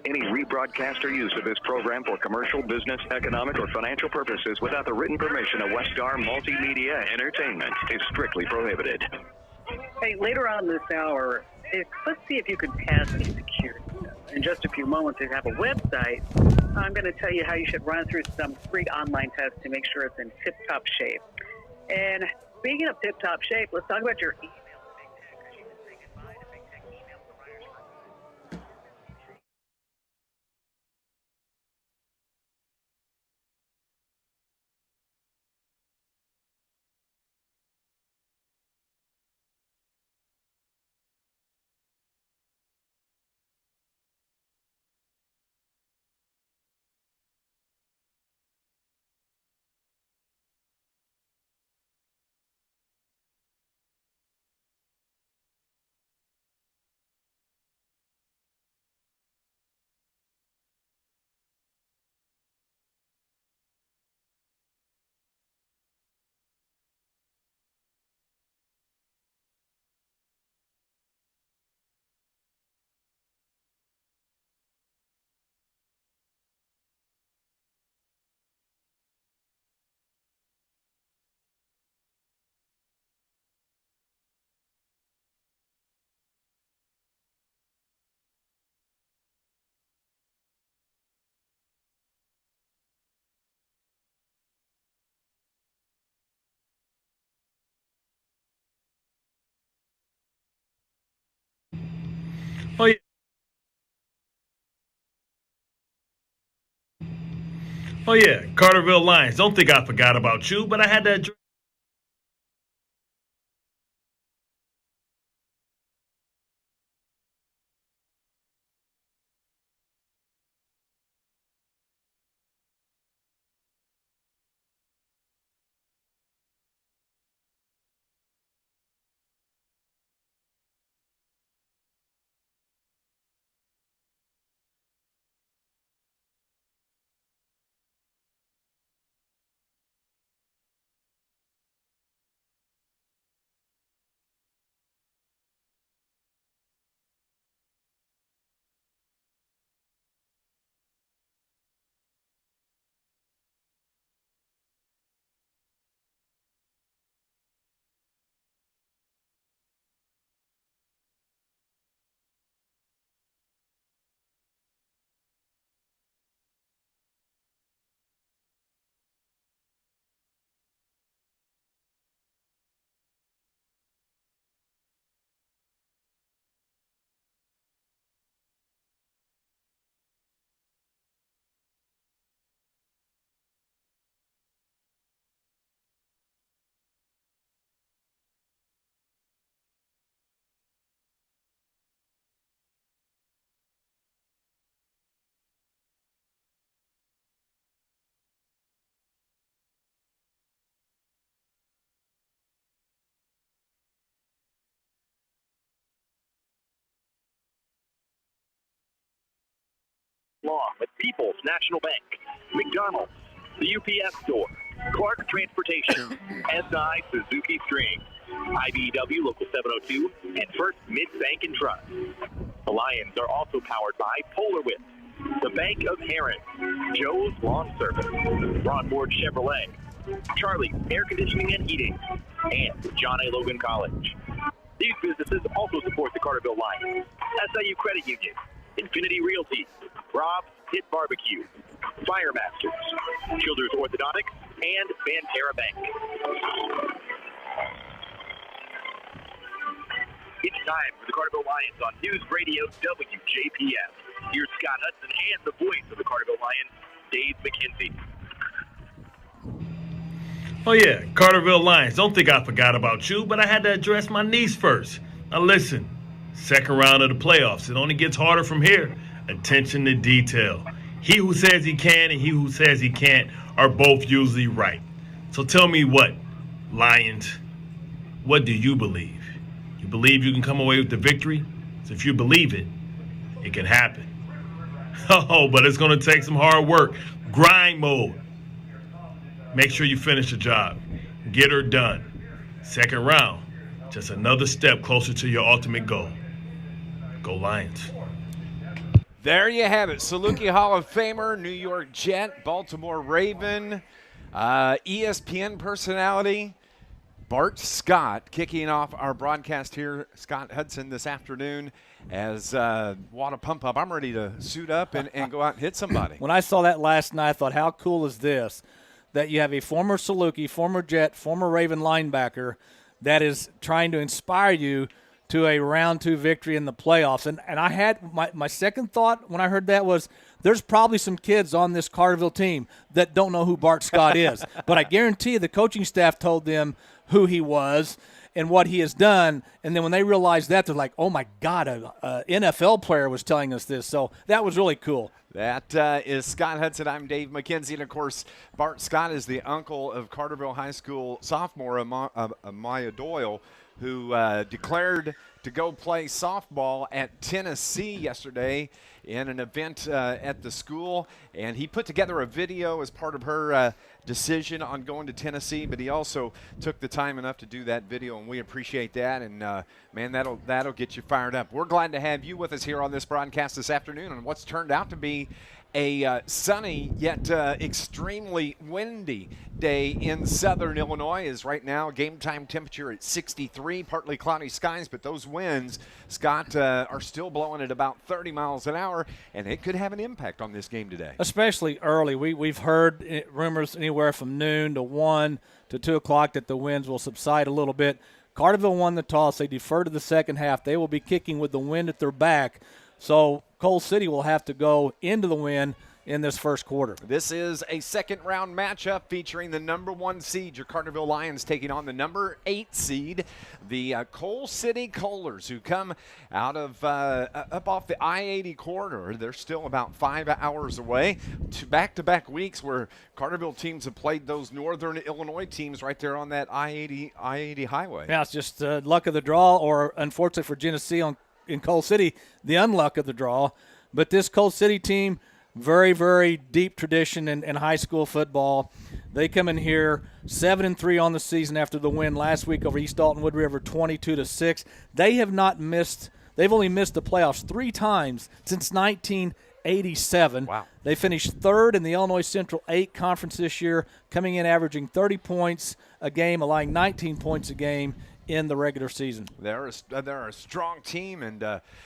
Any rebroadcast or use of this program for commercial, business, economic, or financial purposes without the written permission of Westar Multimedia Entertainment is strictly prohibited. Hey, later on this hour, let's see if you can pass the security. In just a few moments, we have a website. I'm going to tell you how you should run through some free online tests to make sure it's in tip-top shape. And speaking of tip-top shape, let's talk about your email. Oh, yeah. Oh, yeah. Carterville Lions. Don't think I forgot about you, but I had that. Law with People's National Bank, McDonald's, the UPS Store, Clark Transportation, SI Suzuki String, IBEW Local 702, and First Mid-Bank and Trust. The Lions are also powered by Polar Whip, the Bank of Heron, Joe's Lawn Service, Broadboard Chevrolet, Charlie's Air Conditioning and Heating, and John A. Logan College. These businesses also support the Carterville Lions, SIU Credit Union, Infinity Realty, Rob's Pit Barbecue, Firemasters, Children's Orthodontics, and Banterra Bank. It's time for the Carterville Lions on NewsRadio WJPF. Here's Scott Hudson and the voice of the Carterville Lions, Dave McKenzie. Oh, yeah. Carterville Lions. Don't think I forgot about you, but I had to address my niece first. Now, listen. Second round of the playoffs. It only gets harder from here. Attention to detail. He who says he can and he who says he can't are both usually right. So tell me what, Lions, what do you believe? You believe you can come away with the victory? So if you believe it, it can happen. Oh, but it's going to take some hard work. Grind mode. Make sure you finish the job. Get her done. Second round, just another step closer to your ultimate goal. Go Lions. There you have it. Saluki Hall of Famer, New York Jet, Baltimore Raven, ESPN personality, Bart Scott, kicking off our broadcast here, Scott Hudson, this afternoon. As what a pump up. I'm ready to suit up and go out and hit somebody. When I saw that last night, I thought, how cool is this? That you have a former Saluki, former Jet, former Raven linebacker that is trying to inspire you to a round 2 victory in the playoffs. And I had my second thought when I heard that was there's probably some kids on this Carterville team that don't know who Bart Scott is. But I guarantee you the coaching staff told them who he was and what he has done. And then when they realized that, they're like, oh, my God, a NFL player was telling us this. So that was really cool. That is Scott Hudson. I'm Dave McKenzie. And, of course, Bart Scott is the uncle of Carterville High School sophomore Amaya Doyle, who declared to go play softball at Tennessee yesterday in an event at the school. And he put together a video as part of her decision on going to Tennessee, but he also took the time enough to do that video, and we appreciate that. And, man, that'll get you fired up. We're glad to have you with us here on this broadcast this afternoon on what's turned out to be a sunny yet extremely windy day in southern Illinois. Is right now game time temperature at 63, partly cloudy skies, but those winds, Scott, are still blowing at about 30 miles an hour, and it could have an impact on this game today. Especially early. We've heard rumors anywhere from noon to 1 to 2 o'clock that the winds will subside a little bit. Carterville won the toss. They defer to the second half. They will be kicking with the wind at their back. So Coal City will have to go into the wind in this first quarter. This is a second-round matchup featuring the number 1 seed, your Carterville Lions, taking on the number 8 seed, the Coal City Coalers, who come out of up off the I-80 corridor. They're still about 5 hours away. Back-to-back weeks where Carterville teams have played those northern Illinois teams right there on that I-80 highway. Yeah, it's just luck of the draw, or unfortunately for Geneseo in Coal City, the unluck of the draw. But this Coal City team, very, very deep tradition in high school football. They come in here 7-3 on the season after the win last week over East Alton Wood River 22-6. They have not missed – they've only missed the playoffs 3 times since 1987. Wow. They finished third in the Illinois Central 8 Conference this year, coming in averaging 30 points a game, allowing 19 points a game in the regular season. They're a strong team, and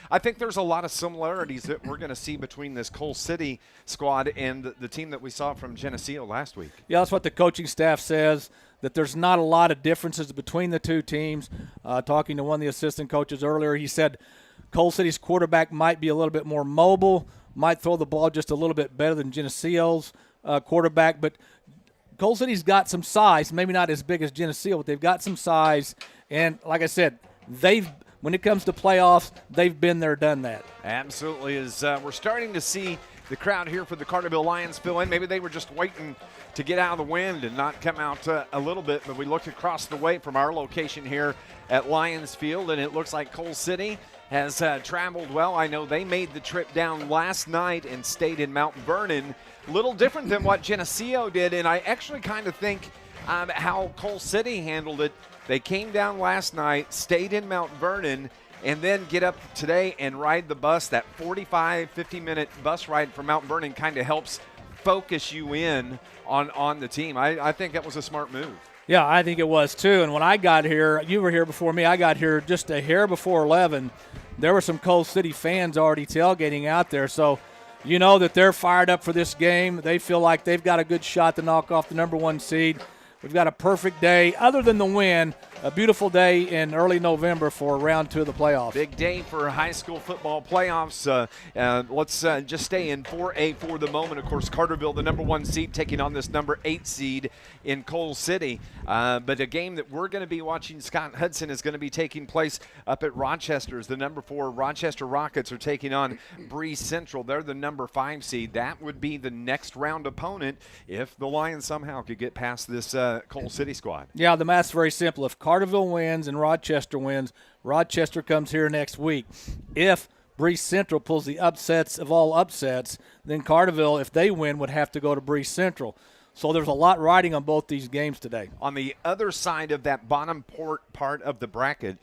I think there's a lot of similarities that we're going to see between this Coal City squad and the team that we saw from Geneseo last week. Yeah, that's what the coaching staff says, that there's not a lot of differences between the two teams. Talking to one of the assistant coaches earlier, he said Coal City's quarterback might be a little bit more mobile, might throw the ball just a little bit better than Geneseo's quarterback, but Coal City's got some size, maybe not as big as Geneseo, but they've got some size. And like I said, when it comes to playoffs, they've been there, done that. Absolutely. We're starting to see the crowd here for the Carterville Lions fill in. Maybe they were just waiting to get out of the wind and not come out a little bit. But we looked across the way from our location here at Lions Field, and it looks like Coal City has traveled well. I know they made the trip down last night and stayed in Mount Vernon. A little different than what Geneseo did, and I actually kind of think how Coal City handled it. They came down last night, stayed in Mount Vernon, and then get up today and ride the bus. That 45, 50-minute bus ride from Mount Vernon kind of helps focus you in on the team. I think that was a smart move. Yeah, I think it was too. And when I got here, you were here before me, I got here just a hair before 11. There were some Coal City fans already tailgating out there. So you know that they're fired up for this game. They feel like they've got a good shot to knock off the number 1 seed. We've got a perfect day, other than the win, a beautiful day in early November for round 2 of the playoffs. Big day for high school football playoffs. Let's just stay in 4A for the moment. Of course, Carterville, the number 1 seed, taking on this number 8 seed in Coal City. But a game that we're going to be watching, Scott Hudson, is going to be taking place up at Rochester. As the number 4 Rochester Rockets are taking on Bree Central. They're the number 5 seed. That would be the next round opponent if the Lions somehow could get past this Coal City squad. Yeah, the math's very simple. If Carterville wins and Rochester wins, Rochester comes here next week. If Bree Central pulls the upsets of all upsets, then Carterville, if they win, would have to go to Bree Central. So there's a lot riding on both these games today. On the other side of that bottom part of the bracket,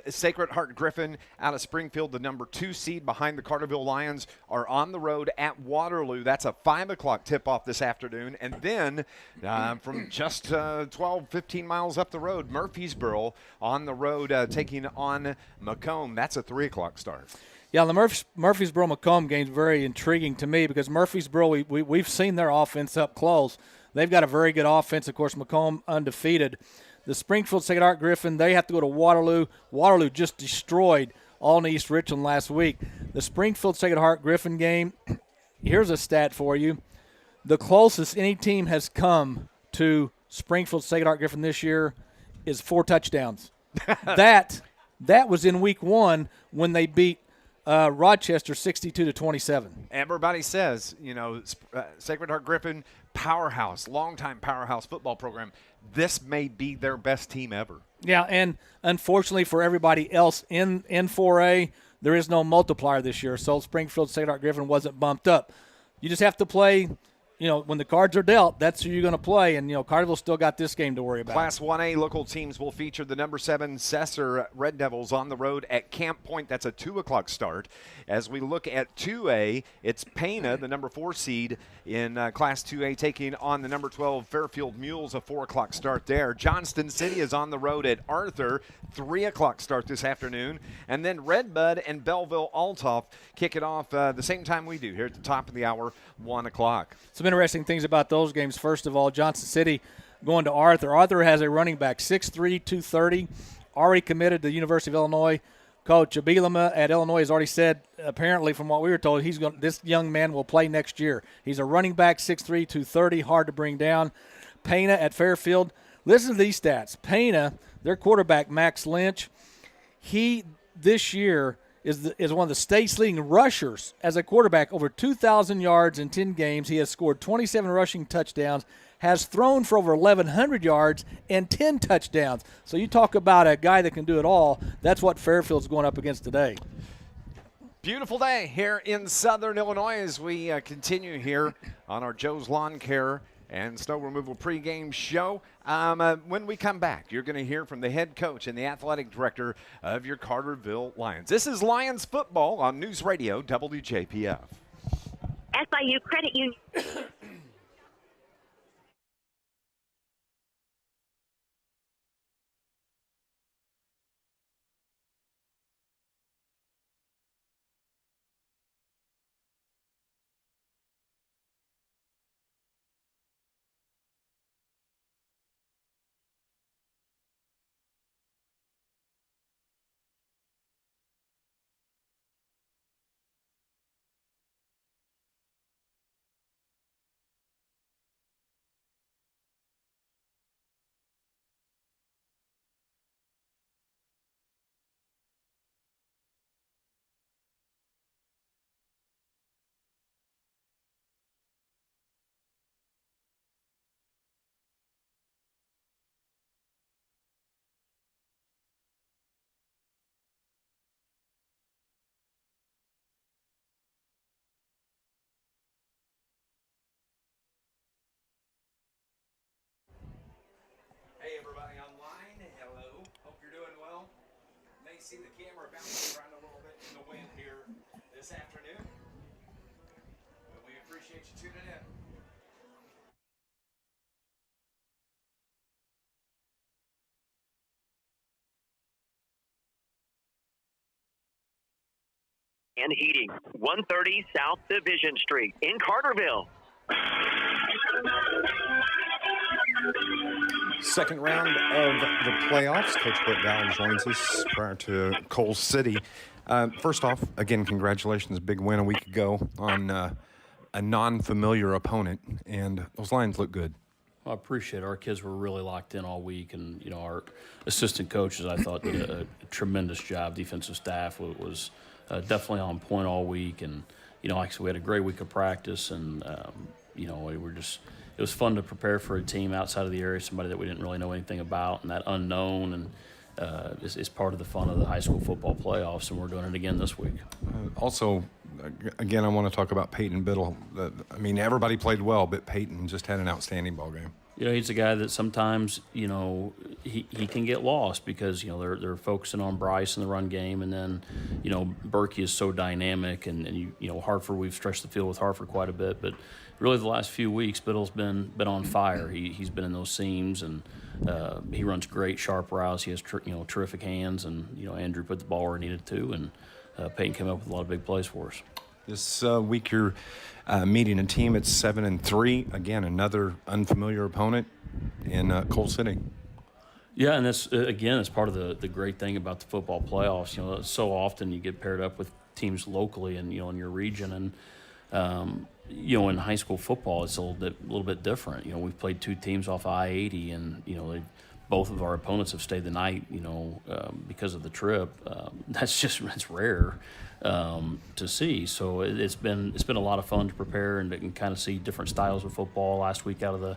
Sacred Heart Griffin out of Springfield, the number 2 seed behind the Carterville Lions, are on the road at Waterloo. That's a 5 o'clock tip-off this afternoon. And then from just 12, 15 miles up the road, Murfreesboro on the road taking on Macomb. That's a 3 o'clock start. Yeah, the Murfreesboro-Macomb game is very intriguing to me because Murfreesboro, we've seen their offense up close. They've got a very good offense. Of course, Macomb undefeated. The Springfield Sacred Heart Griffin, they have to go to Waterloo. Waterloo just destroyed Alton East Richland last week. The Springfield Sacred Heart Griffin game, here's a stat for you. The closest any team has come to Springfield Sacred Heart Griffin this year is 4 touchdowns. That was in week 1 when they beat Rochester 62-27. Everybody says, Sacred Heart Griffin, powerhouse, longtime powerhouse football program. This may be their best team ever. Yeah, and unfortunately for everybody else in 4A, there is no multiplier this year, so Springfield Sacred Heart Griffin wasn't bumped up. You just have to play. When the cards are dealt, that's who you're going to play, and, Carterville's still got this game to worry about. Class 1A local teams will feature the number 7 Cesar Red Devils on the road at Camp Point. That's a 2 o'clock start. As we look at 2A, it's Pana, the number 4 seed in Class 2A, taking on the number 12 Fairfield Mules, a 4 o'clock start there. Johnston City is on the road at Arthur, 3 o'clock start this afternoon. And then Redbud and Belleville-Altoff kick it off the same time we do here at the top of the hour, 1 o'clock. Some interesting things about those games. First of all, Johnson City going to Arthur. Arthur has a running back, 6'3", 230, already committed to the University of Illinois. Coach Abilama at Illinois has already said, apparently from what we were told, this young man will play next year. He's a running back, 6'3", 230, hard to bring down. Pana at Fairfield. Listen to these stats. Pana, their quarterback, Max Lynch, he this year is one of the state's leading rushers as a quarterback, over 2,000 yards in 10 games. He has scored 27 rushing touchdowns, has thrown for over 1,100 yards and 10 touchdowns. So you talk about a guy that can do it all. That's what Fairfield's going up against today. Beautiful day here in Southern Illinois as we continue here on our Joe's Lawn Care and Snow Removal pregame show. When we come back, you're going to hear from the head coach and the athletic director of your Carterville Lions. This is Lions football on News Radio WJPF. SIU Credit Union. Hey, everybody online. Hello. Hope you're doing well. May see the camera bouncing around a little bit in the wind here this afternoon. But we appreciate you tuning in. And Heating, 130 South Division Street in Carterville. Second round of the playoffs. Coach Brett Ballard joins us prior to Cole City. First off, again, congratulations. Big win a week ago on a non-familiar opponent, and those Lions look good. I appreciate it. Our kids were really locked in all week, and our assistant coaches, I thought, did a tremendous job. Defensive staff was definitely on point all week, and like I said, we had a great week of practice, and it was fun to prepare for a team outside of the area, somebody that we didn't really know anything about, and that unknown, and is part of the fun of the high school football playoffs, and we're doing it again this week. Also, again, I want to talk about Peyton Biddle. I mean, everybody played well, but Peyton just had an outstanding ball game. He's a guy that sometimes, he can get lost because, they're focusing on Bryce in the run game, and then, Berkey is so dynamic, and Hartford, we've stretched the field with Hartford quite a bit, but really the last few weeks, Biddle's been on fire. He's been in those seams, and he runs great, sharp routes. He has, terrific hands, and, Andrew put the ball where he needed to, and Peyton came up with a lot of big plays for us. This week you're meeting a team at 7-3. Again, another unfamiliar opponent in Coal City. Yeah, and that's it's part of the great thing about the football playoffs. So often you get paired up with teams locally and in your region, and in high school football it's a little bit different. We've played two teams off I-80, and both of our opponents have stayed the night. Because of the trip. It's rare to see. So it's been a lot of fun to prepare and kind of see different styles of football. Last week out of the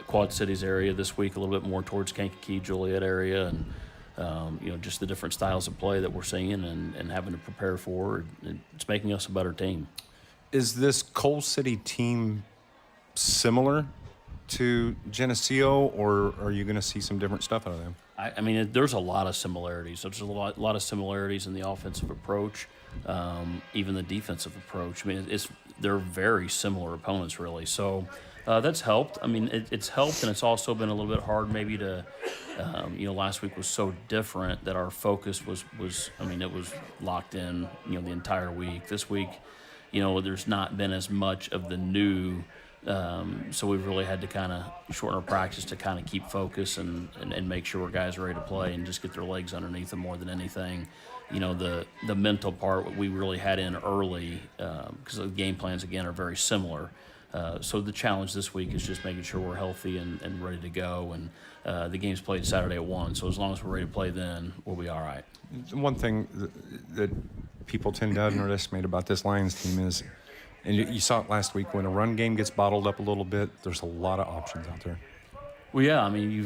Quad Cities area, this week a little bit more towards Kankakee, Joliet area, and just the different styles of play that we're seeing and having to prepare for. It's making us a better team. Is this Coal City team similar to Geneseo, or are you going to see some different stuff out of them? I mean, there's a lot of similarities. There's a lot of similarities in the offensive approach, even the defensive approach. I mean, they're very similar opponents, really. So that's helped. I mean, it's helped, and it's also been a little bit hard maybe to, last week was so different that our focus was it was locked in, the entire week. This week, there's not been as much of the new. So we've really had to kind of shorten our practice to kind of keep focus and make sure our guys are ready to play and just get their legs underneath them more than anything. The mental part we really had in early because the game plans, again, are very similar. So the challenge this week is just making sure we're healthy and ready to go. And the game's played Saturday at 1, so as long as we're ready to play then, we'll be all right. One thing that people tend to underestimate about this Lions team is, and you saw it last week, when a run game gets bottled up a little bit, there's a lot of options out there. Well, yeah, I mean, you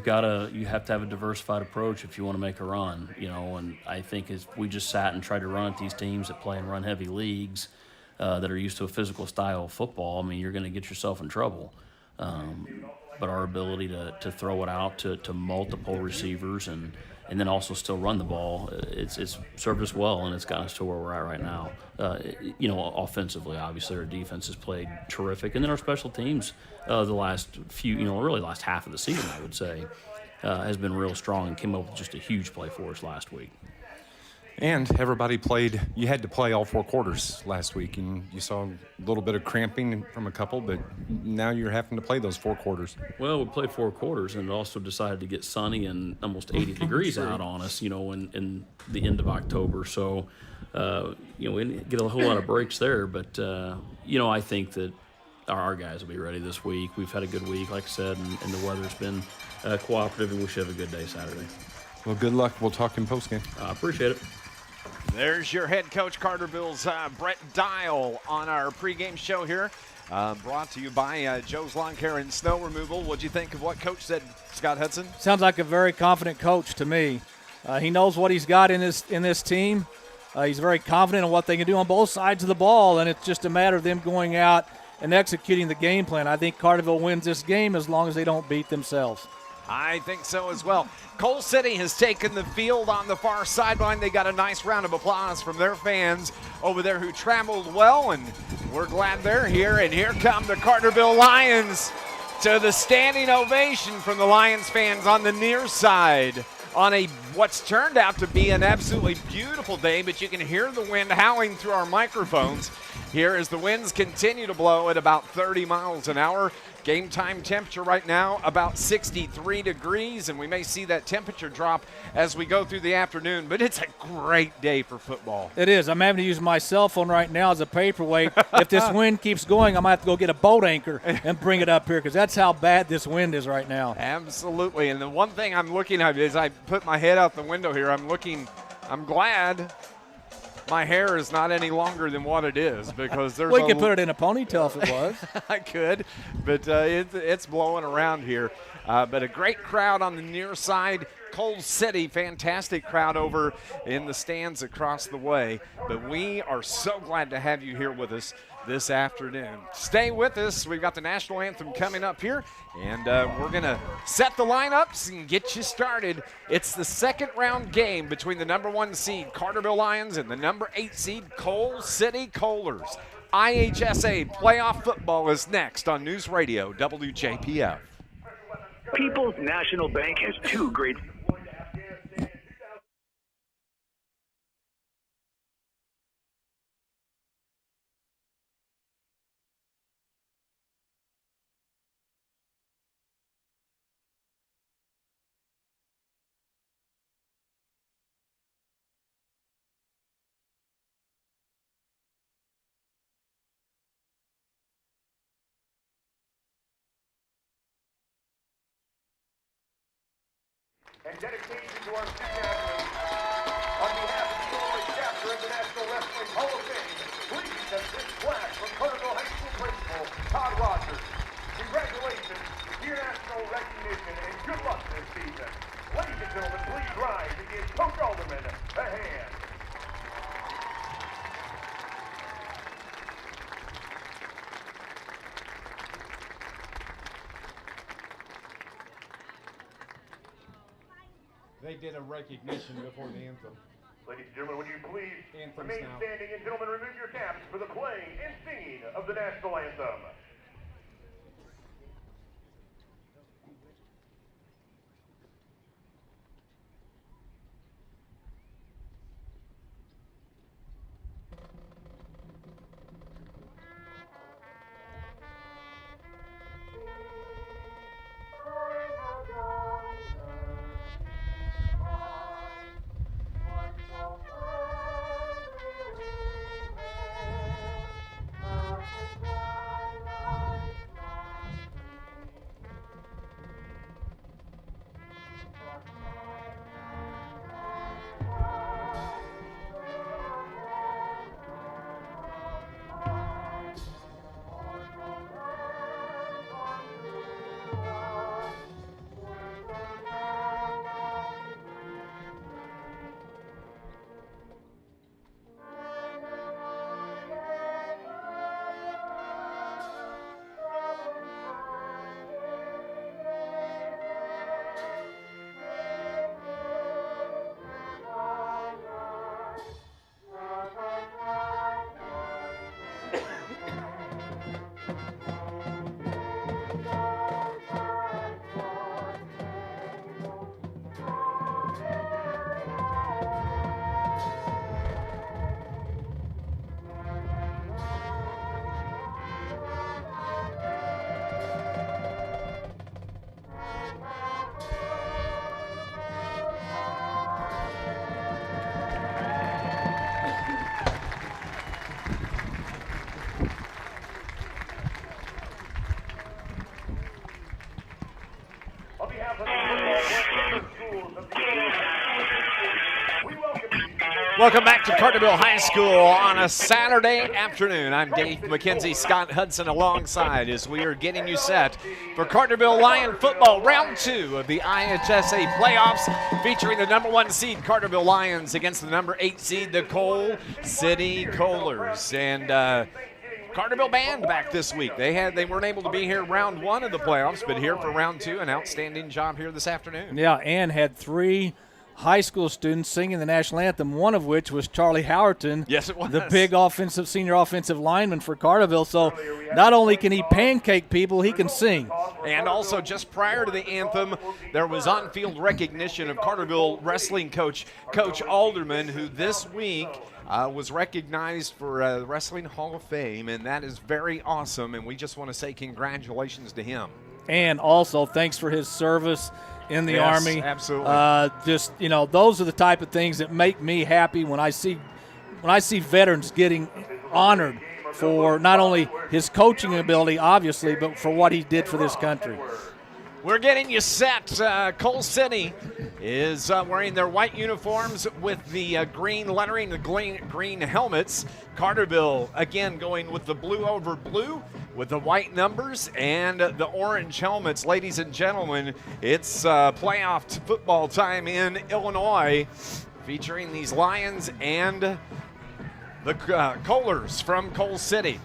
have to have a diversified approach if you want to make a run, and I think if we just sat and tried to run at these teams that play in run-heavy leagues that are used to a physical style of football, I mean, you're going to get yourself in trouble. But our ability to throw it out to multiple receivers and then also still run the ball, it's served us well, and it's gotten us to where we're at right now. Offensively, obviously, our defense has played terrific, and then our special teams, the last few, really last half of the season, I would say, has been real strong and came up with just a huge play for us last week. And everybody played. You had to play all 4 quarters last week, and you saw a little bit of cramping from a couple, but now you're having to play those 4 quarters. Well, we played 4 quarters, and it also decided to get sunny and almost 80 degrees out on us, in the end of October. So, we didn't get a whole lot of breaks there, but, I think that our guys will be ready this week. We've had a good week, like I said, and the weather's been cooperative, and we should have a good day Saturday. Well, good luck. We'll talk in postgame. I appreciate it. There's your head coach, Carterville's Brett Dial, on our pregame show here. Brought to you by Joe's Lawn Care and Snow Removal. What'd you think of what Coach said, Scott Hudson? Sounds like a very confident coach to me. He knows what he's got in this team. He's very confident in what they can do on both sides of the ball, and it's just a matter of them going out and executing the game plan. I think Carterville wins this game as long as they don't beat themselves. I think so as well. Coal City has taken the field on the far sideline. They got a nice round of applause from their fans over there who traveled well, and we're glad they're here. And here come the Carterville Lions to the standing ovation from the Lions fans on the near side on what's turned out to be an absolutely beautiful day, but you can hear the wind howling through our microphones here as the winds continue to blow at about 30 miles an hour. Game time temperature right now about 63 degrees, and we may see that temperature drop as we go through the afternoon, but it's a great day for football. It is. I'm having to use my cell phone right now as a paperweight. If this wind keeps going, I might have to go get a boat anchor and bring it up here because that's how bad this wind is right now. Absolutely, and the one thing I'm looking at is I put my head out the window here. I'm glad my hair is not any longer than what it is because there's. We could put it in a ponytail if it was. I could, but it's blowing around here. But a great crowd on the near side. Coal City, fantastic crowd over in the stands across the way. But we are so glad to have you here with us this afternoon. Stay with us. We've got the national anthem coming up here, and we're going to set the lineups and get you started. It's the second round game between the number 1 seed Carterville Lions and the number 8 seed Coal City Coalers. IHSA playoff football is next on News Radio WJPF. People's National Bank has 2 great. And dedication to our student athletes. On behalf of the Illinois chapter of the National Wrestling Hall of Fame, please send this flag from Carterville High School Principal Todd Rogers. Congratulations, your national recognition, and good luck this season. Ladies and gentlemen, please rise and give Coach Alderman a hand. They did a recognition before the anthem. Ladies and gentlemen, would you please Anthems remain now. standing, and gentlemen, remove your caps for the playing and singing of the national anthem. Welcome back to Carterville High School on a Saturday afternoon. I'm Dave McKenzie, Scott Hudson alongside as we are getting you set for Carterville Lion football round 2 of the IHSA playoffs, featuring the number 1 seed Carterville Lions against the number 8 seed the Coal City Coalers. And Carterville band back this week. They weren't able to be here round 1 of the playoffs, but here for round 2. An outstanding job here this afternoon. Yeah, and had 3 high school students singing the national anthem, one of which was Charlie Howerton. Yes, it was. The big senior offensive lineman for Carterville. So not only can he pancake people, he can sing. And also, just prior to the anthem, there was on-field recognition of Carterville wrestling coach, Coach Alderman, who this week was recognized for the Wrestling Hall of Fame, and that is very awesome, and we just want to say congratulations to him. And also, thanks for his service in the Army. Absolutely. Those are the type of things that make me happy when I see veterans getting honored for not only his coaching ability, obviously, but for what he did for this country. We're getting you set. Coal City is wearing their white uniforms with the green lettering, the green helmets. Carterville, again, going with the blue over blue with the white numbers and the orange helmets. Ladies and gentlemen, it's playoff football time in Illinois, featuring these Lions and the Kohlers from Coal City.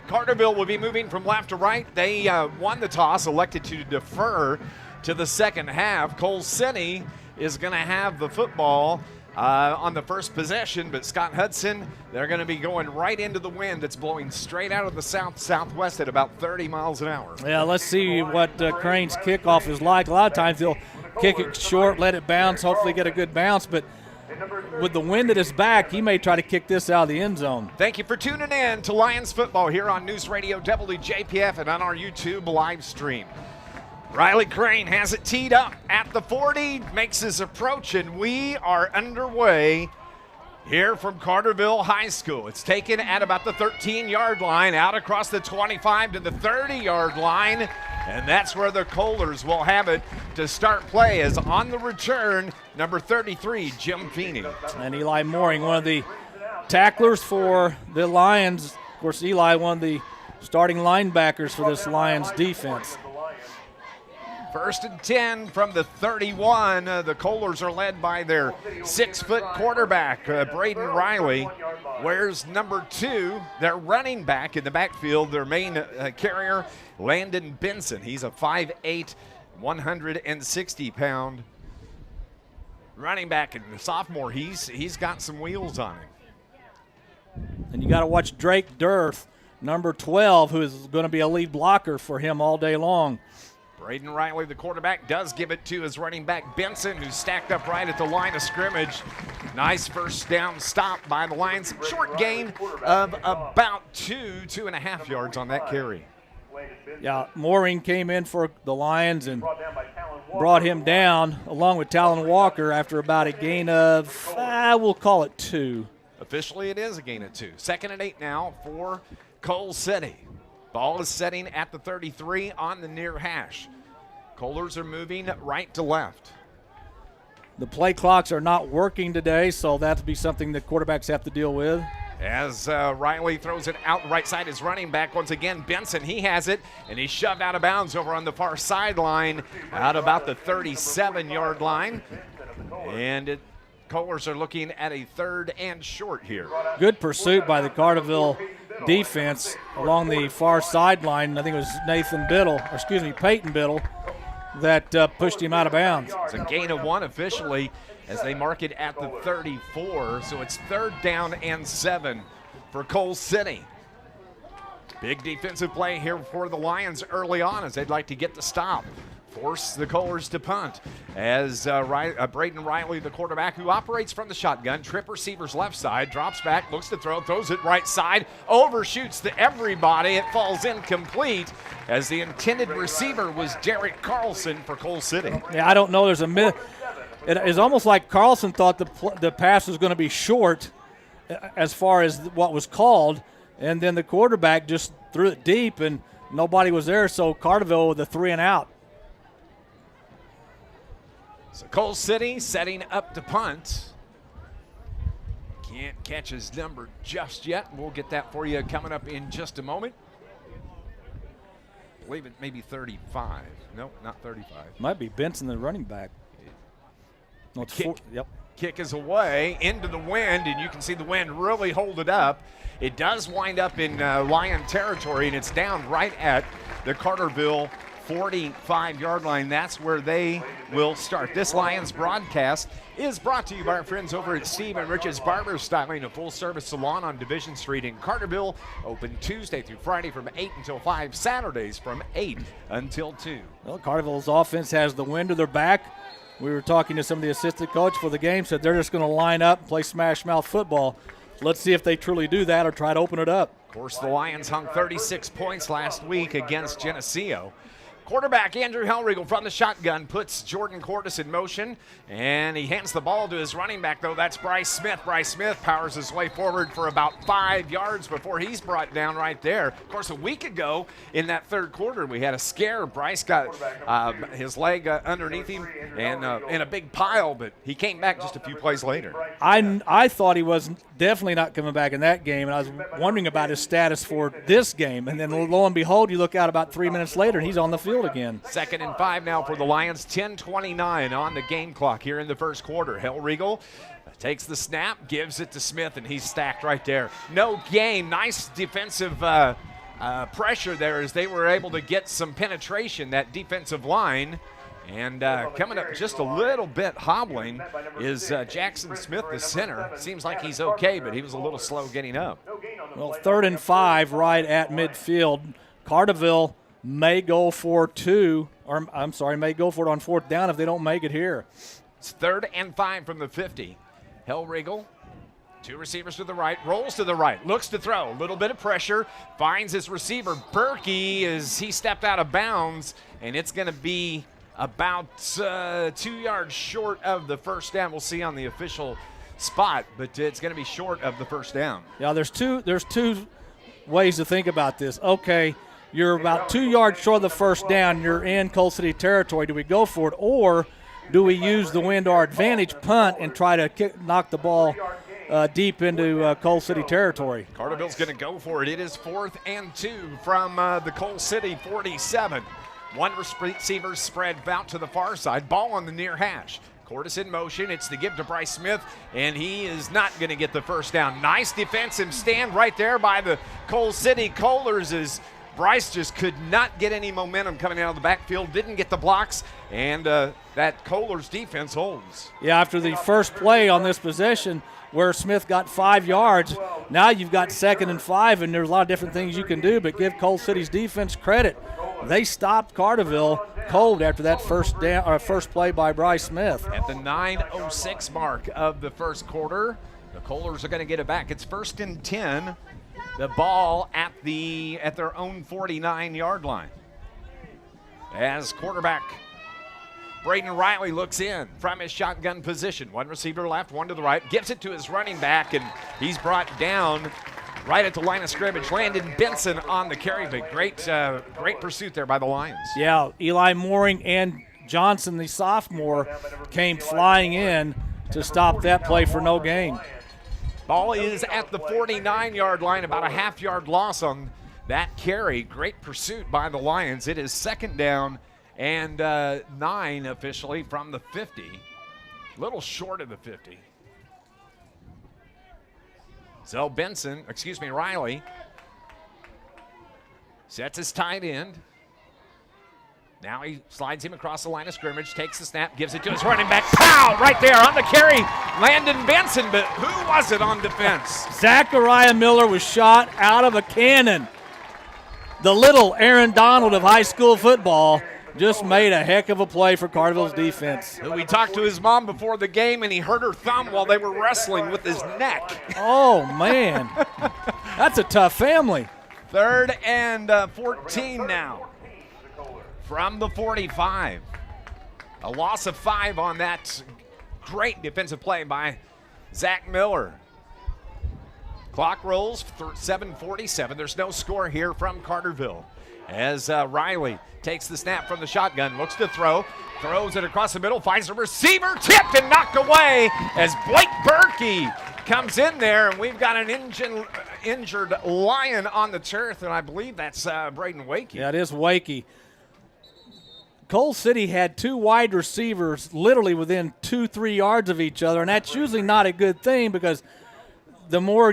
Carterville will be moving from left to right. They won the toss, elected to defer to the second half. Coal City is going to have the football on the first possession, but Scott Hudson, they're going to be going right into the wind that's blowing straight out of the southwest at about 30 miles an hour. Yeah, let's see what Crane's kickoff is like. A lot of times they'll kick it short, let it bounce, hopefully get a good bounce, but with the wind at his back, he may try to kick this out of the end zone. Thank you for tuning in to Lions football here on NewsRadio WJPF and on our YouTube live stream. Riley Crane has it teed up at the 40, makes his approach, and we are underway here from Carterville High School. It's taken at about the 13-yard line, out across the 25 to the 30-yard line, and that's where the Kohlers will have it to start play, as on the return, number 33, Jim Feeney. And Eli Mooring, one of the tacklers for the Lions. Of course, Eli, one of the starting linebackers for this Lions defense. 1st and 10 from the 31. The Kohlers are led by their 6-foot quarterback, Braden Riley. Where's number 2, their running back in the backfield, their main carrier, Landon Benson. He's a 5'8", 160-pound running back, and the sophomore, he's got some wheels on him. And you got to watch Drake Durth, number 12, who is going to be a lead blocker for him all day long. Braden Riley, the quarterback, does give it to his running back, Benson, who's stacked up right at the line of scrimmage. Nice first down stop by the Lions. Short gain of about 2.5 yards on that carry. Yeah, Mooring came in for the Lions and brought him down along with Talon Walker after about a gain of, we'll call it 2. Officially, it is a gain of 2. 2nd and 8 now for Coal City. Ball is setting at the 33 on the near hash. Kohlers are moving right to left. The play clocks are not working today, so that'll be something that quarterbacks have to deal with. As Riley throws it out right side, his running back once again, Benson, he has it, and he's shoved out of bounds over on the far sideline, out about the 37-yard line. And Kohlers are looking at a 3rd and short here. Good pursuit by the Carterville defense along the far sideline. I think it was Peyton Biddle that pushed him out of bounds. It's a gain of 1 officially as they mark it at the 34. So it's 3rd down and 7 for Coal City. Big defensive play here for the Lions early on as they'd like to get the stop. Force the Kohlers to punt as Braden Riley, the quarterback, who operates from the shotgun, trip receivers left side, drops back, looks to throw, throws it right side, overshoots to everybody. It falls incomplete as the intended receiver was Derek Carlson for Coal City. Yeah, I don't know. There's a minute. It's almost like Carlson thought the pass was going to be short as far as what was called, and then the quarterback just threw it deep, and nobody was there, so Carterville with a 3 and out. So Coal City setting up to punt. Can't catch his number just yet. We'll get that for you coming up in just a moment. I believe it may be 35. Nope, not 35. Might be Benson, the running back. No, it's Kick is away into the wind, and you can see the wind really hold it up. It does wind up in Lion territory, and it's down right at the Carterville 45-yard line. That's where they will start. This Lions broadcast is brought to you by our friends over at Steve and Rich's Barber Styling, a full-service salon on Division Street in Carterville. Open Tuesday through Friday from 8 until 5, Saturdays from 8 until 2. Well, Carterville's offense has the wind to their back. We were talking to some of the assistant coach for the game, said they're just going to line up and play smash-mouth football. Let's see if they truly do that or try to open it up. Of course, the Lions hung 36 points last week against Geneseo. Quarterback Andrew Hellriegel from the shotgun puts Jordan Cordes in motion, and he hands the ball to his running back, though. That's Bryce Smith. Bryce Smith powers his way forward for about 5 yards before he's brought down right there. Of course, a week ago in that third quarter, we had a scare. Bryce got his leg underneath him and in a big pile, but he came back just a few plays later. I thought he was definitely not coming back in that game, and I was wondering about his status for this game. And then lo and behold, you look out about 3 minutes later, and he's on the field again. 2nd and 5 now for the Lions. 10:29 on the game clock here in the first quarter. Hellriegel takes the snap, gives it to Smith, and he's stacked right there. No gain. Nice defensive pressure there as they were able to get some penetration, that defensive line. And coming up just a little bit hobbling is Jackson Smith, the center. Seems like he's okay, but he was a little slow getting up. Well, 3rd and 5 right at midfield. Carterville may go for may go for it on 4th down if they don't make it here. It's 3rd and 5 from the 50. Hellriegel, 2 receivers to the right, rolls to the right, looks to throw, a little bit of pressure, finds his receiver, Berkey, as he stepped out of bounds, and it's going to be about 2 yards short of the first down. We'll see on the official spot, but it's going to be short of the first down. Yeah, there's two ways to think about this. Okay, you're about 2 yards short of the first down. You're in Coal City territory. Do we go for it, or do we use the wind to our advantage, punt, and try to knock the ball deep into Coal City territory? Carterville's going to go for it. It is 4th and 2 from the Coal City 47. One receiver spread out to the far side. Ball on the near hash. Cordes in motion. It's the give to Bryce Smith, and he is not going to get the first down. Nice defensive stand right there by the Coal City Kohlers as Bryce just could not get any momentum coming out of the backfield, didn't get the blocks, and that Kohlers defense holds. Yeah, after the first play on this possession where Smith got 5 yards, now you've got 2nd and 5, and there's a lot of different things you can do, but give Coal City's defense credit. They stopped Carterville cold after that first play by Bryce Smith. At the 9:06 mark of the first quarter, the Kohlers are going to get it back. It's 1st and 10. The ball at their own 49-yard line. As quarterback Braden Riley looks in from his shotgun position. One receiver left, one to the right. Gives it to his running back, and he's brought down right at the line of scrimmage. Landon Benson on the carry, but great pursuit there by the Lions. Yeah, Eli Mooring and Johnson, the sophomore, came flying in to stop that play for no gain. Ball is at the 49-yard line, about a half-yard loss on that carry. Great pursuit by the Lions. It is 2nd down and 9 officially from the 50. A little short of the 50. So Riley sets his tight end. Now he slides him across the line of scrimmage, takes the snap, gives it to his running back. Pow! Right there on the carry, Landon Benson, but who was it on defense? Zachariah Miller was shot out of a cannon. The little Aaron Donald of high school football just made a heck of a play for Carterville's defense. We talked to his mom before the game, and he hurt her thumb while they were wrestling with his neck. Oh, man. That's a tough family. 3rd and 14 now from the 45. A loss of 5 on that great defensive play by Zach Miller. Clock rolls, 7:47. There's no score here from Carterville. As Riley takes the snap from the shotgun, looks to throw, throws it across the middle, finds a receiver, tipped and knocked away as Blake Berkey comes in there, and we've got an injured Lion on the turf, and I believe that's Braden Wakey. Yeah, it is Wakey. Coal City had 2 wide receivers literally within 2-3 yards of each other, and that's usually not a good thing because the more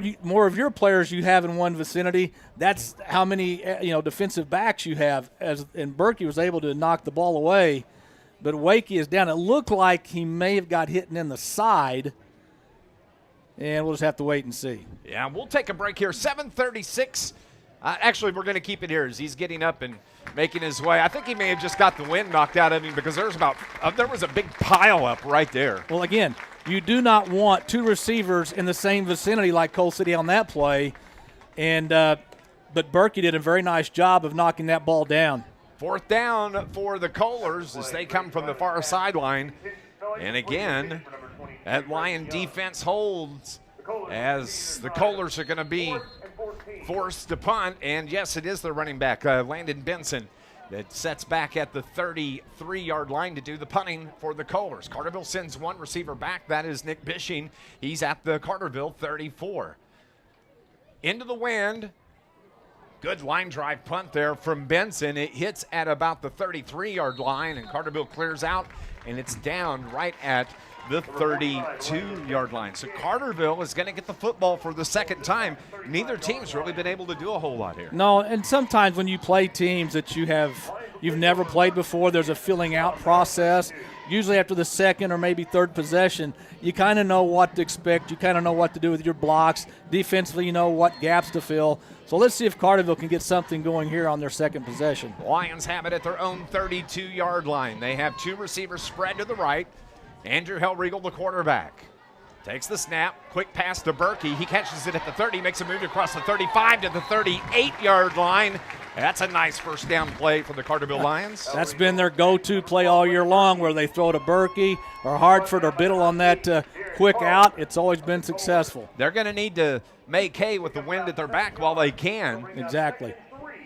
of your players you have in one vicinity, that's how many defensive backs you have. And Berkey was able to knock the ball away, but Wakey is down. It looked like he may have got hit in the side, and we'll just have to wait and see. Yeah, we'll take a break here. 7:36. Actually, we're going to keep it here as he's getting up and making his way. I think he may have just got the wind knocked out of him because there was a big pile up right there. Well, again, you do not want 2 receivers in the same vicinity like Coal City on that play, and but Berkey did a very nice job of knocking that ball down. 4th down for the Kohlers as they come from the far sideline. And again, that Lion defense holds as the Kohlers are going to be forced to punt. And yes, it is their running back, Landon Benson, that sets back at the 33-yard line to do the punting for the Kohlers. Carterville sends one receiver back. That is Nick Bishing. He's at the Carterville 34. Into the wind. Good line drive punt there from Benson. It hits at about the 33-yard line, and Carterville clears out, and it's down right at the 32-yard line. So Carterville is going to get the football for the second time. Neither team's really been able to do a whole lot here. No, and sometimes when you play teams that you've never played before, there's a filling out process. Usually after the second or maybe third possession, you kind of know what to expect. You kind of know what to do with your blocks. Defensively, you know what gaps to fill. So let's see if Carterville can get something going here on their second possession. Lions have it at their own 32-yard line. They have two receivers spread to the right. Andrew Hellriegel, the quarterback, takes the snap. Quick pass to Berkey. He catches it at the 30, makes a move across the 35 to the 38-yard line. That's a nice first down play for the Carterville Lions. That's been their go-to play all year long, where they throw to Berkey or Hartford or Biddle on that quick out. It's always been successful. They're going to need to make hay with the wind at their back while they can. Exactly.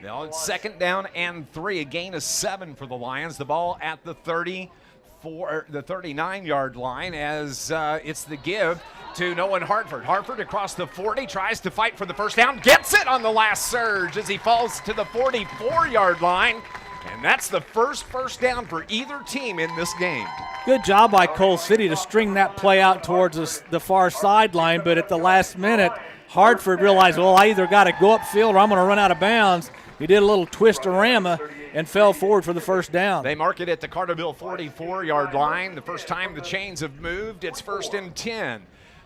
Now it's 2nd down and 3, a gain of 7 for the Lions. The ball at the 39-yard line as it's the give to Nolan Hartford. Hartford across the 40, tries to fight for the first down, gets it on the last surge as he falls to the 44-yard line. And that's the first down for either team in this game. Good job by Cole City to string that play out towards the far sideline, but at the last minute, Hartford realized, well, I either got to go upfield or I'm going to run out of bounds. He did a little twist-a-rama and fell forward for the first down. They mark it at the Carterville 44-yard line. The first time the chains have moved, it's 1st and 10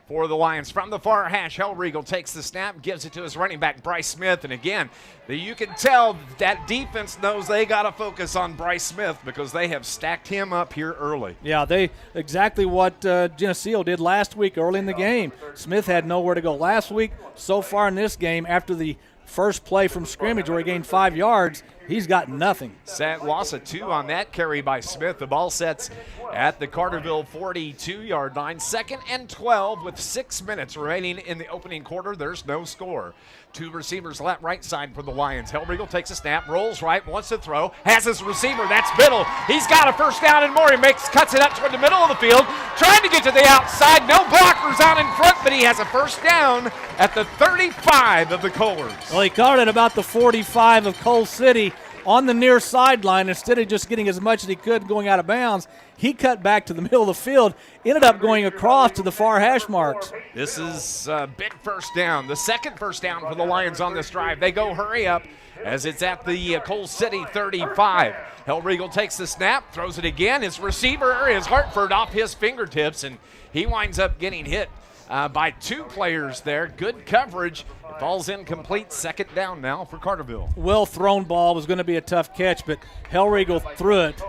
for the Lions. From the far hash, Hellriegel takes the snap, gives it to his running back, Bryce Smith. And again, you can tell that defense knows they got to focus on Bryce Smith because they have stacked him up here early. Yeah, exactly what Geneseo did last week early in the game. Smith had nowhere to go last week. So far in this game, after the first play from scrimmage where he gained 5 yards, he's got nothing. Loss of 2 on that carry by Smith. The ball sets at the Carterville 42-yard line. 2nd and 12 with 6 minutes remaining in the opening quarter. There's no score. 2 receivers left right side for the Lions. Hellriegel takes a snap, rolls right, wants to throw, has his receiver. That's Biddle. He's got a first down and more. He cuts it up toward the middle of the field, trying to get to the outside. No blockers out in front, but he has a first down at the 35 of the Kohlers. Well, he caught it about the 45 of Cole City on the near sideline. Instead of just getting as much as he could going out of bounds, he cut back to the middle of the field, ended up going across to the far hash marks. This is a big first down, the second first down for the Lions on this drive. They go hurry up as it's at the Cole City 35. Hellriegel takes the snap, throws it again. His receiver is Hartford off his fingertips, and he winds up getting hit by 2 players there. Good coverage. It falls incomplete. 2nd down now for Carterville. Well thrown ball was going to be a tough catch, but Hellriegel threw it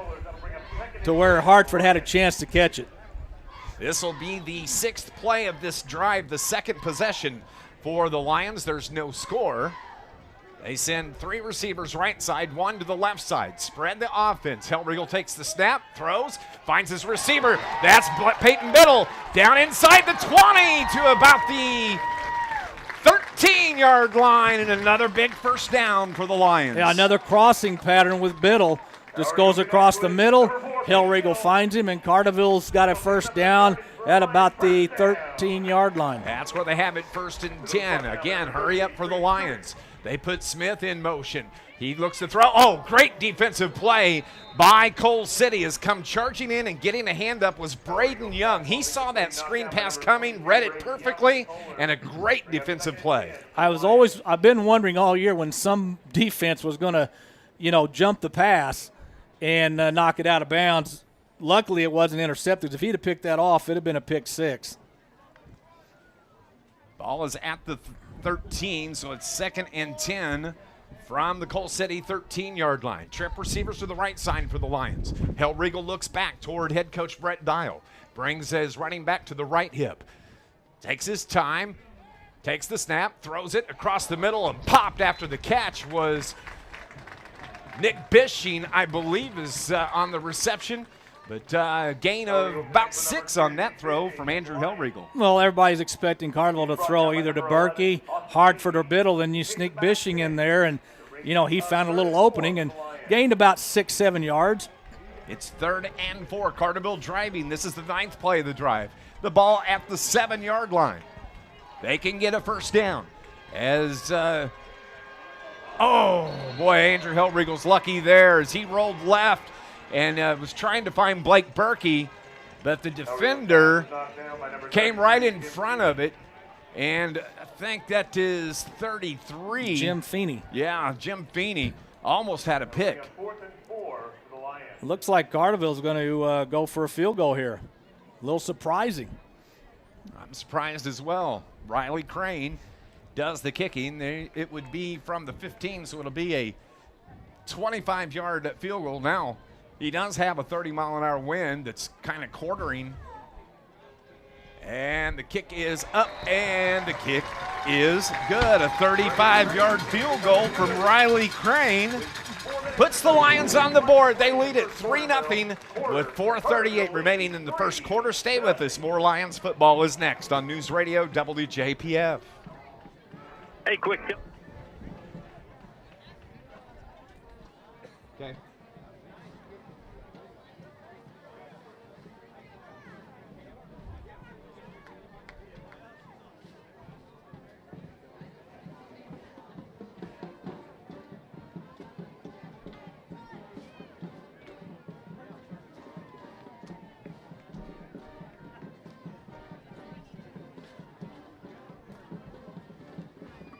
to where Hartford had a chance to catch it. This will be the 6th play of this drive, the second possession for the Lions. There's no score. They send 3 receivers right side, 1 to the left side. Spread the offense. Hellriegel takes the snap, throws, finds his receiver. That's Peyton Biddle down inside the 20 to about the 13-yard line, and another big first down for the Lions. Yeah, another crossing pattern with Biddle. Just goes across the middle. Hellriegel finds him, and Carterville's got a first down at about the 13-yard line. That's where they have it, 1st and 10. Again, hurry up for the Lions. They put Smith in motion. He looks to throw. Oh, great defensive play by Cole City. Has come charging in and getting a hand up was Braden Young. He saw that screen pass coming, read it perfectly, and a great defensive play. I've been wondering all year when some defense was going to, jump the pass and knock it out of bounds. Luckily, it wasn't intercepted. If he'd have picked that off, it'd have been a pick 6. Ball is at the 13, so it's 2nd and 10 from the Cole City 13-yard line. Trip receivers to the right side for the Lions. Hellriegel looks back toward head coach Brett Dial. Brings his running back to the right hip. Takes his time, takes the snap, throws it across the middle, and popped after the catch was Nick Bishing, I believe, is on the reception, but gain of about 6 on that throw from Andrew Hellriegel. Well, everybody's expecting Carterville to throw either to Berkey, Hartford, or Biddle. Then you sneak Bishing in there, and, he found a little opening and gained about 6-7 yards. It's 3rd and 4. Carterville driving. This is the 9th play of the drive. The ball at the 7-yard line. They can get a first down as, Andrew Hellriegel's lucky there as he rolled left and was trying to find Blake Berkey, but the defender came right in front of it, and I think that is 33. Jim Feeney. Yeah, Jim Feeney almost had a pick. It looks like Carterville's going to go for a field goal here. A little surprising. I'm surprised as well. Riley Crane does the kicking. It would be from the 15, so it'll be a 25-yard field goal. Now, he does have a 30-mile-an-hour wind that's kind of quartering. And the kick is up, and the kick is good. A 35-yard field goal from Riley Crane puts the Lions on the board. They lead it 3-0 with 4:38 remaining in the first quarter. Stay with us. More Lions football is next on News Radio WJPF. Hey, quick. Okay.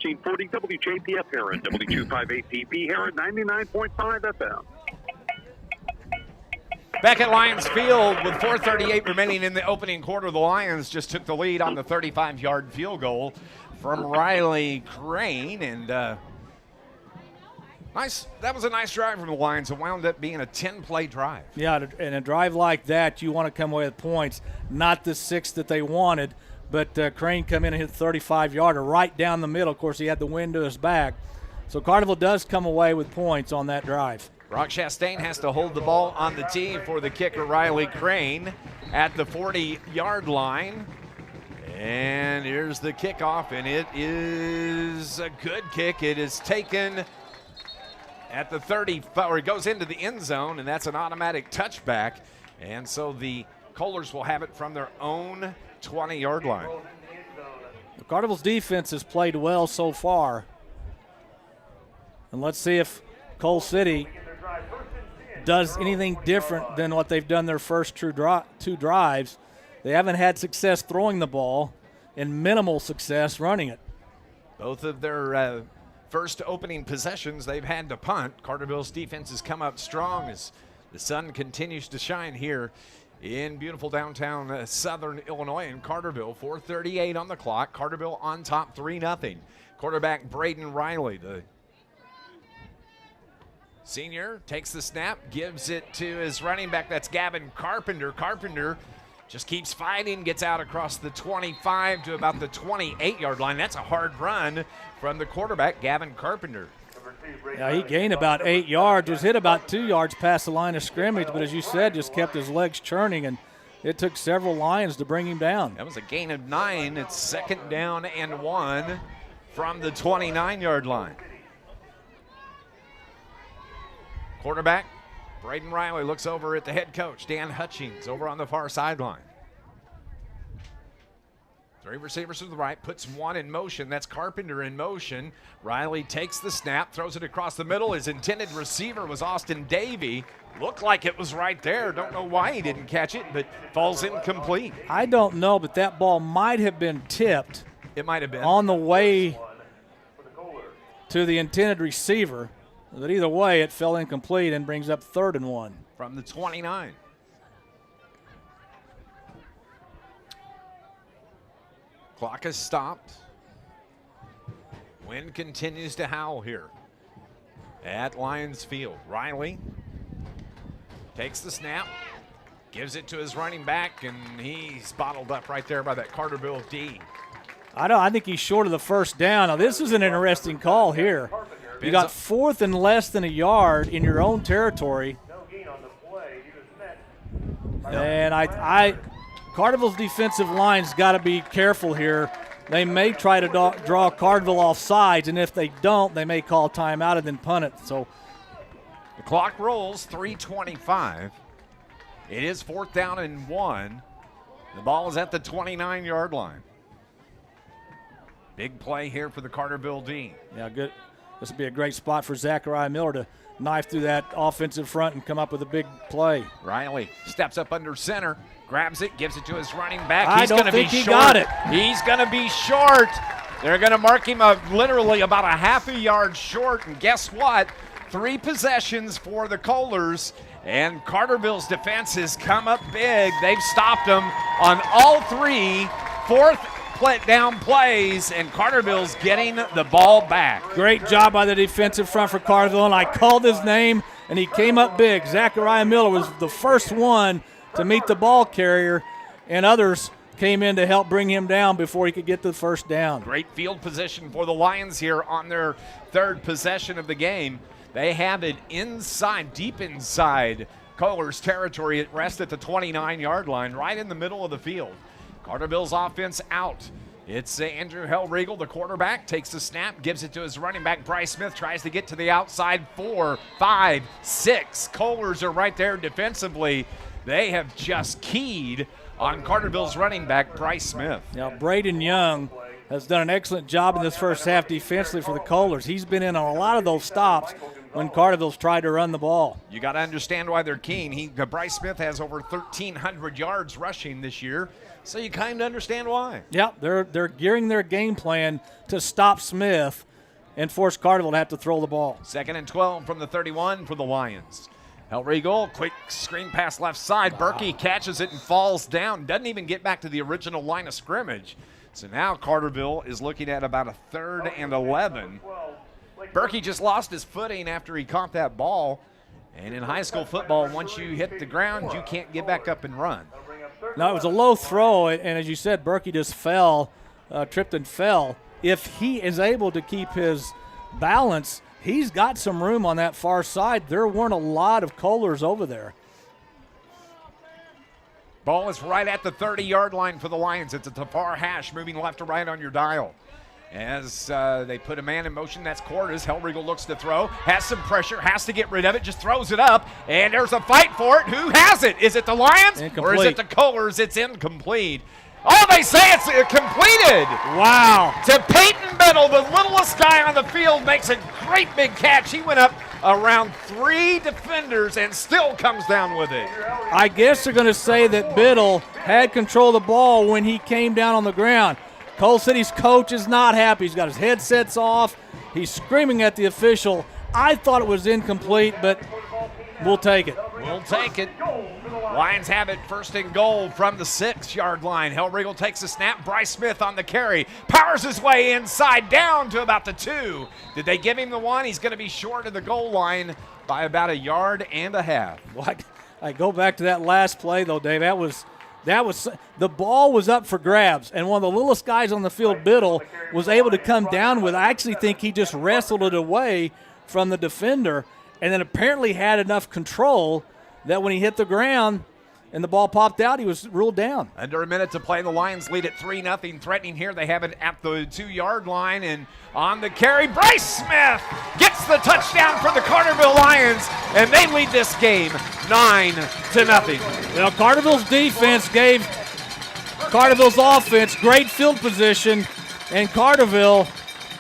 .40 WJPF here at W258PP here at 99.5 FM. Back at Lions Field with 4:38 remaining in the opening quarter, the Lions just took the lead on the 35-yard field goal from Riley Crane, and nice. That was a nice drive from the Lions. It wound up being a 10-play drive. Yeah, and a drive like that, you want to come away with points, not the 6 that they wanted. But Crane come in and hit 35-yarder right down the middle. Of course, he had the wind to his back. So Carterville does come away with points on that drive. Brock Chastain has to hold the ball on the tee for the kicker, Riley Crane, at the 40-yard line. And here's the kickoff, and it is a good kick. It is taken at the 30, or it goes into the end zone, and that's an automatic touchback. And so the Kohlers will have it from their own 20-yard line. Carterville's defense has played well so far. And let's see if Cole City does anything different than what they've done their first two drives. They haven't had success throwing the ball and minimal success running it. Both of their first opening possessions, they've had to punt. Carterville's defense has come up strong as the sun continues to shine here in beautiful downtown southern Illinois in Carterville. 4:38 on the clock. Carterville on top 3-0. Quarterback Braden Riley, the senior, takes the snap, gives it to his running back. That's Gavin Carpenter. Carpenter just keeps fighting, gets out across the 25 to about the 28-yard line. That's a hard run from the quarterback, Gavin Carpenter. Yeah, he gained about 8 yards, was hit about 2 yards past the line of scrimmage, but as you said, just kept his legs churning, and it took several Lions to bring him down. That was a gain of 9. It's 2nd down and 1 from the 29-yard line. Quarterback, Braden Riley looks over at the head coach, Dan Hutchings, over on the far sideline. 3 receivers to the right, puts 1 in motion. That's Carpenter in motion. Riley takes the snap, throws it across the middle. His intended receiver was Austin Davey. Looked like it was right there. Don't know why he didn't catch it, but falls incomplete. I don't know, but that ball might have been tipped. It might have been. On the way to the intended receiver. But either way, it fell incomplete and brings up 3rd and 1. From the 29. Clock has stopped. Wind continues to howl here at Lions Field. Riley takes the snap, gives it to his running back, and he's bottled up right there by that Carterville D. I think he's short of the first down. Now, this is an interesting call here. You got 4th and less than a yard in your own territory. And Carterville's defensive line's got to be careful here. They may try to draw Carterville off sides, and if they don't, they may call timeout and then punt it. So the clock rolls, 3:25. It is 4th down and 1. The ball is at the 29-yard line. Big play here for the Carterville D. Yeah, good. This would be a great spot for Zachariah Miller to knife through that offensive front and come up with a big play. Riley steps up under center, grabs it, gives it to his running back. I don't think he got it. He's going to be short. They're going to mark him literally about a half a yard short. And guess what? 3 possessions for the Kohlers. And Carterville's defense has come up big. They've stopped them on all 3 4th down plays, and Carterville's getting the ball back. Great job by the defensive front for Carterville, and I called his name, and he came up big. Zachariah Miller was the first one to meet the ball carrier, and others came in to help bring him down before he could get the first down. Great field position for the Lions here on their 3rd possession of the game. They have it inside, deep inside Kohlers territory. It rests at the 29-yard line, right in the middle of the field. Carterville's offense out. It's Andrew Hellriegel, the quarterback, takes the snap, gives it to his running back. Bryce Smith tries to get to the outside. 4, 5, 6. Kohlers are right there defensively. They have just keyed on Carterville's running back, Bryce Smith. Now, Braden Young has done an excellent job in this first half defensively for the Kohlers. He's been in on a lot of those stops when Carterville's tried to run the ball. You got to understand why they're keen. Bryce Smith has over 1,300 yards rushing this year. So you kind of understand why. Yeah, they're gearing their game plan to stop Smith and force Carterville to have to throw the ball. 2nd and 12 from the 31 for the Lions. Hellriegel, quick screen pass left side. Berkey catches it and falls down. Doesn't even get back to the original line of scrimmage. So now Carterville is looking at about a 3rd and 11. Berkey just lost his footing after he caught that ball. And in high school football, once you hit the ground, you can't get back up and run. No, it was a low throw, and as you said, Berkey just tripped and fell. If he is able to keep his balance, he's got some room on that far side. There weren't a lot of Kohlers over there. Ball is right at the 30-yard line for the Lions. It's a Tafar Hash moving left to right on your dial. As they put a man in motion, that's Cordes. Hellriegel looks to throw, has some pressure, has to get rid of it, just throws it up, and there's a fight for it. Who has it? Is it the Lions or is it the Kohlers? It's incomplete. Oh, they say it's completed. Wow. To Peyton Biddle, the littlest guy on the field, makes a great big catch. He went up around 3 defenders and still comes down with it. I guess they're going to say that Biddle had control of the ball when he came down on the ground. Cole City's coach is not happy. He's got his headsets off. He's screaming at the official. I thought it was incomplete, but we'll take it. We'll take it. Lions have it 1st and goal from the 6-yard line. Hellriegel takes the snap. Bryce Smith on the carry. Powers his way inside down to about the 2. Did they give him the 1? He's going to be short of the goal line by about a yard and a half. Well, I go back to that last play, though, Dave. That was the ball was up for grabs, and one of the littlest guys on the field, Biddle, was able to come down with. I actually think he just wrestled it away from the defender, and then apparently had enough control that when he hit the ground and the ball popped out, he was ruled down. Under a minute to play. The Lions lead at 3-0. Threatening here. They have it at the 2-yard line, and on the carry, Bryce Smith gets the touchdown for the Carterville Lions, and they lead this game 9-0. Well, Carterville's defense gave Carterville's offense great field position, and Carterville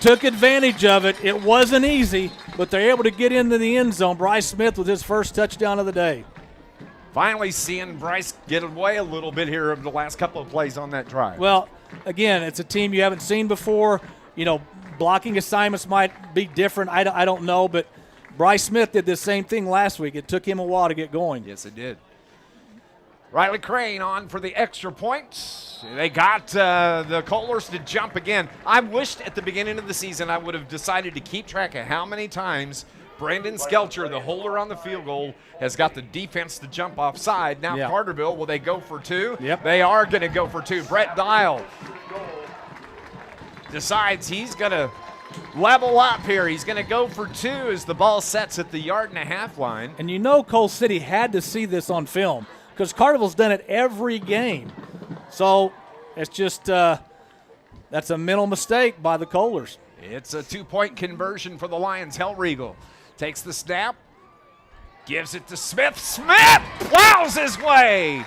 took advantage of it. It wasn't easy, but they're able to get into the end zone. Bryce Smith with his first touchdown of the day. Finally seeing Bryce get away a little bit here over the last couple of plays on that drive. Well, again, it's a team you haven't seen before. You know, blocking assignments might be different. I don't know, but Bryce Smith did the same thing last week. It took him a while to get going. Yes, it did. Riley Crane on for the extra point. They got the Kohlers to jump again. I wished at the beginning of the season I would have decided to keep track of how many times Brandon Skelcher, the holder on the field goal, has got the defense to jump offside. Now Carterville, will they go for 2? Yep. They are going to go for 2. Brett Dial decides he's going to level up here. He's going to go for 2 as the ball sets at the 1.5-yard line. And you know Cole City had to see this on film because Carterville's done it every game. So it's just that's a mental mistake by the Kohlers. It's a 2-point conversion for the Lions. Hellriegel takes the snap, gives it to Smith. Smith plows his way.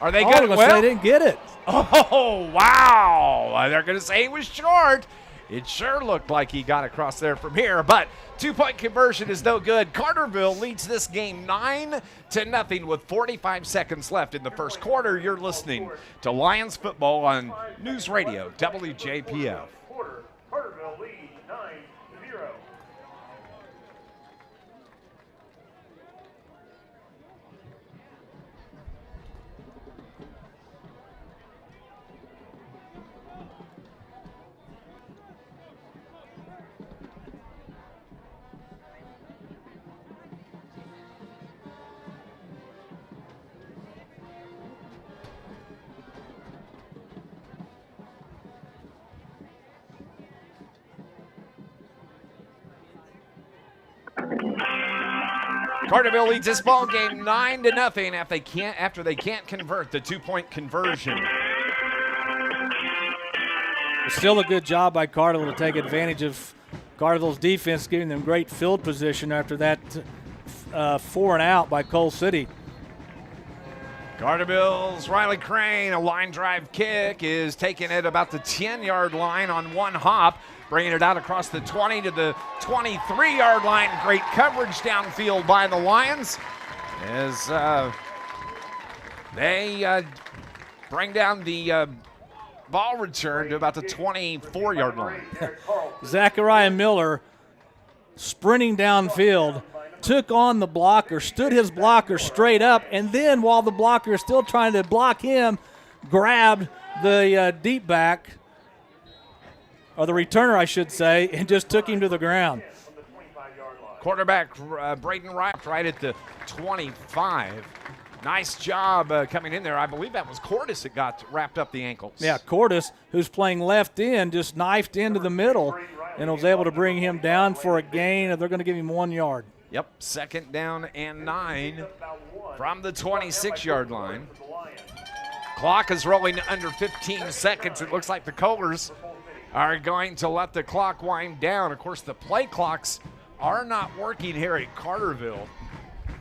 Are they going to say they didn't get it. Oh, wow. They're going to say he was short. It sure looked like he got across there from here, but 2-point conversion is no good. Carterville leads this game 9-0 with 45 seconds left in the first quarter. You're listening to Lions football on News Radio WJPF. Carterville leads 9-0. Carterville leads this ball game 9-0 after they can't convert the 2-point conversion. Still a good job by Carterville to take advantage of Carterville's defense, giving them great field position after that 4-and-out by Cole City. Carterville's Riley Crane, a line drive kick, is taken at about the 10-yard line on one hop, bringing it out across the 20 to the 23-yard line. Great coverage downfield by the Lions as they bring down the ball return to about the 24-yard line. Zachariah Miller sprinting downfield, took on the blocker, stood his blocker straight up, and then while the blocker is still trying to block him, grabbed the deep back, or the returner, I should say, and just took him to the ground. Quarterback Braden Wright right at the 25. Nice job coming in there. I believe that was Cordis that got wrapped up the ankles. Yeah, Cordis, who's playing left end, just knifed into the middle and was able to bring him down for a gain. They're going to give him 1 yard. Yep, 2nd down and 9 from the 26-yard line. Clock is rolling under 15 seconds. It looks like the Kohlers are going to let the clock wind down. Of course, the play clocks are not working here at Carterville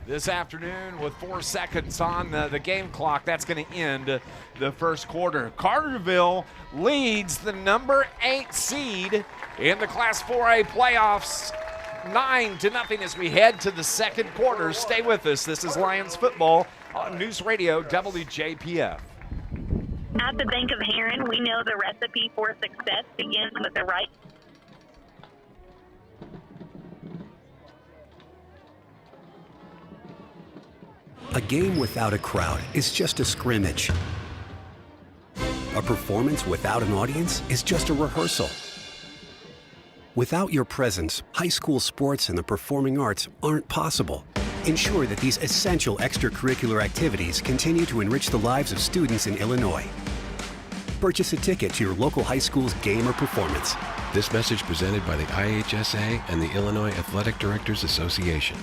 this afternoon with 4 seconds on the game clock. That's going to end the first quarter. Carterville leads the number 8 seed in the Class 4A playoffs 9-0 as we head to the second quarter. Stay with us. This is Lions football on News Radio WJPF. At the Bank of Heron, we know the recipe for success begins with the right. A game without a crowd is just a scrimmage. A performance without an audience is just a rehearsal. Without your presence, high school sports and the performing arts aren't possible. Ensure that these essential extracurricular activities continue to enrich the lives of students in Illinois. Purchase a ticket to your local high school's game or performance. This message presented by the IHSA and the Illinois Athletic Directors Association.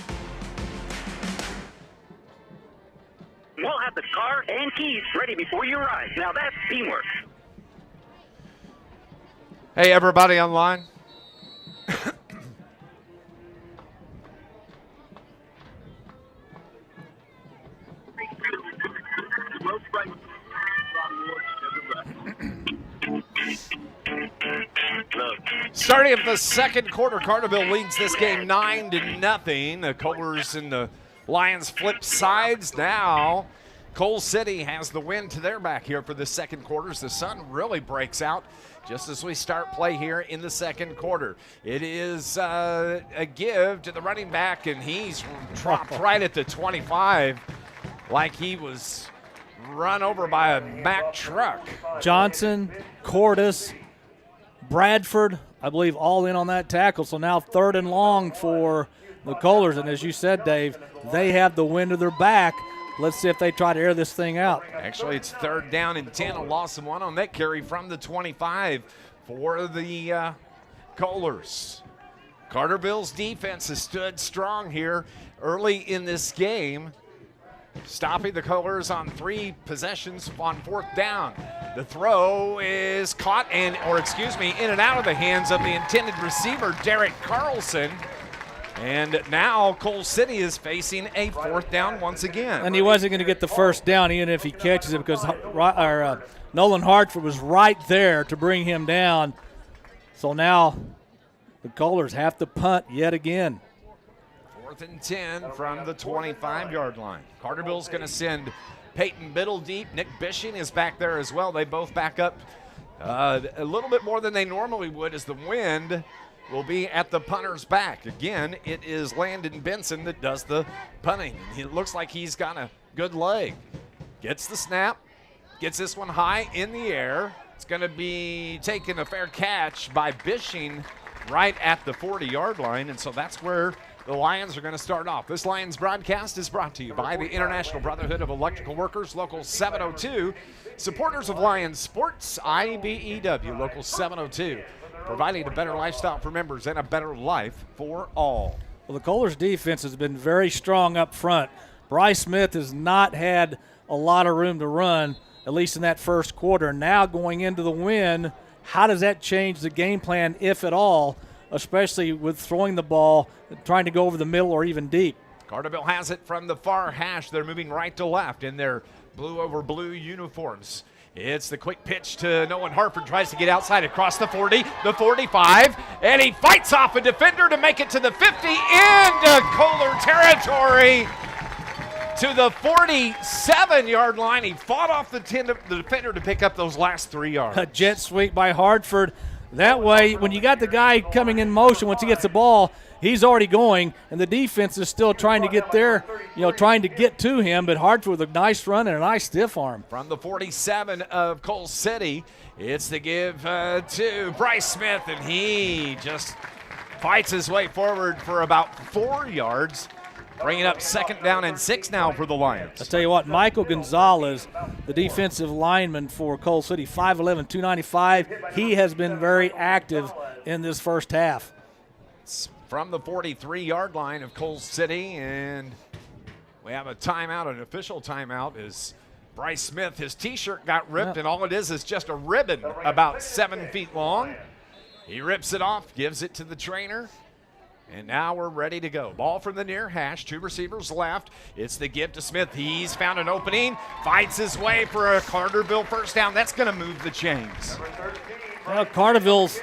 We'll have the car and keys ready before you arrive. Now that's teamwork. Hey, everybody online. Starting at the second quarter, Carterville leads this game 9-0. The Kohlers and the Lions flip sides now. Cole City has the win to their back here for the second quarter as the sun really breaks out just as we start play here in the second quarter. It is a give to the running back, and he's dropped right at the 25 like he was run over by a Mack truck. Johnson, Cordis, Bradford, I believe, all in on that tackle. So now 3rd and long for the Kohlers. And as you said, Dave, they have the wind of their back. Let's see if they try to air this thing out. Actually, it's 3rd down and 10. A loss of 1 on that carry from the 25 for the Kohlers. Carterville's defense has stood strong here early in this game, stopping the Kohlers on 3 possessions on 4th down. The throw is caught in and out of the hands of the intended receiver, Derek Carlson. And now Cole City is facing a 4th down once again. And he wasn't going to get the first down even if he catches it because Nolan Hartford was right there to bring him down. So now the Kohlers have to punt yet again. 4th and 10 from the 25-yard line. Carterville's going to send Peyton Biddle deep. Nick Bishing is back there as well. They both back up a little bit more than they normally would as the wind will be at the punter's back. Again, it is Landon Benson that does the punting. It looks like he's got a good leg. Gets the snap, gets this one high in the air. It's going to be taken a fair catch by Bishing right at the 40-yard line, and so that's where the Lions are going to start off. This Lions broadcast is brought to you by the International Brotherhood of Electrical Workers, Local 702, supporters of Lions Sports, IBEW, Local 702, providing a better lifestyle for members and a better life for all. Well, the Kohlers defense has been very strong up front. Bryce Smith has not had a lot of room to run, at least in that first quarter. Now going into the win, how does that change the game plan, if at all, especially with throwing the ball, trying to go over the middle or even deep? Carterville has it from the far hash. They're moving right to left in their blue over blue uniforms. It's the quick pitch to Nolan Hartford, tries to get outside across the 40, the 45, and he fights off a defender to make it to the 50 into Kohler territory. To the 47-yard line. He fought off the defender to pick up those last 3 yards. A jet sweep by Hartford. That way, when you got the guy coming in motion, once he gets the ball, he's already going, and the defense is still trying to get there, trying to get to him, but Hartford with a nice run and a nice stiff arm. From the 47 of Cole City, it's the give to Bryce Smith, and he just fights his way forward for about 4 yards. Bringing up 2nd down and 6 now for the Lions. I tell you what, Michael Gonzalez, the defensive lineman for Cole City, 5'11", 295, he has been very active in this first half. It's from the 43-yard line of Cole City, and we have a timeout, an official timeout, as Bryce Smith, his T-shirt got ripped, and all it is just a ribbon about 7 feet long. He rips it off, gives it to the trainer. And now we're ready to go. Ball from the near hash, 2 receivers left. It's the give to Smith. He's found an opening, fights his way for a Carterville first down. That's going to move the chains. Well, Carterville's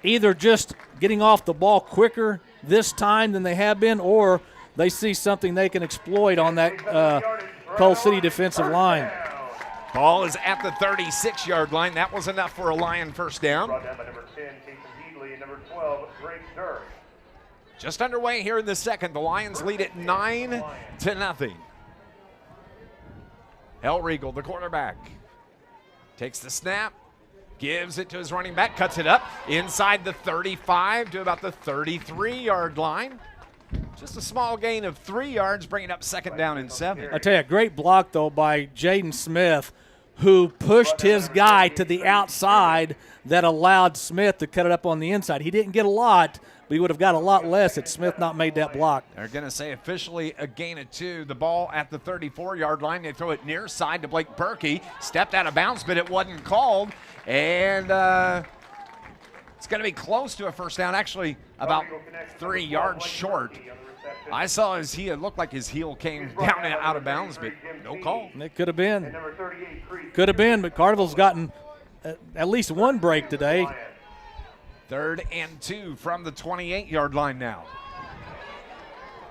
either just getting off the ball quicker this time than they have been, or they see something they can exploit on that Cole City defensive line. Ball is at the 36-yard line. That was enough for a Lion first down. Just underway here in the second. The Lions lead it 9-0. Hellriegel, the quarterback, takes the snap, gives it to his running back, cuts it up inside the 35 to about the 33-yard line. Just a small gain of 3 yards, bringing up 2nd down and 7. I tell you, a great block, though, by Jaden Smith, who pushed his guy to the outside that allowed Smith to cut it up on the inside. He didn't get a lot, but he would have got a lot less had Smith not made that block. They're going to say officially a gain of 2. The ball at the 34-yard line. They throw it near side to Blake Berkey. Stepped out of bounds, but it wasn't called. And it's going to be close to a first down, actually about 3 yards short. I saw his heel, it looked like his heel came down and out of bounds, but no call. It could have been. Could have been, but Carterville's gotten at least one break today. 3rd and 2 from the 28-yard line now.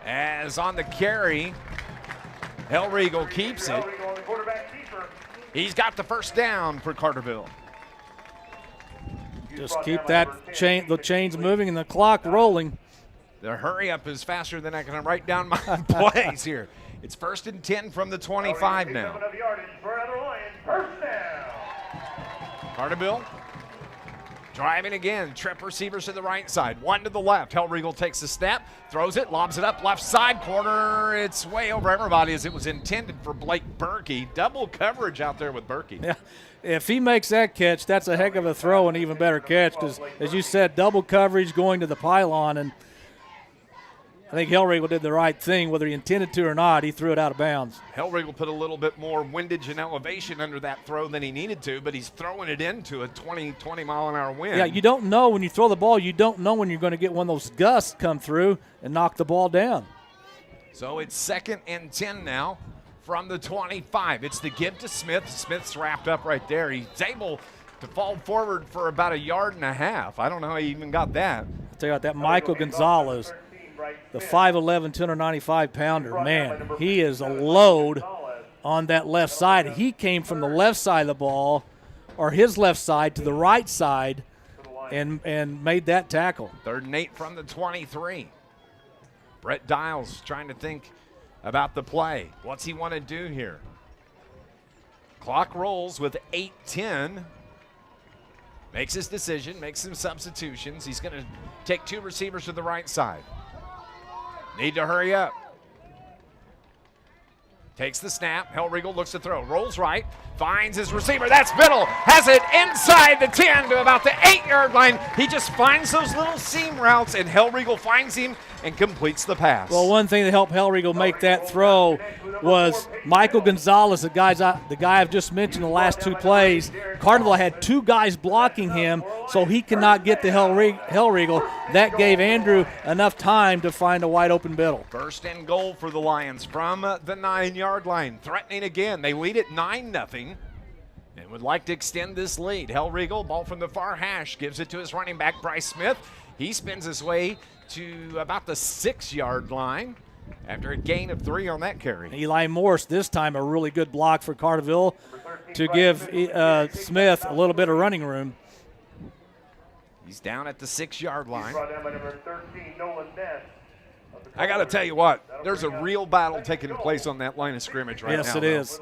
As on the carry, Hellriegel keeps it. He's got the first down for Carterville. Just keep the chains moving and the clock rolling. The hurry up is faster than I can write down my plays here. It's 1st and 10 from the 25 now. Carterville Driving again, trip receivers to the right side, one to the left. Hellriegel takes the snap, throws it, lobs it up, left side corner. It's way over everybody as it was intended for Blake Berkey. Double coverage out there with Berkey. Yeah, if he makes that catch, that's a heck of a throw and even better catch because, as you said, double coverage going to the pylon. And I think Hellriegel did the right thing, whether he intended to or not. He threw it out of bounds. Hellriegel put a little bit more windage and elevation under that throw than he needed to, but he's throwing it into a 20 mile an hour wind. Yeah, you don't know when you throw the ball, you don't know when you're going to get one of those gusts come through and knock the ball down. So it's 2nd and 10 now from the 25. It's the give to Smith. Smith's wrapped up right there. He's able to fall forward for about 1.5 yards. I don't know how he even got that. I'll tell you what, that Michael Gonzalez, the 5'11", 295-pounder, man, he is a load on that left side. He came from the left side of the ball, or his left side, to the right side and made that tackle. 3rd and 8 from the 23. Brett Dials trying to think about the play. What's he want to do here? Clock rolls with 8:10. Makes his decision, makes some substitutions. He's going to take 2 receivers to the right side. Need to hurry up. Takes the snap. Hellriegel looks to throw. Rolls right. Finds his receiver. That's Biddle. Has it inside the 10 to about the 8-yard line. He just finds those little seam routes, and Hellriegel finds him and completes the pass. Well, one thing that helped Hellriegel make that throw was Michael Gonzalez, the guy I've just mentioned the last 2 plays. Carterville had 2 guys blocking him, so he could not get to Hellriegel. That gave Andrew enough time to find a wide-open Biddle. 1st and goal for the Lions from the 9-yard line. Threatening again. They lead at 9-0 and would like to extend this lead. Hellriegel, ball from the far hash, gives it to his running back, Bryce Smith. He spins his way to about the 6-yard line after a gain of 3 on that carry. Eli Morse, this time a really good block for Carterville to give Smith a little bit of running room. He's down at the 6-yard line. I got to tell you what, there's a real battle taking place on that line of scrimmage right now. Yes, it is.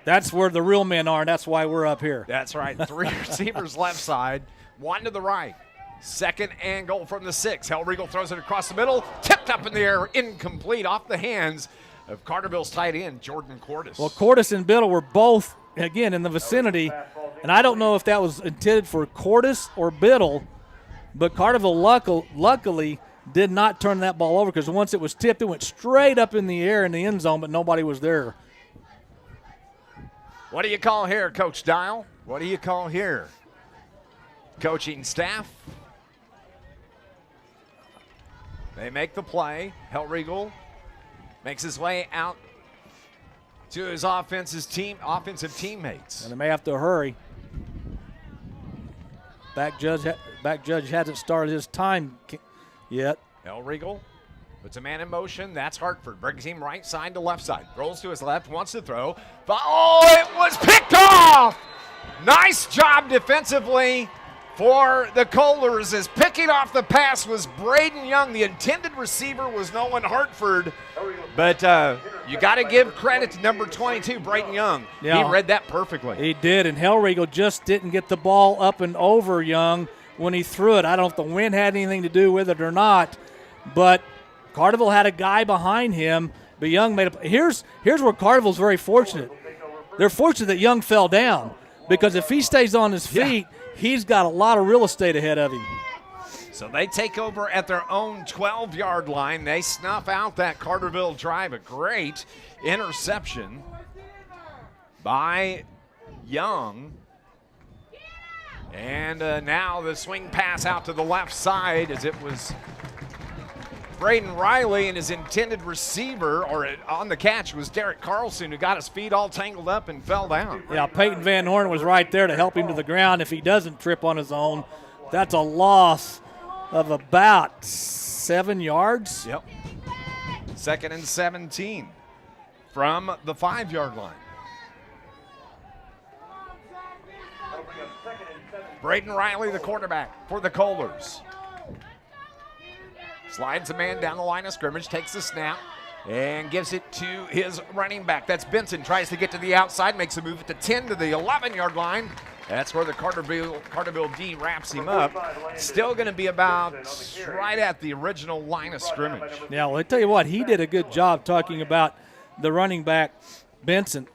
That's where the real men are, and that's why we're up here. That's right. 3 receivers left side, 1 to the right. 2nd and goal from the 6. Hellriegel throws it across the middle, tipped up in the air, incomplete, off the hands of Carterville's tight end, Jordan Cordes. Well, Cordes and Biddle were both, again, in the vicinity, and I don't know if that was intended for Cordes or Biddle, but Carterville luckily did not turn that ball over because once it was tipped, it went straight up in the air in the end zone, but nobody was there. What do you call here, Coach Dial? What do you call here? Coaching staff. They make the play. Hellriegel makes his way out to his offensive teammates. And they may have to hurry. Back judge hasn't started his time yet. Hellriegel puts a man in motion. That's Hartford. Brings him right side to left side. Rolls to his left, wants to throw. Oh, it was picked off! Nice job defensively for the Kohlers, as picking off the pass was Braden Young. The intended receiver was Nolan Hartford, but you got to give credit to number 22, Braden Young. Yeah, he read that perfectly. He did, and Hellriegel just didn't get the ball up and over Young when he threw it. I don't know if the wind had anything to do with it or not, but Carterville had a guy behind him, but Young made a – here's where Carterville's very fortunate. They're fortunate that Young fell down, because if he stays on his feet, he's got a lot of real estate ahead of him. So they take over at their own 12-yard line. They snuff out that Carterville drive. A great interception by Young. And now the swing pass out to the left side, as it was Braden Riley, and his intended receiver, or on the catch, was Derek Carlson, who got his feet all tangled up and fell down. Yeah, Peyton Van Horn was right there to help him to the ground. If he doesn't trip on his own, that's a loss of about 7 yards. Yep. 2nd and 17 from the 5-yard line. Braden Riley, the quarterback for the Kohlers. Slides a man down the line of scrimmage, takes the snap, and gives it to his running back. That's Benson. Tries to get to the outside, makes a move at the 10 to the 11-yard line. That's where the Carterville D wraps him up. Still going to be about right at the original line of scrimmage. Yeah, well, I tell you what, he did a good job talking about the running back, Benson,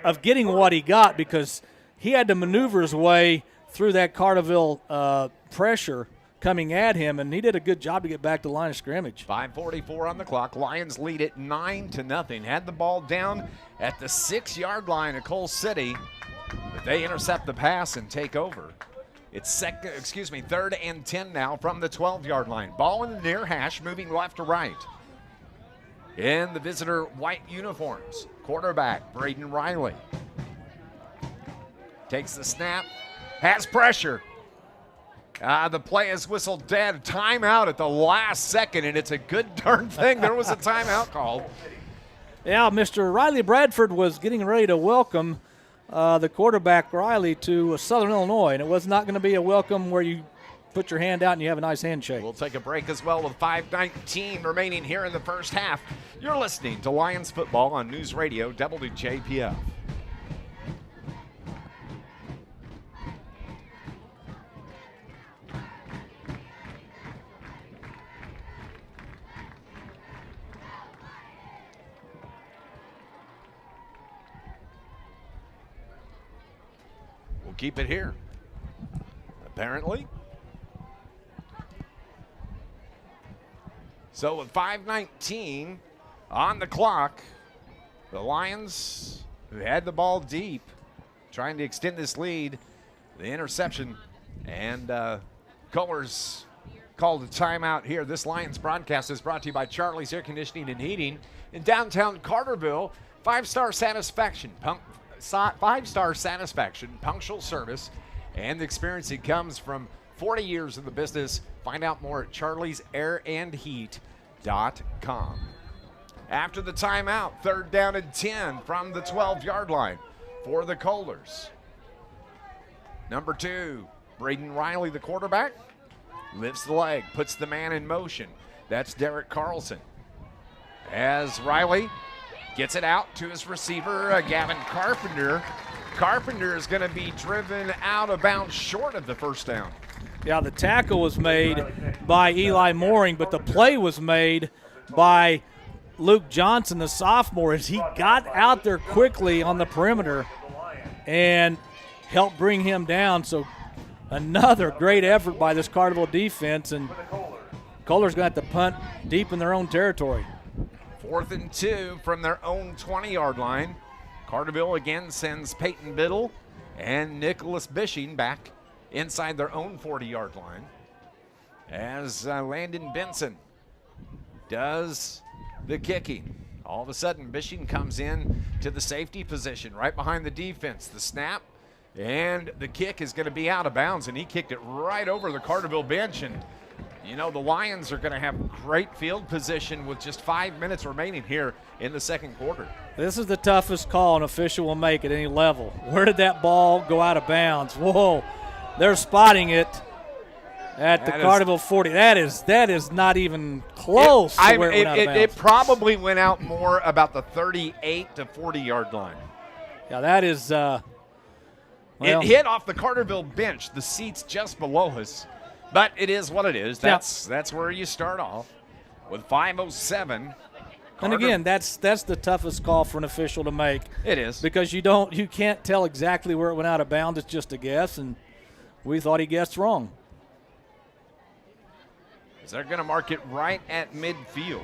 of getting what he got because he had to maneuver his way through that Carterville pressure coming at him, and he did a good job to get back to the line of scrimmage. 5:44 on the clock. Lions lead it 9-0. Had the ball down at the 6-yard line of Coal City, but they intercept the pass and take over. It's 3rd and 10 now from the 12-yard line. Ball in the near hash, moving left to right. In the visitor white uniforms, quarterback Braden Riley takes the snap, has pressure. The play is whistled dead. Timeout at the last second, and it's a good darn thing there was a timeout called. Yeah, Mr. Riley Bradford was getting ready to welcome the quarterback Riley to Southern Illinois, and it was not going to be a welcome where you put your hand out and you have a nice handshake. We'll take a break as well with 5:19 remaining here in the first half. You're listening to Lions football on News Radio WJPF. We'll keep it here, apparently. So with 5:19 on the clock, the Lions, who had the ball deep, trying to extend this lead, the interception, and Colors called a timeout here. This Lions broadcast is brought to you by Charlie's Air Conditioning and Heating in downtown Carterville. Five-star satisfaction, punctual service, and the experience that comes from 40 years in the business. Find out more at charliesairandheat.com. After the timeout, 3rd down and 10 from the 12-yard line for the Colors. Number 2, Braden Riley, the quarterback, lifts the leg, puts the man in motion. That's Derek Carlson. As Riley gets it out to his receiver, Gavin Carpenter. Carpenter is going to be driven out of bounds short of the first down. Yeah, the tackle was made by Eli Mooring, but the play was made by Luke Johnson, the sophomore, as he got out there quickly on the perimeter and helped bring him down. So another great effort by this Carterville defense, and Kohler's going to have to punt deep in their own territory. 4th and 2 from their own 20-yard line. Carterville again sends Peyton Biddle and Nicholas Bishing back inside their own 40-yard line as Landon Benson does the kicking. All of a sudden, Bishing comes in to the safety position right behind the defense. The snap and the kick is going to be out of bounds, and he kicked it right over the Carterville bench. And you know, the Lions are going to have great field position with just 5 minutes remaining here in the second quarter. This is the toughest call an official will make at any level. Where did that ball go out of bounds? Whoa, they're spotting it at the Carterville 40. That is not even close to where it went out of bounds. It probably went out more about the 38 to 40-yard line. Yeah, that is it hit off the Carterville bench, the seats just below us. But it is what it is. That's where you start off with 5:07. And again, that's the toughest call for an official to make. It is. Because you can't tell exactly where it went out of bounds. It's just a guess, and we thought he guessed wrong. They're going to mark it right at midfield.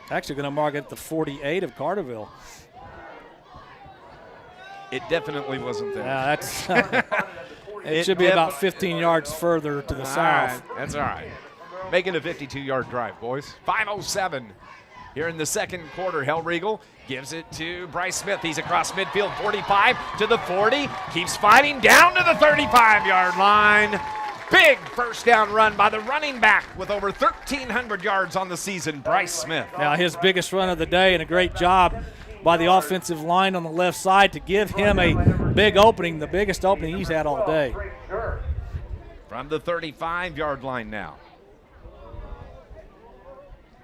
Actually going to mark it at the 48 of Carterville. It definitely wasn't there. Yeah, that's it should be about 15 yards further to the south. Right, that's all right. Making a 52-yard drive, boys. 5:07 here in the second quarter. Hellriegel gives it to Bryce Smith. He's across midfield, 45 to the 40. Keeps fighting down to the 35-yard line. Big first down run by the running back with over 1,300 yards on the season, Bryce Smith. Now his biggest run of the day, and a great job by the offensive line on the left side to give him a big opening, the biggest opening he's had all day. From the 35-yard line now.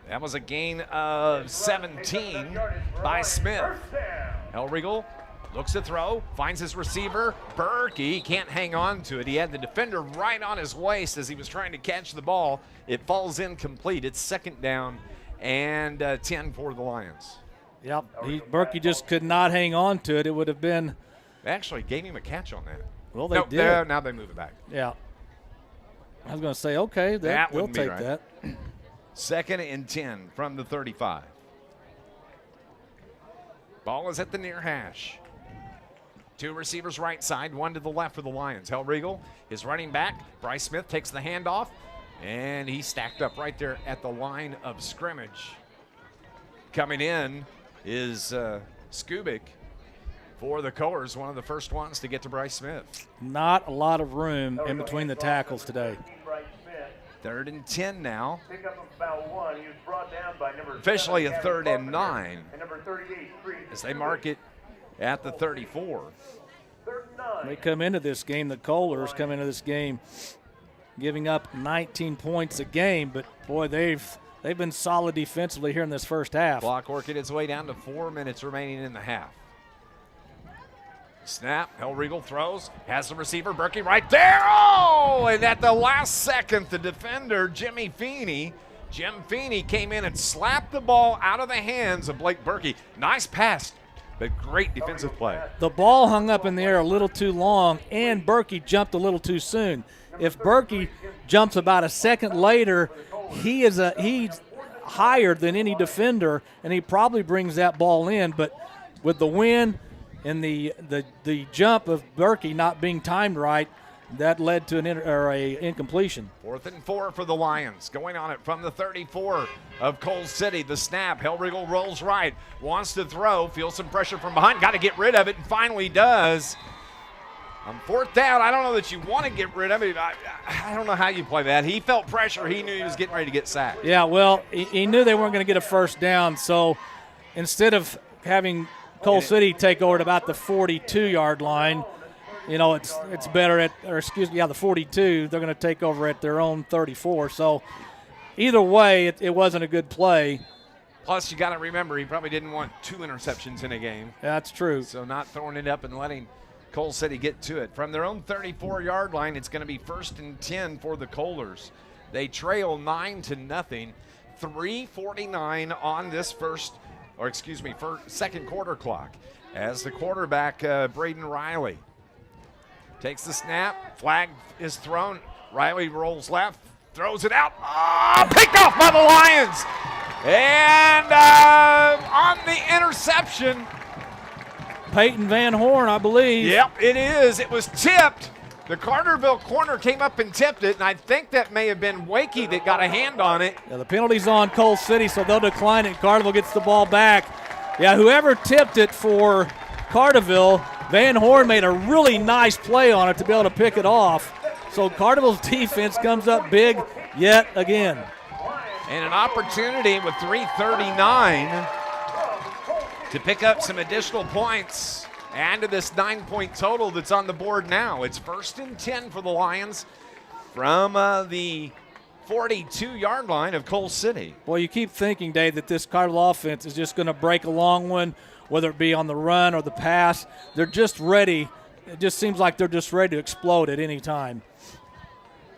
That was a gain of 17 by Smith. Hellriegel Looks to throw, finds his receiver, Berkey, can't hang on to it. He had the defender right on his waist as he was trying to catch the ball. It falls incomplete. It's second down and 10 for the Lions. Yep, Berkey just could not hang on to it. It would have been. They actually gave him a catch on that. Well, they did. Now they move it back. Yeah. I was going to say, okay, they'll take right. that. Second and 10 from the 35. Ball is at the near hash. Two receivers right side, one to the left for the Lions. Hellriegel is running back. Bryce Smith takes the handoff, and he's stacked up right there at the line of scrimmage. Coming in is Skubik for the Colors, one of the first ones to get to Bryce Smith. Not a lot of room in between the tackles today. Third and 10 now. Pick up about 1. He was brought down by number Officially 7, a third Gavin and Carpenter, 9 and number 38, as they mark it at the 34. Third and 9. They come into this game, the Colors come into this game giving up 19 points a game, but boy, they've been solid defensively here in this first half. Clock working its way down to 4 minutes remaining in the half. Snap, Hellriegel throws, has the receiver, Berkey right there. Oh, and at the last second, the defender, Jim Feeney came in and slapped the ball out of the hands of Blake Berkey. Nice pass, but great defensive play. The ball hung up in the air a little too long, and Berkey jumped a little too soon. If Berkey jumps about a second later, he's higher than any defender, and he probably brings that ball in. But with the wind and the jump of Berkey not being timed right, that led to an incompletion. 4th and 4 for the Lions. Going on it from the 34 of Coal City. The snap, Hellriegel rolls right, wants to throw, feels some pressure from behind, got to get rid of it, and finally does. On 4th down, I don't know that you want to get rid of it. I don't know how you play that. He felt pressure. He knew he was getting ready to get sacked. Yeah, well, he knew they weren't going to get a first down, so instead of having Coal City take over at about the 42-yard line, you know, it's better the 42. They're going to take over at their own 34. So either way, it wasn't a good play. Plus, you got to remember, he probably didn't want 2 interceptions in a game. That's true. So not throwing it up and letting Coal City get to it. From their own 34-yard line, it's going to be 1st and 10 for the Colors. They trail 9-0. 3:49 on this second quarter clock. As the quarterback, Braden Riley, takes the snap, flag is thrown. Riley rolls left, throws it out. Picked off by the Lions. And on the interception, Peyton Van Horn, I believe. Yep, it is. It was tipped. The Carterville corner came up and tipped it, and I think that may have been Wakey that got a hand on it. Yeah, the penalty's on Coal City, so they'll decline it. Carterville gets the ball back. Yeah, whoever tipped it for Carterville, Van Horn made a really nice play on it to be able to pick it off. So Carterville's defense comes up big yet again. And an opportunity with 3:39 to pick up some additional points. And to this 9-point total that's on the board now. It's 1st and 10 for the Lions from the 42-yard line of Coal City. Well, you keep thinking, Dave, that this Carterville offense is just going to break a long one, whether it be on the run or the pass. They're just ready. It just seems like they're just ready to explode at any time.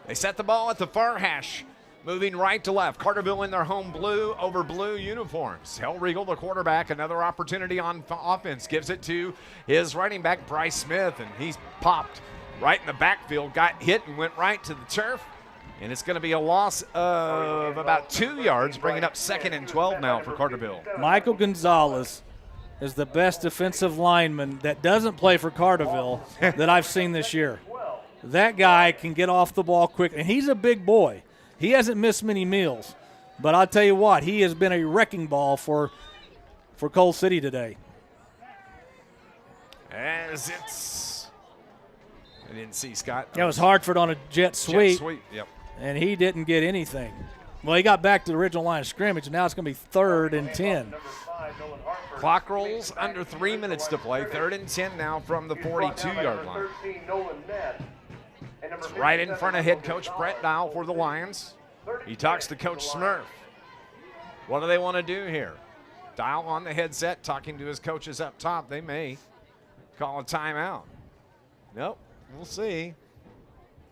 They set the ball at the far hash, moving right to left. Carterville in their home blue over blue uniforms. Hellriegel, the quarterback, another opportunity on offense. Gives it to his running back, Bryce Smith, and he's popped right in the backfield. Got hit and went right to the turf. And it's going to be a loss of about 2 yards, bringing up 2nd and 12 now for Carterville. Michael Gonzalez is the best defensive lineman that doesn't play for Carterville that I've seen this year. That guy can get off the ball quick, and he's a big boy. He hasn't missed many meals. But I'll tell you what, he has been a wrecking ball for Coal City today. As I didn't see Scott. Yeah, it was Hartford on a jet sweep. Jet sweep, yep. And he didn't get anything. Well, he got back to the original line of scrimmage, and now it's going to be 3rd and 10. Clock rolls under 3 minutes to play. 3rd and 10 now from the 42-yard line. It's right in front of head coach Brett Dial for the Lions. He talks to Coach Smurf. What do they want to do here? Dial on the headset, talking to his coaches up top. They may call a timeout. Nope, we'll see.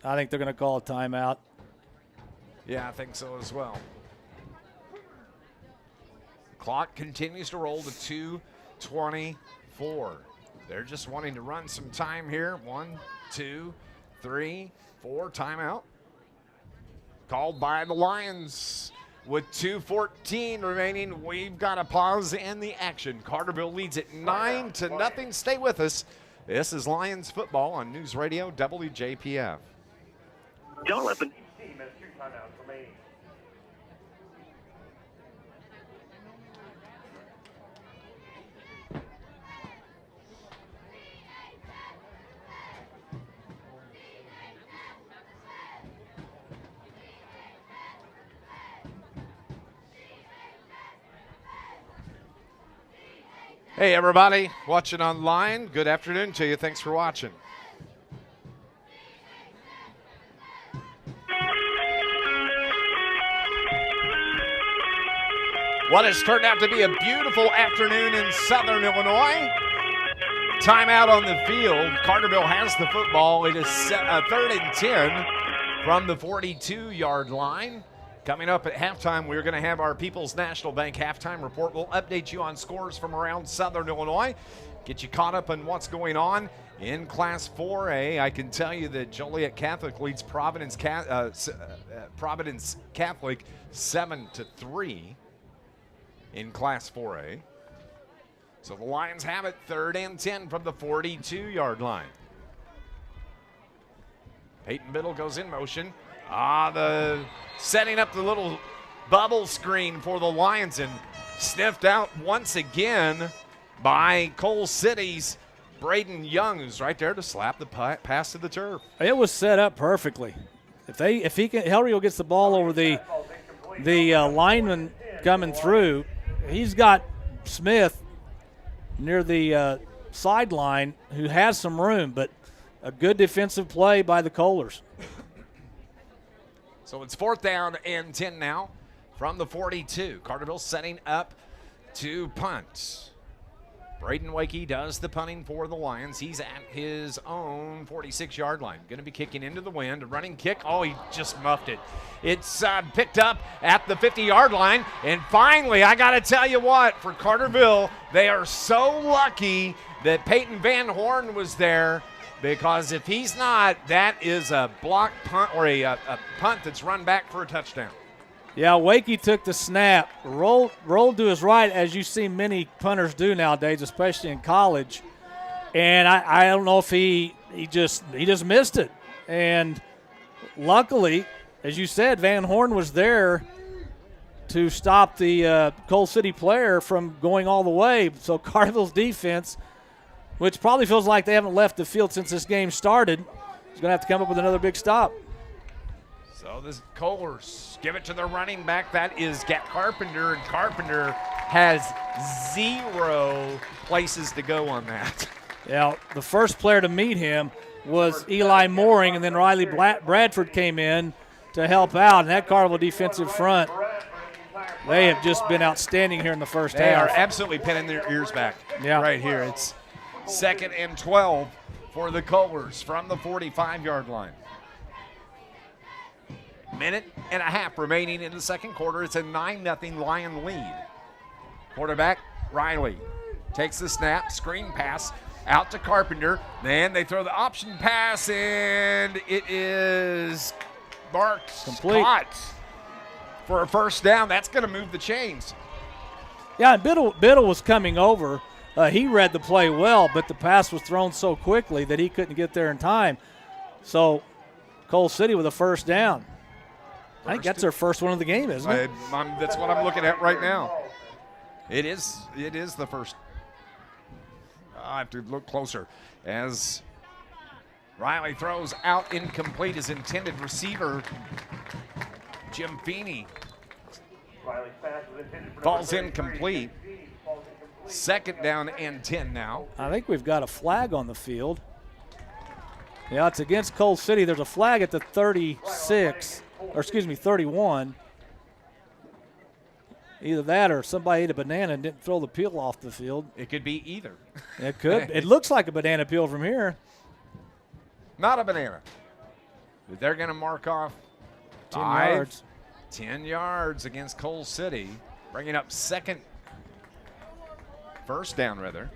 I think they're going to call a timeout. Yeah, I think so as well. Clock continues to roll to 2:24. They're just wanting to run some time here. 1, 2, 3, 4. Timeout. Called by the Lions with 2:14 remaining. We've got a pause in the action. Carterville leads it 9-0. Stay with us. This is Lions football on News Radio WJPF. Don't let the Team has 2 timeouts remaining. Hey, everybody watching online, good afternoon to you. Thanks for watching. What has turned out to be a beautiful afternoon in Southern Illinois. Timeout on the field. Carterville has the football. It is 3rd and 10 from the 42-yard line. Coming up at halftime, we're going to have our People's National Bank halftime report. We'll update you on scores from around Southern Illinois, get you caught up on what's going on in Class 4A. I can tell you that Joliet Catholic leads Providence Catholic 7-3 in Class 4A. So the Lions have it 3rd and 10 from the 42-yard line. Peyton Biddle goes in motion. The setting up the little bubble screen for the Lions and sniffed out once again by Coal City's Braden Young, who's right there to slap the pass to the turf. It was set up perfectly. If he can, Helrio gets the ball over the lineman coming through. He's got Smith near the sideline who has some room, but a good defensive play by the Kohlers. So it's 4th down and 10 now from the 42. Carterville setting up to punt. Braden Wakey does the punting for the Lions. He's at his own 46-yard line. Going to be kicking into the wind. A running kick. Oh, he just muffed it. It's picked up at the 50-yard line. And finally, I got to tell you what, for Carterville, they are so lucky that Peyton Van Horn was there, because if he's not, that is a block punt or a punt that's run back for a touchdown. Yeah, Wakey took the snap, rolled to his right, as you see many punters do nowadays, especially in college. And I don't know if he just missed it. And luckily, as you said, Van Horn was there to stop the Coal City player from going all the way. So Carterville's defense, which probably feels like they haven't left the field since this game started, is going to have to come up with another big stop. So the Kohlers give it to the running back. That is Carpenter, and Carpenter has 0 places to go on that. Yeah, the first player to meet him was Eli Mooring, and then Riley Bradford came in to help out. And that Carterville defensive front, they have just been outstanding here in the first half. They are absolutely pinning their ears back right here. It's 2nd and 12 for the Kohlers from the 45-yard line. Minute and a half remaining in the second quarter. It's a 9-0 Lion lead. Quarterback Riley takes the snap, screen pass out to Carpenter. Then they throw the option pass, and it is marked caught for a first down. That's going to move the chains. Yeah, and Biddle was coming over. He read the play well, but the pass was thrown so quickly that he couldn't get there in time. So Coal City with a first down. I think that's their first one of the game, isn't it? That's what I'm looking at right now. It is the first. I have to look closer as Riley throws out incomplete. His intended receiver, Jim Feeney, falls incomplete. 2nd down and 10 now. I think we've got a flag on the field. Yeah, it's against Coal City. There's a flag at the 31. Either that or somebody ate a banana and didn't throw the peel off the field. It could be either. It could. It looks like a banana peel from here. Not a banana. But they're going to mark off 10 yards. 10 yards against Coal City, bringing up first down, rather.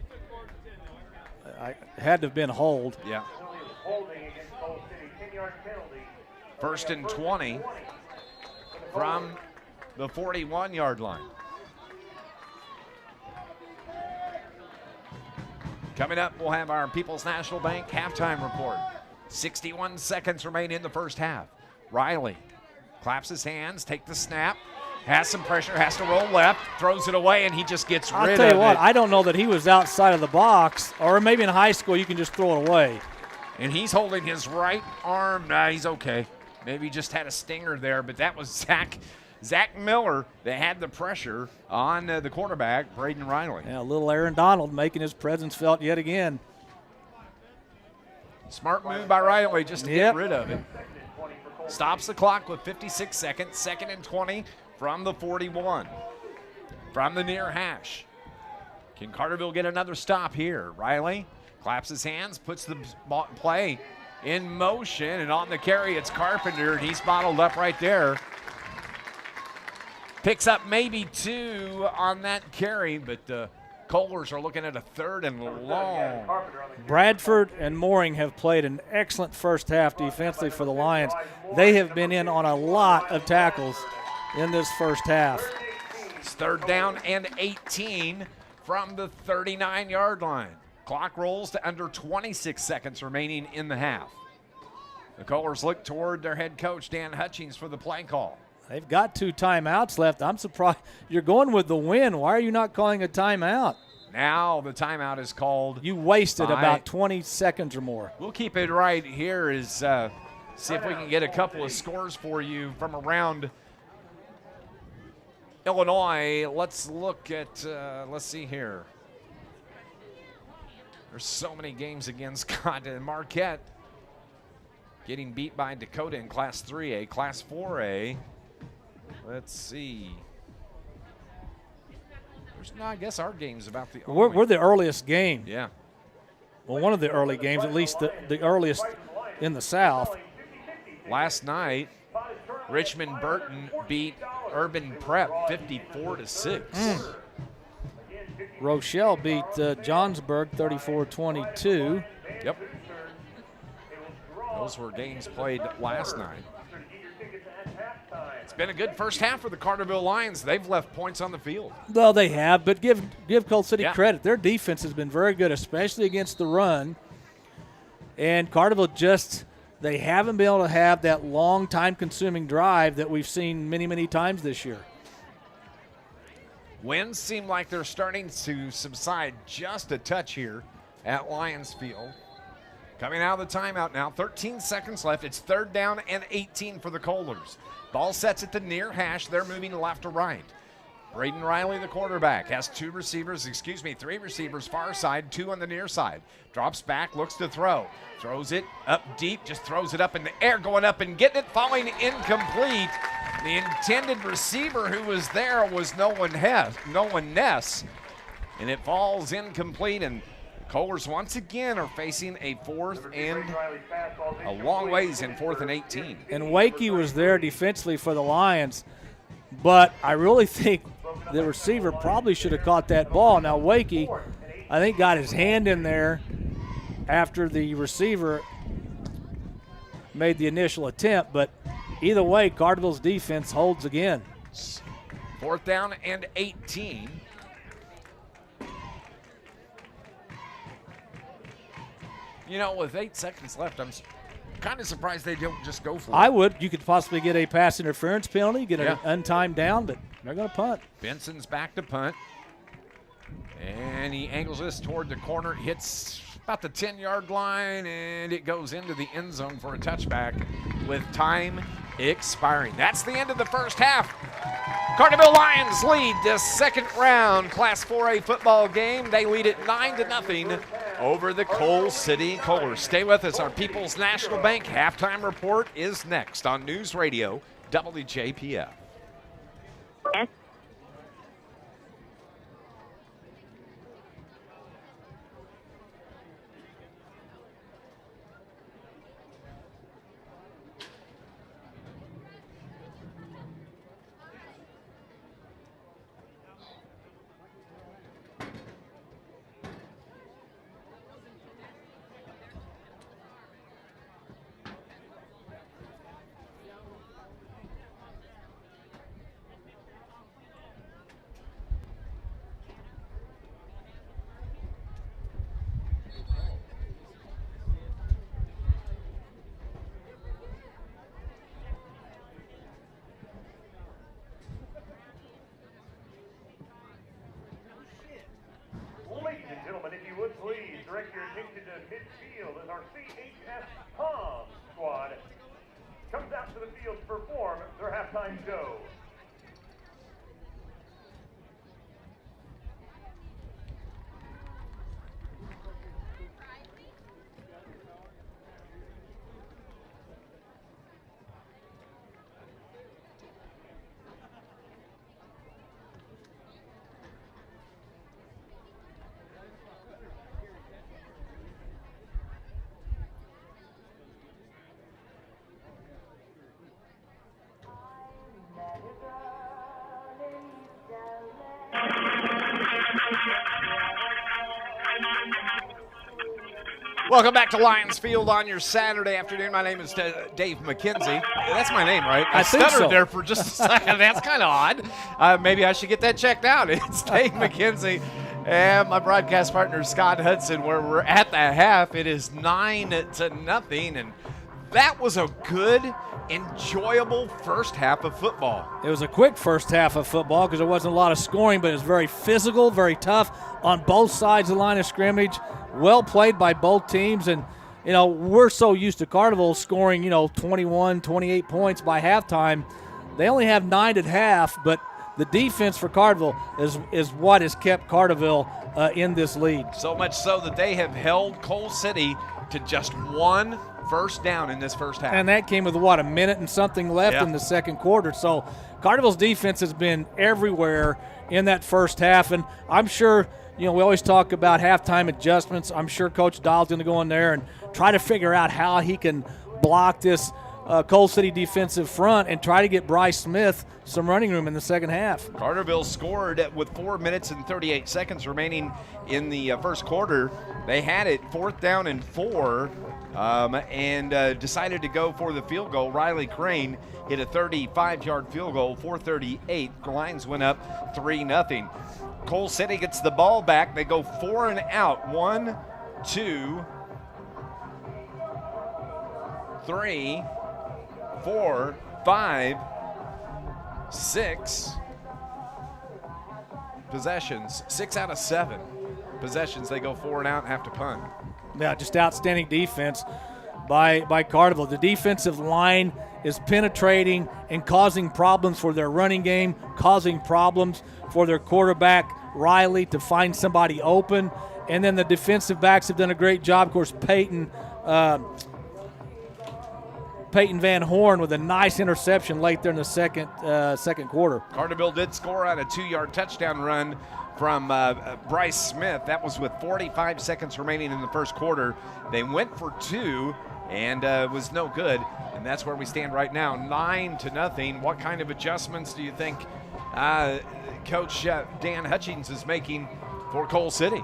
I had to have been hold. Yeah. First and 20 from the 41-yard line. Coming up, we'll have our People's National Bank halftime report. 61 seconds remain in the first half. Riley claps his hands, take the snap, has some pressure, has to roll left, throws it away, and he just gets rid of it. I'll tell you what, I don't know that he was outside of the box, or maybe in high school you can just throw it away. And he's holding his right arm. Nah, he's okay. Maybe just had a stinger there, but that was Zach Miller that had the pressure on the quarterback, Braden Riley. Yeah, little Aaron Donald making his presence felt yet again. Smart move by Riley just to get rid of it. Stops the clock with 56 seconds, 2nd and 20 from the 41. From the near hash. Can Carterville get another stop here? Riley claps his hands, puts the play in motion, and on the carry it's Carpenter, and he's bottled up right there. Picks up maybe 2 on that carry, but the Kohlers are looking at a 3rd and long. Bradford and Mooring have played an excellent first half defensively for the Lions. They have been in on a lot of tackles in this first half. It's 3rd down and 18 from the 39-yard line. Clock rolls to under 26 seconds remaining in the half. The Kohlers look toward their head coach, Dan Hutchings, for the play call. They've got 2 timeouts left. I'm surprised. You're going with the win. Why are you not calling a timeout? Now the timeout is called. You wasted about 20 seconds or more. We'll keep it right here is see if we can get a couple of scores for you from around Illinois. Let's look at, let's see here. There's so many games again, Scott. And Marquette getting beat by Dakota in Class 3A. Class 4A, let's see. There's no, I guess our game's about the We're the earliest game. Yeah. Well, one of the early games, at least the earliest in the South. Last night, Richmond Burton beat Urban Prep 54-6. Rochelle beat Johnsburg 34-22. Yep. Those were games played last night. It's been a good first half for the Carterville Lions. They've left points on the field. Well, they have, but give Coal City credit. Their defense has been very good, especially against the run. And Carterville they haven't been able to have that long time-consuming drive that we've seen many, many times this year. Winds seem like they're starting to subside just a touch here at Lions Field. Coming out of the timeout now, 13 seconds left. It's 3rd down and 18 for the Kohlers. Ball sets at the near hash. They're moving left to right. Braden Riley, the quarterback, has 3 receivers far side, 2 on the near side. Drops back, looks to throw. Throws it up deep, just throws it up in the air, going up and getting it, falling incomplete. The intended receiver who was there was Nolan Ness, and it falls incomplete, and Kohlers once again are facing a 4th and a long ways in 4th and 18. And Wakey was there defensively for the Lions, but I really think the receiver probably should have caught that ball. Now Wakey, I think, got his hand in there after the receiver made the initial attempt, but either way, Carterville's defense holds again. 4th down and 18. You know, with 8 seconds left, I'm kind of surprised they don't just go for it. I would. You could possibly get a pass interference penalty, get an untimed down, but they're going to punt. Benson's back to punt. And he angles this toward the corner, hits about the 10-yard line, and it goes into the end zone for a touchback with time expiring. That's the end of the first half. Carterville Lions lead the 2nd round Class 4A football game. They lead it 9-0 over the Coal City Kohlers. Stay with us. Our People's National Bank halftime report is next on News Radio WJPF. CHS squad comes out to the field to perform their halftime show. Welcome back to Lions Field on your Saturday afternoon. My name is Dave McKenzie. That's my name, right? I think stuttered so. there for just a second. That's kind of odd. Maybe I should get that checked out. It's Dave McKenzie and my broadcast partner, Scott Hudson, where we're at the half. It is 9-0, and that was a good, enjoyable first half of football. It was a quick first half of football because there wasn't a lot of scoring, but it was very physical, very tough on both sides of the line of scrimmage. Well played by both teams, and we're so used to Carterville scoring 21, 28 points by halftime. They only have 9 at half, but the defense for Carterville is what has kept Carterville in this league. So much so that they have held Coal City to just one first down in this first half. And that came with, a minute and something left in the second quarter. So Carterville's defense has been everywhere in that first half, and I'm sure – we always talk about halftime adjustments. I'm sure Coach Dahl's going to go in there and try to figure out how he can block this Coal City defensive front and try to get Bryce Smith some running room in the second half. Carterville scored with 4 minutes and 38 seconds remaining in the first quarter. They had it 4th down and 4 and decided to go for the field goal. Riley Crane hit a 35-yard field goal, 4:38. The Lions went up 3-0. Coal City gets the ball back. They go 4 and out. 1, 2, 3, 4, 5, 6 possessions. 6 out of 7 possessions. They go 4 and out and have to punt. Yeah, just outstanding defense by Carterville. The defensive line is penetrating and causing problems for their running game, causing problems for their quarterback, Riley, to find somebody open. And then the defensive backs have done a great job. Of course, Peyton Van Horn with a nice interception late there in the second quarter. Carterville did score on a 2-yard touchdown run from Bryce Smith. That was with 45 seconds remaining in the first quarter. They went for 2 and was no good. And that's where we stand right now, 9-0. What kind of adjustments do you think Coach Dan Hutchings is making for Coal City?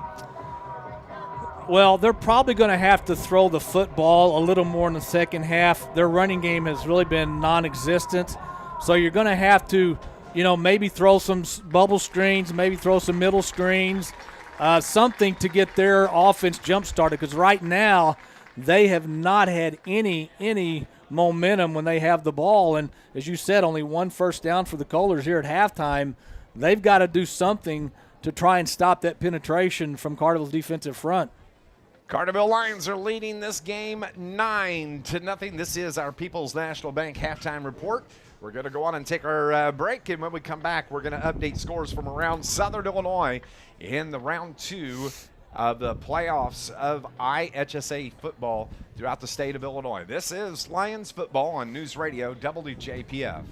Well, they're probably going to have to throw the football a little more in the second half. Their running game has really been non-existent. So you're going to have to, maybe throw some bubble screens, maybe throw some middle screens, something to get their offense jump-started. Because right now they have not had any momentum when they have the ball. And as you said, only 1 first down for the Kohlers here at halftime. They've got to do something to try and stop that penetration from Carterville's defensive front. Carterville Lions are leading this game 9-0. This is our People's National Bank halftime report. We're going to go on and take our break, and when we come back, we're going to update scores from around Southern Illinois in the round 2 of the playoffs of IHSA football throughout the state of Illinois. This is Lions football on News Radio WJPF.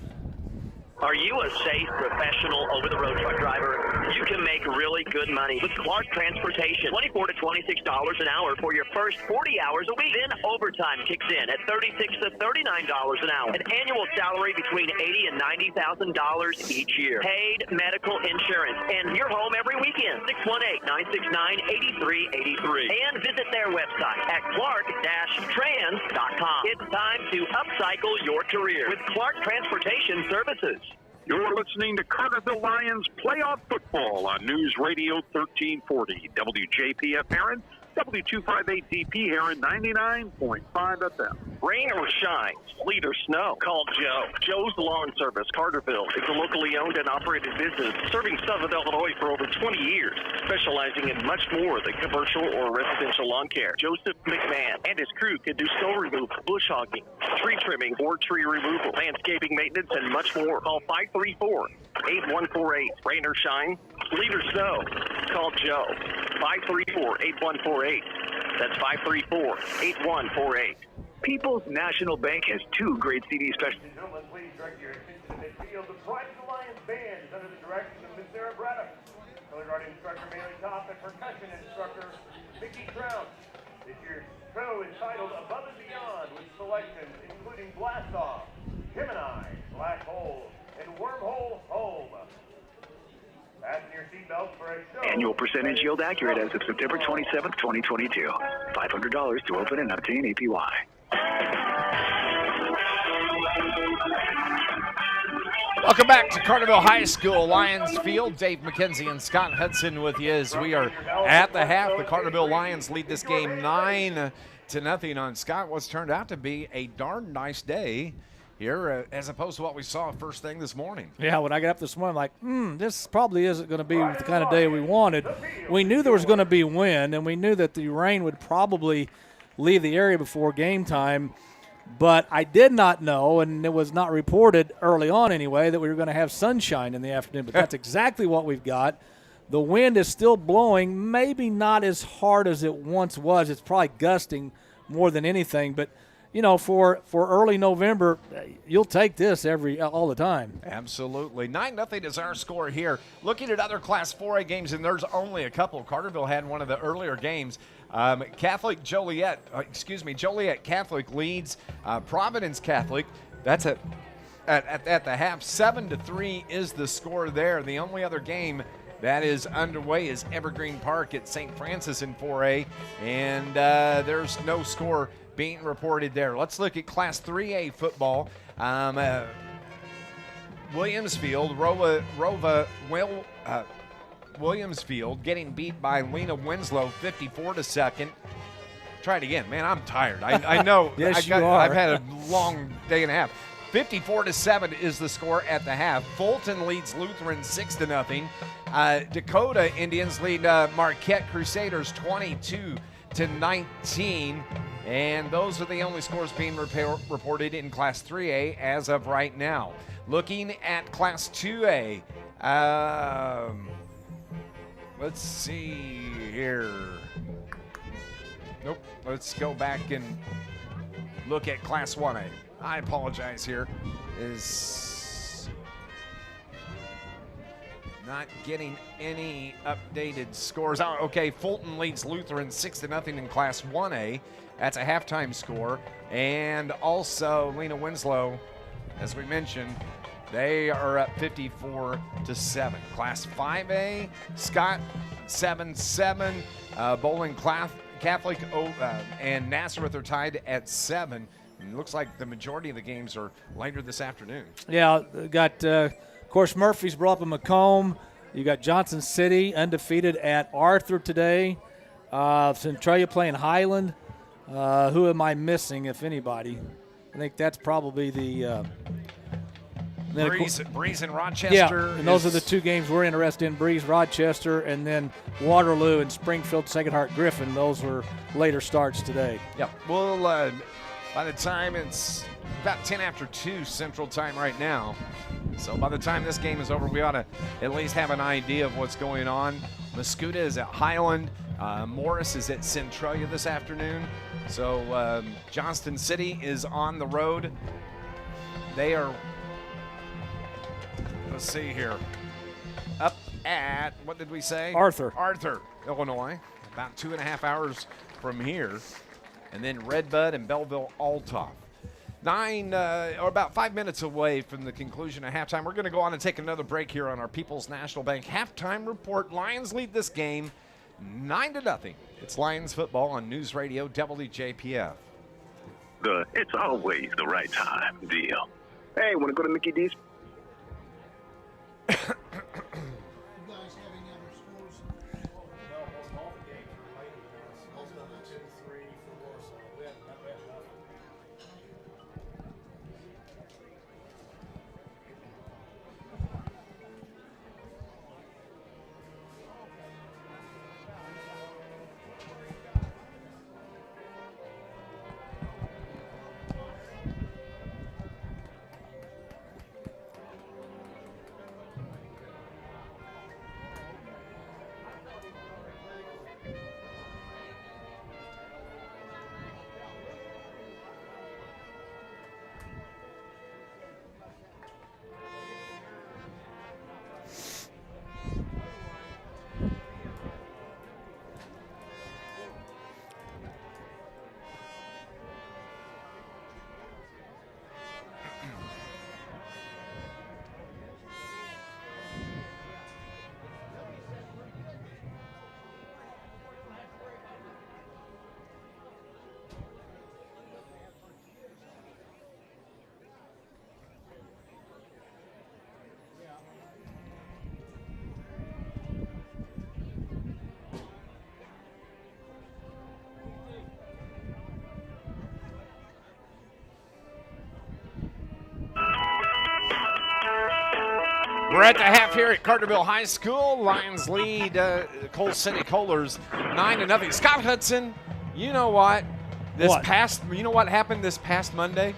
Are you a safe, professional, over-the-road truck driver? You can make really good money with Clark Transportation. $24 to $26 an hour for your first 40 hours a week. Then overtime kicks in at $36 to $39 an hour. An annual salary between $80,000 and $90,000 each year. Paid medical insurance. And you're home every weekend. 618-969-8383. And visit their website at clark-trans.com. It's time to upcycle your career with Clark Transportation Services. You're listening to Carterville Lions playoff football on News Radio 1340 WJPF Aaron, W258DP Heron 99.5 FM. Rain or shine, sleet or snow, call Joe. Joe's Lawn Service, Carterville, is a locally owned and operated business serving Southern Illinois for over 20 years, specializing in much more than commercial or residential lawn care. Joseph McMahon and his crew can do snow removal, bush hogging, tree trimming, or tree removal, landscaping maintenance, and much more. Call 534-8148. Rain or shine, sleet or snow, call Joe. 534-8148. That's 534-8148. People's National Bank has 2 great CD specials. Gentlemen, please direct your attention to midfield. The Pride of the Lions band is under the direction of Miss Sarah Braddock. Color guard instructor Bailey Topp and percussion instructor Vicki Trout. This year's show is titled Above and Beyond, with selections including Blast Off, Gemini, Black Hole, and Wormhole Home. Fasten your seatbelts for a show. Annual percentage yield accurate as of September 27th, 2022. $500 to open and obtain APY. Welcome back to Carterville High School, Lions Field. Dave McKenzie and Scott Hudson with you as we are at the half. The Carterville Lions lead this game 9-0 on Scott. What's turned out to be a darn nice day here as opposed to what we saw first thing this morning. Yeah, when I got up this morning, I'm like, this probably isn't going to be the kind of day we wanted. We knew there was going to be wind, and we knew that the rain would probably leave the area before game time. But I did not know, and it was not reported early on anyway, that we were going to have sunshine in the afternoon. But that's exactly what we've got. The wind is still blowing, maybe not as hard as it once was. It's probably gusting more than anything. But, you know, for early November, you'll take this all the time. Absolutely. 9-0 is our score here. Looking at other Class 4A games, and there's only a couple. Carterville had one of the earlier games. Joliet Catholic leads Providence Catholic. That's at the half. 7-3 is the score there. The only other game that is underway is Evergreen Park at St. Francis in 4A, and there's no score being reported there. Let's look at Class 3A football. Williamsfield getting beat by Lena Winslow 54-2. Try it again. Man, I'm tired. I know. Yes, you are. I've had a long day and a half. 54-7 is the score at the half. Fulton leads Lutheran 6-0. Dakota Indians lead Marquette Crusaders 22-19. And those are the only scores being reported in Class 3A as of right now. Looking at Class 2A, let's see here. Nope. Let's go back and look at Class 1A. I apologize here. Is not getting any updated scores. Oh, okay, Fulton leads Lutheran 6-0 in Class 1A. That's a halftime score. And also Lena Winslow, as we mentioned, they are up 54-7. Class 5A, Scott 7-7. Bowling Catholic and Nazareth are tied at 7. And it looks like the majority of the games are later this afternoon. Yeah, got, of course, Murfreesboro up in Macomb. You got Johnson City undefeated at Arthur today. Centralia playing Highland. Who am I missing, if anybody? I think that's probably the Breeze and Rochester. Yeah, and those are the two games we're interested in, Breeze, Rochester, and then Waterloo and Springfield, Sacred Heart, Griffin. Those were later starts today. Yep. Well, by the time it's about 10 after 2 Central Time right now, so by the time this game is over, we ought to at least have an idea of what's going on. Mascoutah is at Highland. Morris is at Centralia this afternoon. So Johnston City is on the road. They are, let's see here, up at, what did we say? Arthur, Illinois, about 2.5 hours from here. And then Redbud and Belleville-Altoff. About 5 minutes away from the conclusion of halftime. We're going to go on and take another break here on our People's National Bank halftime report. Lions lead this game 9-0. It's Lions football on News Radio WJPF. It's always the right time deal. Hey, want to go to Mickey D's? We're at the half here at Carterville High School. Lions lead Coal City Kohlers 9-0. Scott Hudson, you know what? You know what happened this past Monday?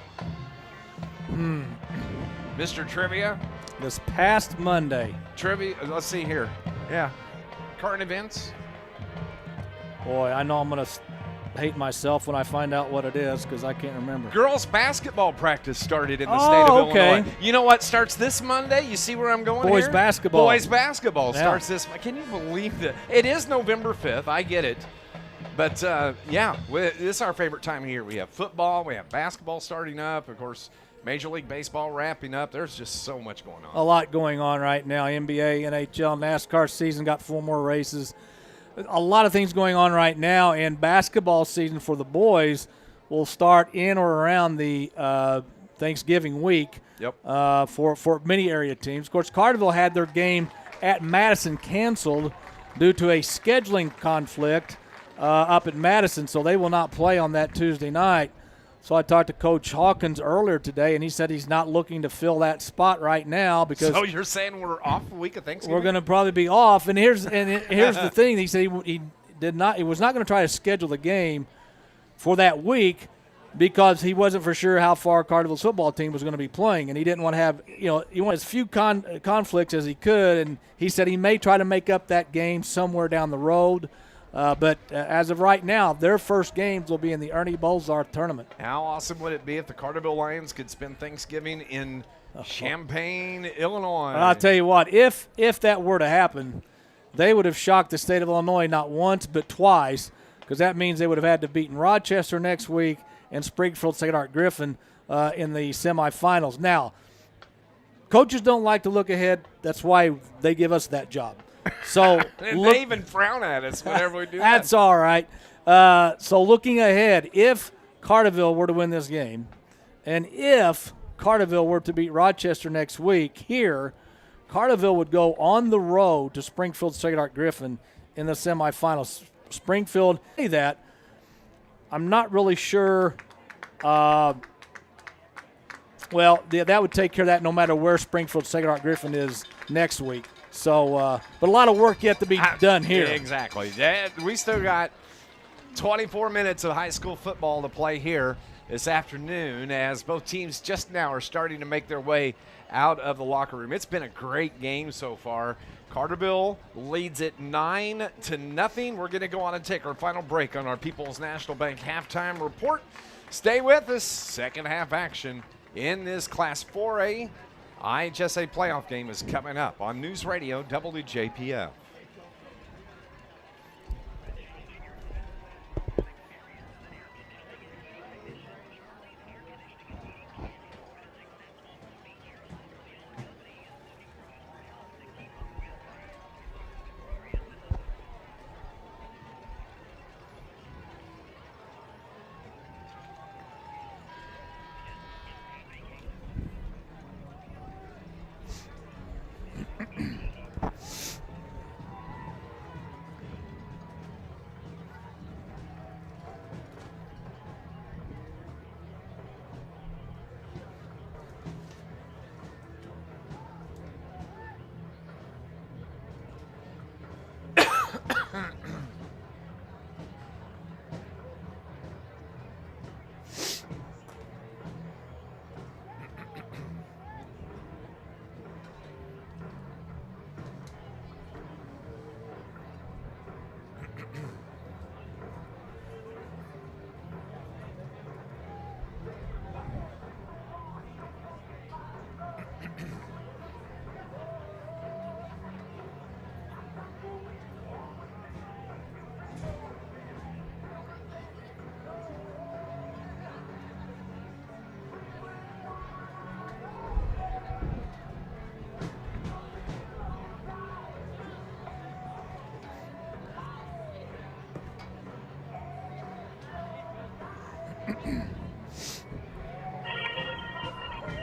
Mr. Trivia? This past Monday. Trivia, let's see here. Yeah. Current events. Boy, I know I'm going to hate myself when I find out what it is because I can't remember. Girls basketball practice started in the state of Illinois. You know what starts this Monday? You see where I'm going Boys here? basketball. Boys basketball starts this. Can you believe that? It is November 5th. I get it. But, this is our favorite time of year. We have football. We have basketball starting up. Of course, Major League Baseball wrapping up. There's just so much going on. A lot going on right now. NBA, NHL, NASCAR season got 4 more races. A lot of things going on right now, and basketball season for the boys will start in or around the Thanksgiving week. For many area teams. Of course, Carterville had their game at Madison canceled due to a scheduling conflict up at Madison, so they will not play on that Tuesday night. So I talked to Coach Hawkins earlier today, and he said he's not looking to fill that spot right now because. So you're saying we're off the week of Thanksgiving? We're going to probably be off, and here's the thing. He said he was not going to try to schedule the game for that week because he wasn't for sure how far Carterville's football team was going to be playing, and he didn't want to have he wanted as few conflicts as he could, and he said he may try to make up that game somewhere down the road. But as of right now, their first games will be in the Ernie Bolzar tournament. How awesome would it be if the Carterville Lions could spend Thanksgiving in Champaign, Illinois? I'll tell you what, if that were to happen, they would have shocked the state of Illinois not once but twice, because that means they would have had to beat Rochester next week and Springfield St. Art Griffin in the semifinals. Now, coaches don't like to look ahead. That's why they give us that job. So they even frown at us whenever we do that. That's all right. So looking ahead, if Carterville were to win this game, and if Carterville were to beat Rochester next week here, Carterville would go on the road to Springfield St. Art Griffin in the semifinals. Springfield, that I'm not really sure. That would take care of that no matter where Springfield St. Art Griffin is next week. So, but a lot of work yet to be done here. Exactly. We still got 24 minutes of high school football to play here this afternoon as both teams just now are starting to make their way out of the locker room. It's been a great game so far. Carterville leads it 9-0. We're going to go on and take our final break on our People's National Bank halftime report. Stay with us. Second half action in this Class 4A IHSA playoff game is coming up on News Radio WJPF.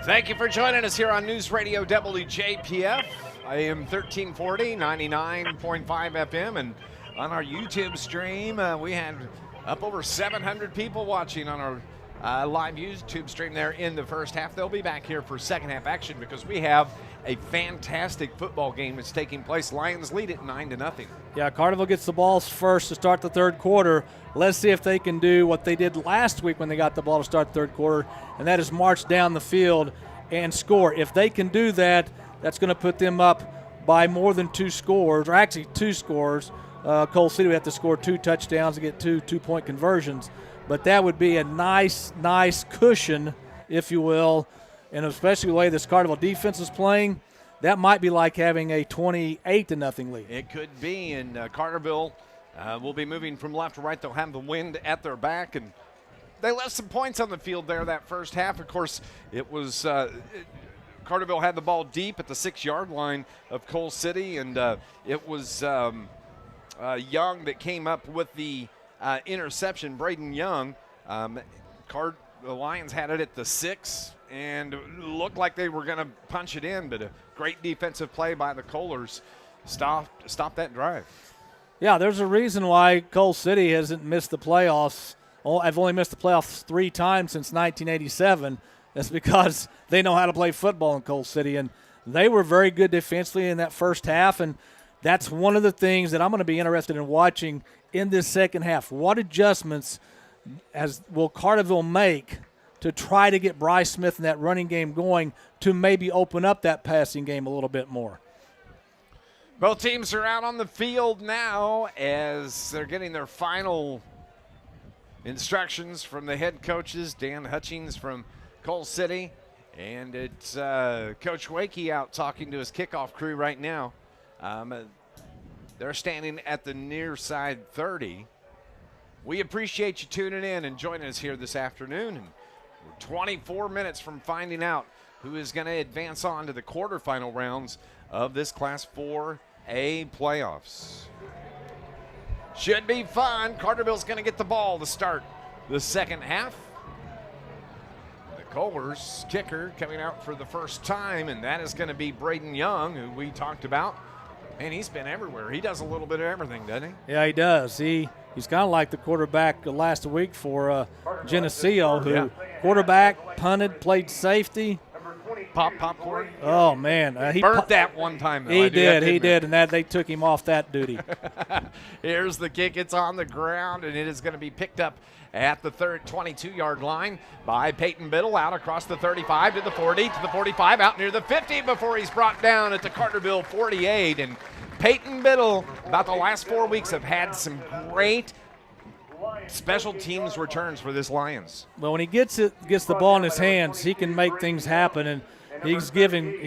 Thank you for joining us here on News Radio WJPF. AM 1340, 99.5 FM, and on our YouTube stream, we had up over 700 people watching on our live YouTube stream there in the first half. They'll be back here for second half action because we have a fantastic football game that's taking place. Lions lead it 9-0. Yeah, Carterville gets the balls first to start the third quarter. Let's see if they can do what they did last week when they got the ball to start the third quarter, and that is march down the field and score. If they can do that, that's going to put them up by more than 2 scores, or actually 2 scores. Coal City would have to score 2 touchdowns to get 2 two-point conversions. But that would be a nice cushion, if you will, and especially the way this Carterville defense is playing, that might be like having a 28-0 lead. It could be, and Carterville will be moving from left to right. They'll have the wind at their back, and they left some points on the field there that first half. Of course, it was Carterville had the ball deep at the 6-yard line of Coal City, and it was Young that came up with the interception, Braden Young. The Lions had it at the 6 and looked like they were going to punch it in, but a great defensive play by the Kohlers stopped that drive. Yeah, there's a reason why Coal City hasn't missed the playoffs. I've only missed the playoffs 3 times since 1987. That's because they know how to play football in Coal City, and they were very good defensively in that first half, and that's one of the things that I'm going to be interested in watching in this second half. What adjustments will Carterville make to try to get Bryce Smith in that running game going to maybe open up that passing game a little bit more? Both teams are out on the field now as they're getting their final instructions from the head coaches, Dan Hutchings from Coal City, and it's Coach Wakey out talking to his kickoff crew right now. They're standing at the near side 30. We appreciate you tuning in and joining us here this afternoon. And we're 24 minutes from finding out who is going to advance on to the quarterfinal rounds of this Class 4A playoffs. Should be fun. Carterville's going to get the ball to start the second half. The Kohlers kicker coming out for the first time, and that is going to be Braden Young, who we talked about. And he's been everywhere. He does a little bit of everything, doesn't he? Yeah, he does. He's kind of like the quarterback last week for Geneseo, who quarterback, punted, played safety. Popcorn. Oh, man. He burnt that one time, though. He did, and they took him off that duty. Here's the kick. It's on the ground, and it is going to be picked up at the 22-yard line by Peyton Biddle, out across the 35 to the 40 to the 45, out near the 50 before he's brought down at the Carterville 48. And Peyton Biddle, about the last 4 weeks, have had some great special teams returns for this Lions. Well, when he gets the ball in his hands, he can make things happen, and he's given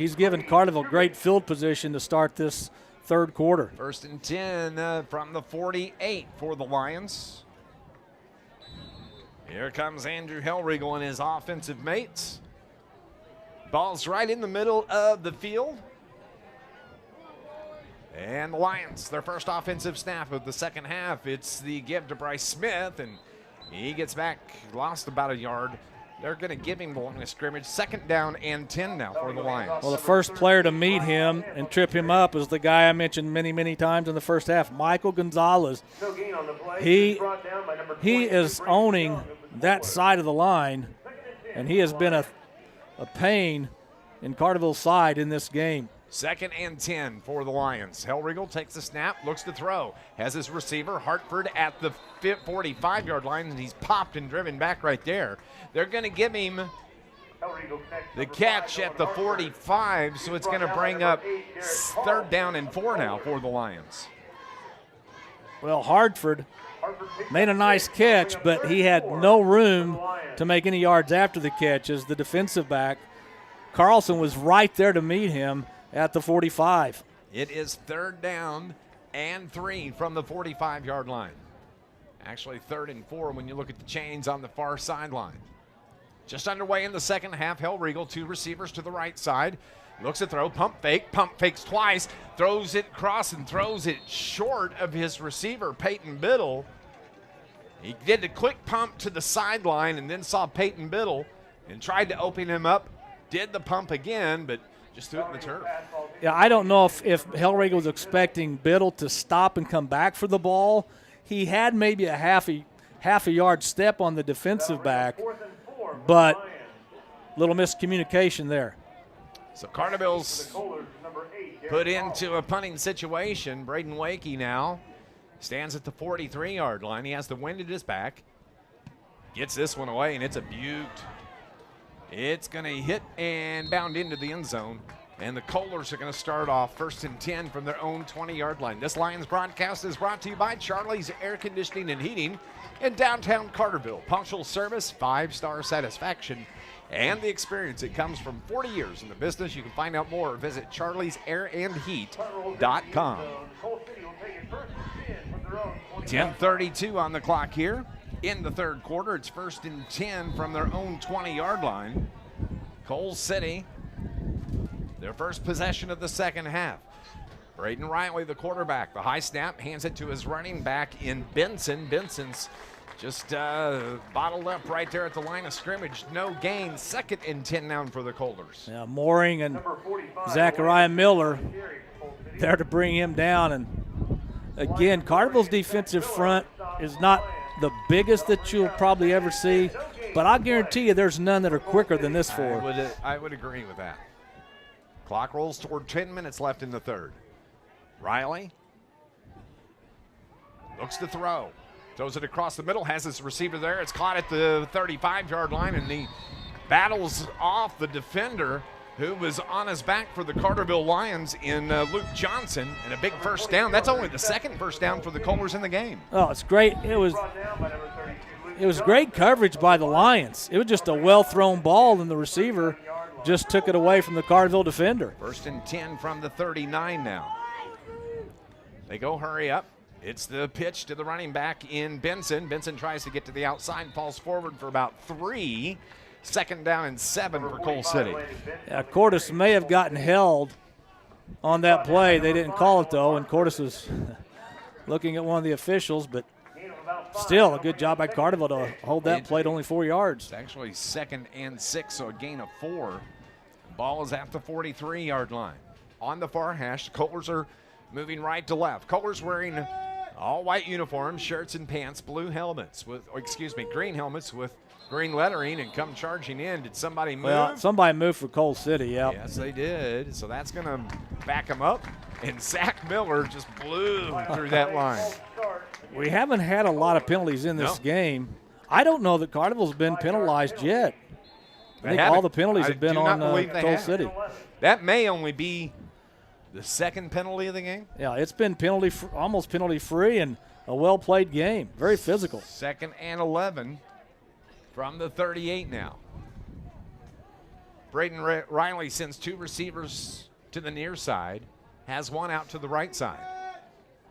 Carterville great field position to start this third quarter. 1st and 10 from the 48 for the Lions. Here comes Andrew Hellriegel and his offensive mates. Ball's right in the middle of the field. And the Lions, their first offensive snap of the second half. It's the give to Bryce Smith, and he gets back, lost about a yard. They're going to give him the line of scrimmage. 2nd down and 10 now for the Lions. Well, the first player to meet him and trip him up is the guy I mentioned many, many times in the first half, Michael Gonzalez. He is owning that side of the line, and he has been a pain in Carterville's side in this game. 2nd and 10 for the Lions. Hellriegel takes the snap, looks to throw, has his receiver, Hartford, at the 45-yard line, and he's popped and driven back right there. They're going to give him the catch at the 45, so it's going to bring up 3rd down and 4 now for the Lions. Well, Hartford made a nice catch, but he had no room to make any yards after the catch as the defensive back. Carlson was right there to meet him at the 45. It is 3rd down and 3 from the 45-yard line. Actually 3rd and 4 when you look at the chains on the far sideline. Just underway in the second half. Hellriegel, 2 receivers to the right side. Looks to throw, pump fakes twice, throws it across and throws it short of his receiver, Peyton Biddle. He did a quick pump to the sideline and then saw Peyton Biddle and tried to open him up. Did the pump again, but just threw it in the turf. Yeah, I don't know if Hellriegel was expecting Biddle to stop and come back for the ball. He had maybe a half a yard step on the defensive back, but little miscommunication there. So Carterville's put into a punting situation. Braden Wakey now stands at the 43-yard line. He has the wind at his back. Gets this one away, and it's a beaut. It's going to hit and bound into the end zone. And the Kohlers are going to start off 1st and 10 from their own 20-yard line. This Lions broadcast is brought to you by Charlie's Air Conditioning and Heating in downtown Carterville. Punctual service, 5-star satisfaction, and the experience. It comes from 40 years in the business. You can find out more. Visit charliesairandheat.com. 10:32 on the clock here in the third quarter. It's 1st and 10 from their own 20-yard line. Cole City, their first possession of the second half. Braden Riley, the quarterback. The high snap, hands it to his running back in Benson. Benson's just bottled up right there at the line of scrimmage. No gain. 2nd and 10 now for the Kohlers. Yeah, Mooring and Zachariah Miller there to bring him down. And again, Carterville's defensive front is not the biggest that you'll probably ever see, but I guarantee you there's none that are quicker than this four. I would agree with that. Clock rolls toward 10 minutes left in the third. Riley looks to throw. Throws it across the middle, has his receiver there. It's caught at the 35-yard line, and he battles off the defender who was on his back for the Carterville Lions in Luke Johnson, and a big first down. That's only the second first down for the Kohlers in the game. Oh, it's great. It was great coverage by the Lions. It was just a well-thrown ball, and the receiver just took it away from the Carterville defender. 1st and 10 from the 39 now. They go hurry up. It's the pitch to the running back in Benson. Benson tries to get to the outside, falls forward for about 3. 2nd down and 7 for Cole City. Yeah, Cordes may have gotten held on that play. They didn't call it, though, and Cordes was looking at one of the officials, but still a good job by Carterville to hold that play to only 4 yards. It's actually 2nd and 6, so a gain of 4. Ball is at the 43-yard line. On the far hash, the Kohlers are moving right to left. Kohlers wearing all white uniforms, shirts and pants, green helmets with green lettering, and come charging in. Did somebody move? Well, somebody moved for Cole City, yeah. Yes, they did. So that's going to back them up. And Zach Miller just blew through that line. We haven't had a lot of penalties in this game. I don't know that Carterville's been penalized yet. I think all the penalties have been on Cole City. That may only be the second penalty of the game. Yeah, it's been almost penalty-free and a well-played game. Very physical. 2nd and 11 from the 38 now. Braden Riley sends 2 receivers to the near side, has one out to the right side.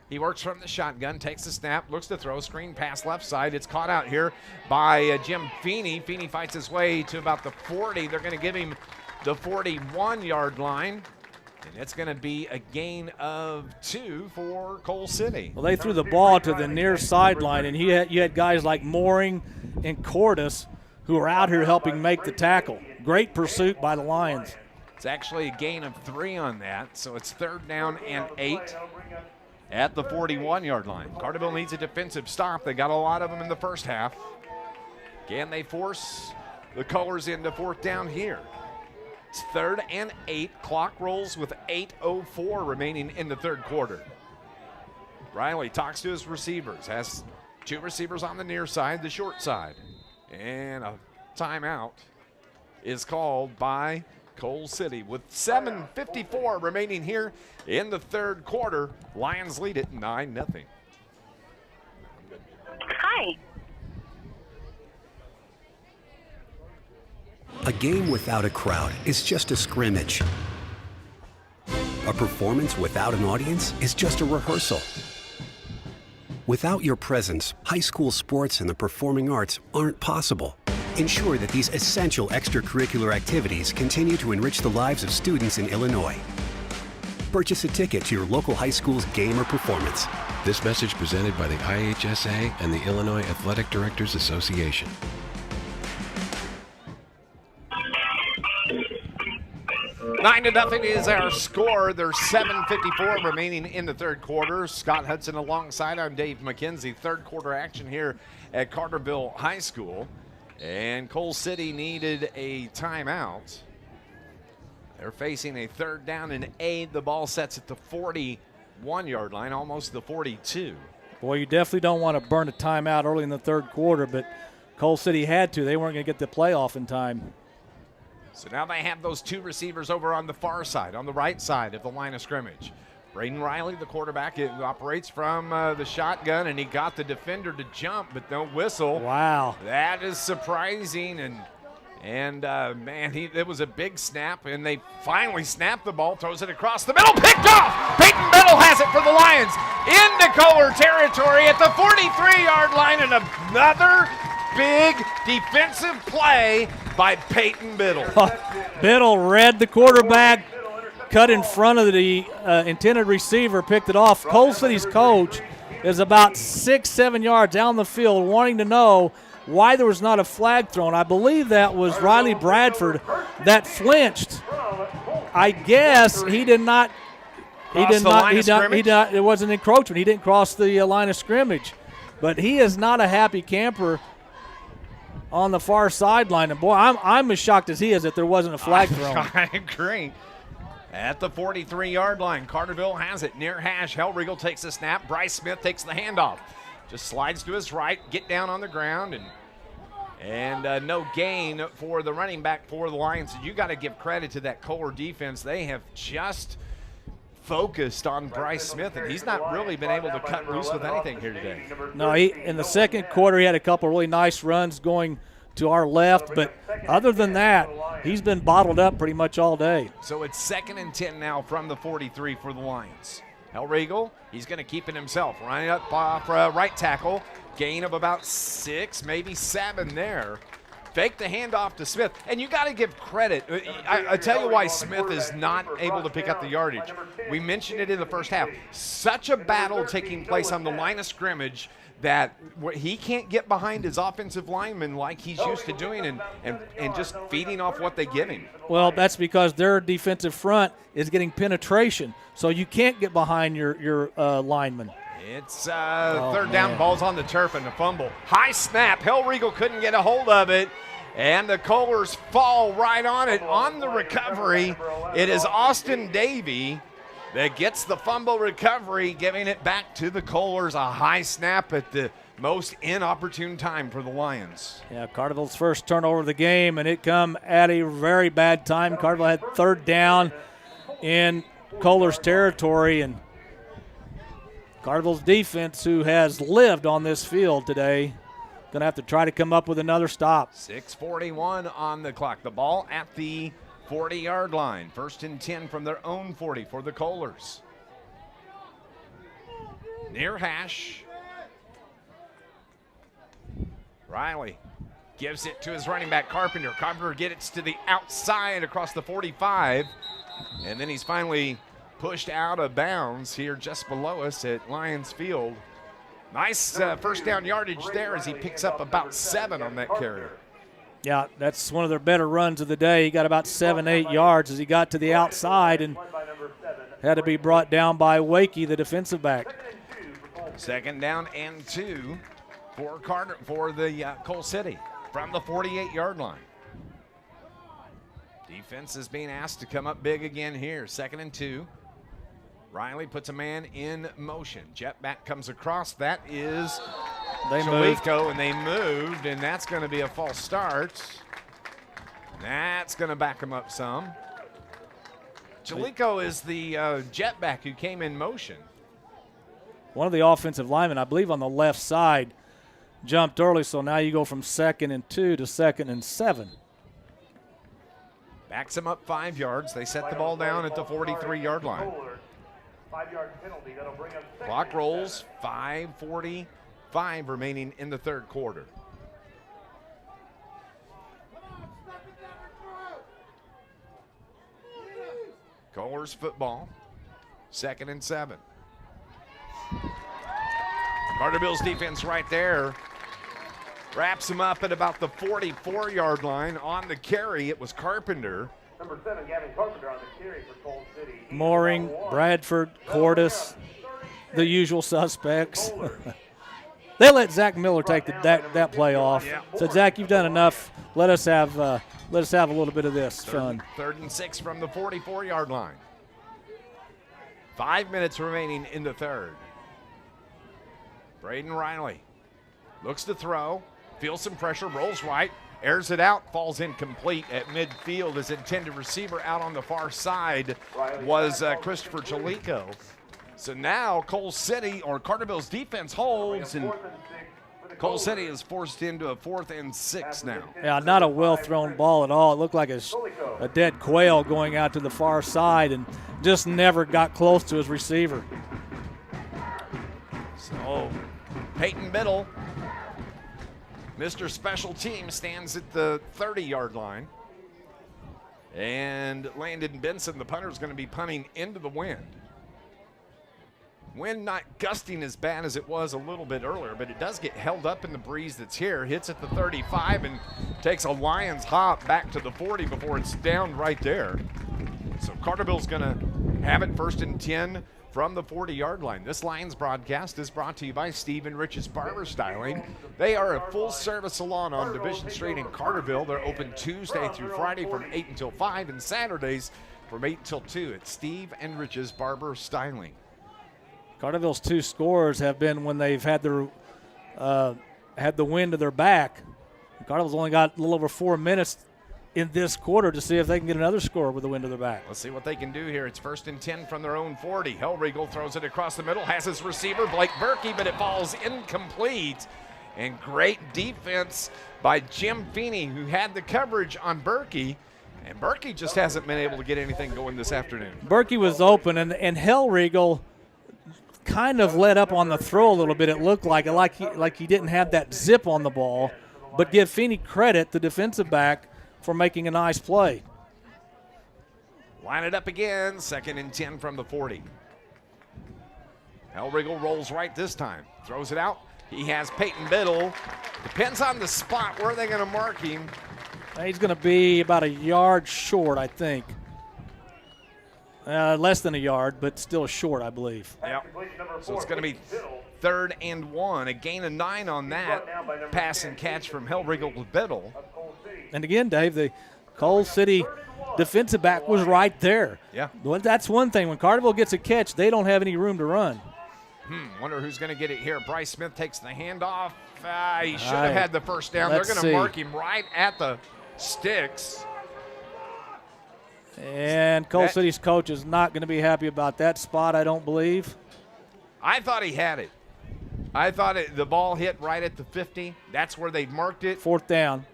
He works from the shotgun, takes the snap, looks to throw, screen pass left side. It's caught out here by Jim Feeney. Feeney fights his way to about the 40. They're going to give him the 41-yard line. And it's going to be a gain of 2 for Cole City. Well, they threw the ball to the near sideline, and you had guys like Mooring and Cordes who are out here helping make the tackle. Great pursuit by the Lions. It's actually a gain of 3 on that, so it's 3rd down and 8 at the 41-yard line. Carterville needs a defensive stop. They got a lot of them in the first half. Can they force the Kohlers into 4th down here? It's 3rd and 8. Clock rolls with 8:04 remaining in the third quarter. Riley talks to his receivers, has 2 receivers on the near side, the short side. And a timeout is called by Cole City. With 7:54 remaining here in the third quarter, Lions lead it 9-0. Hi. A game without a crowd is just a scrimmage. A performance without an audience is just a rehearsal. Without your presence, high school sports and the performing arts aren't possible. Ensure that these essential extracurricular activities continue to enrich the lives of students in Illinois. Purchase a ticket to your local high school's game or performance. This message presented by the IHSA and the Illinois Athletic Directors Association. 9-0 is our score. There's 7:54 remaining in the third quarter. Scott Hudson alongside. I'm Dave McKenzie. Third quarter action here at Carterville High School. And Cole City needed a timeout. They're facing a 3rd down and 8. The ball sets at the 41-yard line, almost the 42. Boy, you definitely don't want to burn a timeout early in the 3rd quarter, but Coal City had to. They weren't going to get the playoff in time. So now they have those 2 receivers over on the far side, on the right side of the line of scrimmage. Braden Riley, the quarterback, operates from the shotgun, and he got the defender to jump, but no whistle. Wow. That is surprising, and man, it was a big snap, and they finally snapped the ball, throws it across the middle, picked off! Peyton Biddle has it for the Lions into Kohler territory at the 43-yard line, and another big defensive play by Peyton Biddle. Biddle read the quarterback, cut in front of the intended receiver, picked it off. Coal City's coach is about 6-7 yards down the field wanting to know why there was not a flag thrown. I believe that was Riley Bradford that flinched. I guess he did not. It wasn't encroachment. He didn't cross the line of scrimmage. But he is not a happy camper on the far sideline. And boy, I'm as shocked as he is that there wasn't a flag thrown. I agree. At the 43-yard line, Carterville has it near hash. Hellriegel takes the snap. Bryce Smith takes the handoff. Just slides to his right, get down on the ground, and no gain for the running back for the Lions. You got to give credit to that Kohler defense. They have just focused on Bryce Smith, and he's not really been able to cut loose with anything here today. No, in the 2nd quarter, he had a couple really nice runs going to our left, but other than that, he's been bottled up pretty much all day. So it's 2nd and 10 now from the 43 for the Lions. Hellriegel, he's going to keep it himself. Running up off right tackle. Gain of about 6, maybe 7 there. Fake the handoff to Smith. And you got to give credit. I tell you why Smith is not able to pick up the yardage. We mentioned it in the first half. Such a battle taking place on the line of scrimmage that he can't get behind his offensive linemen like he's used to doing and just feeding off what they give him. Well, that's because their defensive front is getting penetration, so you can't get behind your linemen. It's 3rd down, ball's on the turf and a fumble. High snap, Hellriegel couldn't get a hold of it, and the Kohlers fall right on it. On the recovery, it is Austin Davey that gets the fumble recovery, giving it back to the Kohlers. A high snap at the most inopportune time for the Lions. Yeah, Carterville's first turnover of the game, and it come at a very bad time. Carterville had 3rd down in Kohler's territory, and Carterville's defense, who has lived on this field today, going to have to try to come up with another stop. 6:41 on the clock. The ball at the 40-yard line. 1st and 10 from their own 40 for the Kohlers. Near hash. Riley gives it to his running back, Carpenter. Carpenter gets it to the outside across the 45. And then he's finally pushed out of bounds here just below us at Lions Field. Nice 1st down yardage there as he picks up about 7 on that carry. Yeah, that's one of their better runs of the day. He got about 7-8 yards as he got to the outside and had to be brought down by Wakey, the defensive back. 2nd down and 2 for the Coal City from the 48-yard line. Defense is being asked to come up big again here. 2nd and 2. Riley puts a man in motion. Jet back comes across. That is Chalico, and they moved, and that's going to be a false start. That's going to back him up some. Chalico is the jet back who came in motion. One of the offensive linemen, I believe on the left side, jumped early, so now you go from 2nd and 2 to 2nd and 7. Backs him up 5 yards. They set the ball down at the 43-yard line. 5-yard penalty. That'll bring up Clock rolls, 5:45 remaining in the 3rd quarter. Kohlers football, 2nd and 7. Carterville's defense right there wraps him up at about the 44-yard line. On the carry, it was Carpenter. Number 7, Gavin Carpenter on the carry for Coal City. Mooring, Bradford, Cordis, the usual suspects. They let Zach Miller take that play off. Said, Zach, you've done enough. Let us have let us have a little bit of this fun. 3rd and 6 from the 44-yard line. 5 minutes remaining in the third. Braden Riley looks to throw, feels some pressure, rolls right, airs it out, falls incomplete at midfield. His intended receiver out on the far side was Christopher Chalico. So now Carterville's defense holds, and Cole City is forced into a 4th and 6 now. Yeah, not a well-thrown ball at all. It looked like a dead quail going out to the far side and just never got close to his receiver. So Peyton Biddle, Mr. Special Team, stands at the 30-yard line. And Landon Benson, the punter, is going to be punting into the wind. Wind not gusting as bad as it was a little bit earlier, but it does get held up in the breeze that's here. Hits at the 35 and takes a Lions hop back to the 40 before it's down right there. So Carterville's going to have it 1st and 10 from the 40-yard line. This Lions broadcast is brought to you by Steve and Rich's Barber Styling. They are a full-service salon on Division Street in Carterville. They're open Tuesday through Friday from 8 until 5 and Saturdays from 8 until 2 at Steve and Rich's Barber Styling. Carterville's 2 scores have been when they've had the wind to their back. Carterville's only got a little over 4 minutes in this quarter to see if they can get another score with the wind to their back. Let's see what they can do here. It's 1st and 10 from their own 40. Hellriegel throws it across the middle, has his receiver, Blake Berkey, but it falls incomplete. And great defense by Jim Feeney, who had the coverage on Berkey. And Berkey just hasn't been able to get anything going this afternoon. Berkey was open, and Hellriegel kind of let up on the throw a little bit. It looked like he didn't have that zip on the ball, but give Feeney credit, the defensive back, for making a nice play. Line it up again, 2nd and 10 from the 40. Hellriegel rolls right this time, throws it out. He has Peyton Biddle. Depends on the spot where they're going to mark him. He's going to be about a yard short, I think. Less than a yard, but still short, I believe. Yep. So it's going to be 3rd and 1. A gain of 9 on that pass and catch from Hellriegel to Biddle. And again, Dave, the Cole City defensive back was right there. Yeah. Well, that's one thing. When Carterville gets a catch, they don't have any room to run. Wonder who's going to get it here. Bryce Smith takes the handoff. He should have had the first down. They're going to mark him right at the sticks. And Cole City's coach is not going to be happy about that spot, I don't believe. I thought he had it. I thought the ball hit right at the 50. That's where they marked it. 4th down.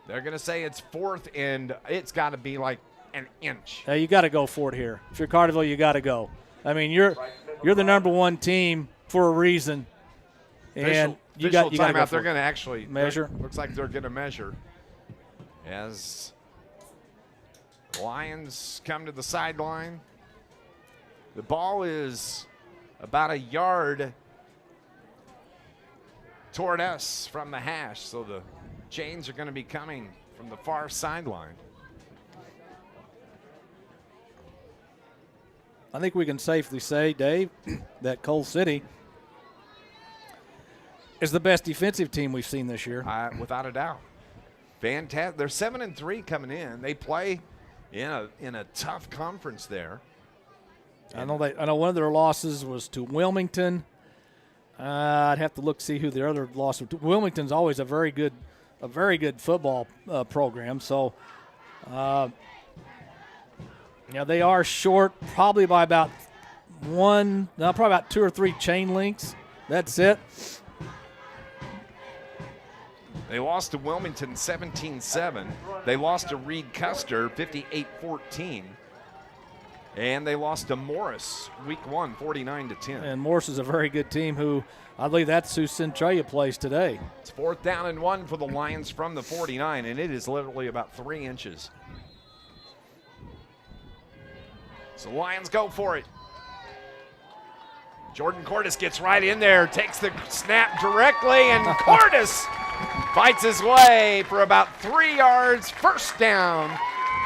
They're going to say it's 4th, and it's got to be like an inch. You got to go for it here. If you're Carterville, you got to go. I mean, you're the number 1 team for a reason, and you got to go for They're going to actually measure. Looks like they're going to measure as the Lions come to the sideline. The ball is about a yard toward us from the hash, so the chains are going to be coming from the far sideline. I think we can safely say, Dave, that Cole City is the best defensive team we've seen this year. Without a doubt. Fantastic. They're 7-3 coming in. They play in a tough conference there. I know one of their losses was to Wilmington. I'd have to look to see who the other loss was. Wilmington's always a very good football program. So, they are short probably by about probably about 2 or 3 chain links. That's it. They lost to Wilmington 17-7. They lost to Reed Custer 58-14. And they lost to Morris week 1, 49-10. And Morris is a very good team who, I believe that's who Centralia plays today. It's 4th down and 1 for the Lions from the 49, and it is literally about 3 inches. So Lions go for it. Jordan Cordes gets right in there, takes the snap directly, and Cordes fights his way for about 3 yards. First down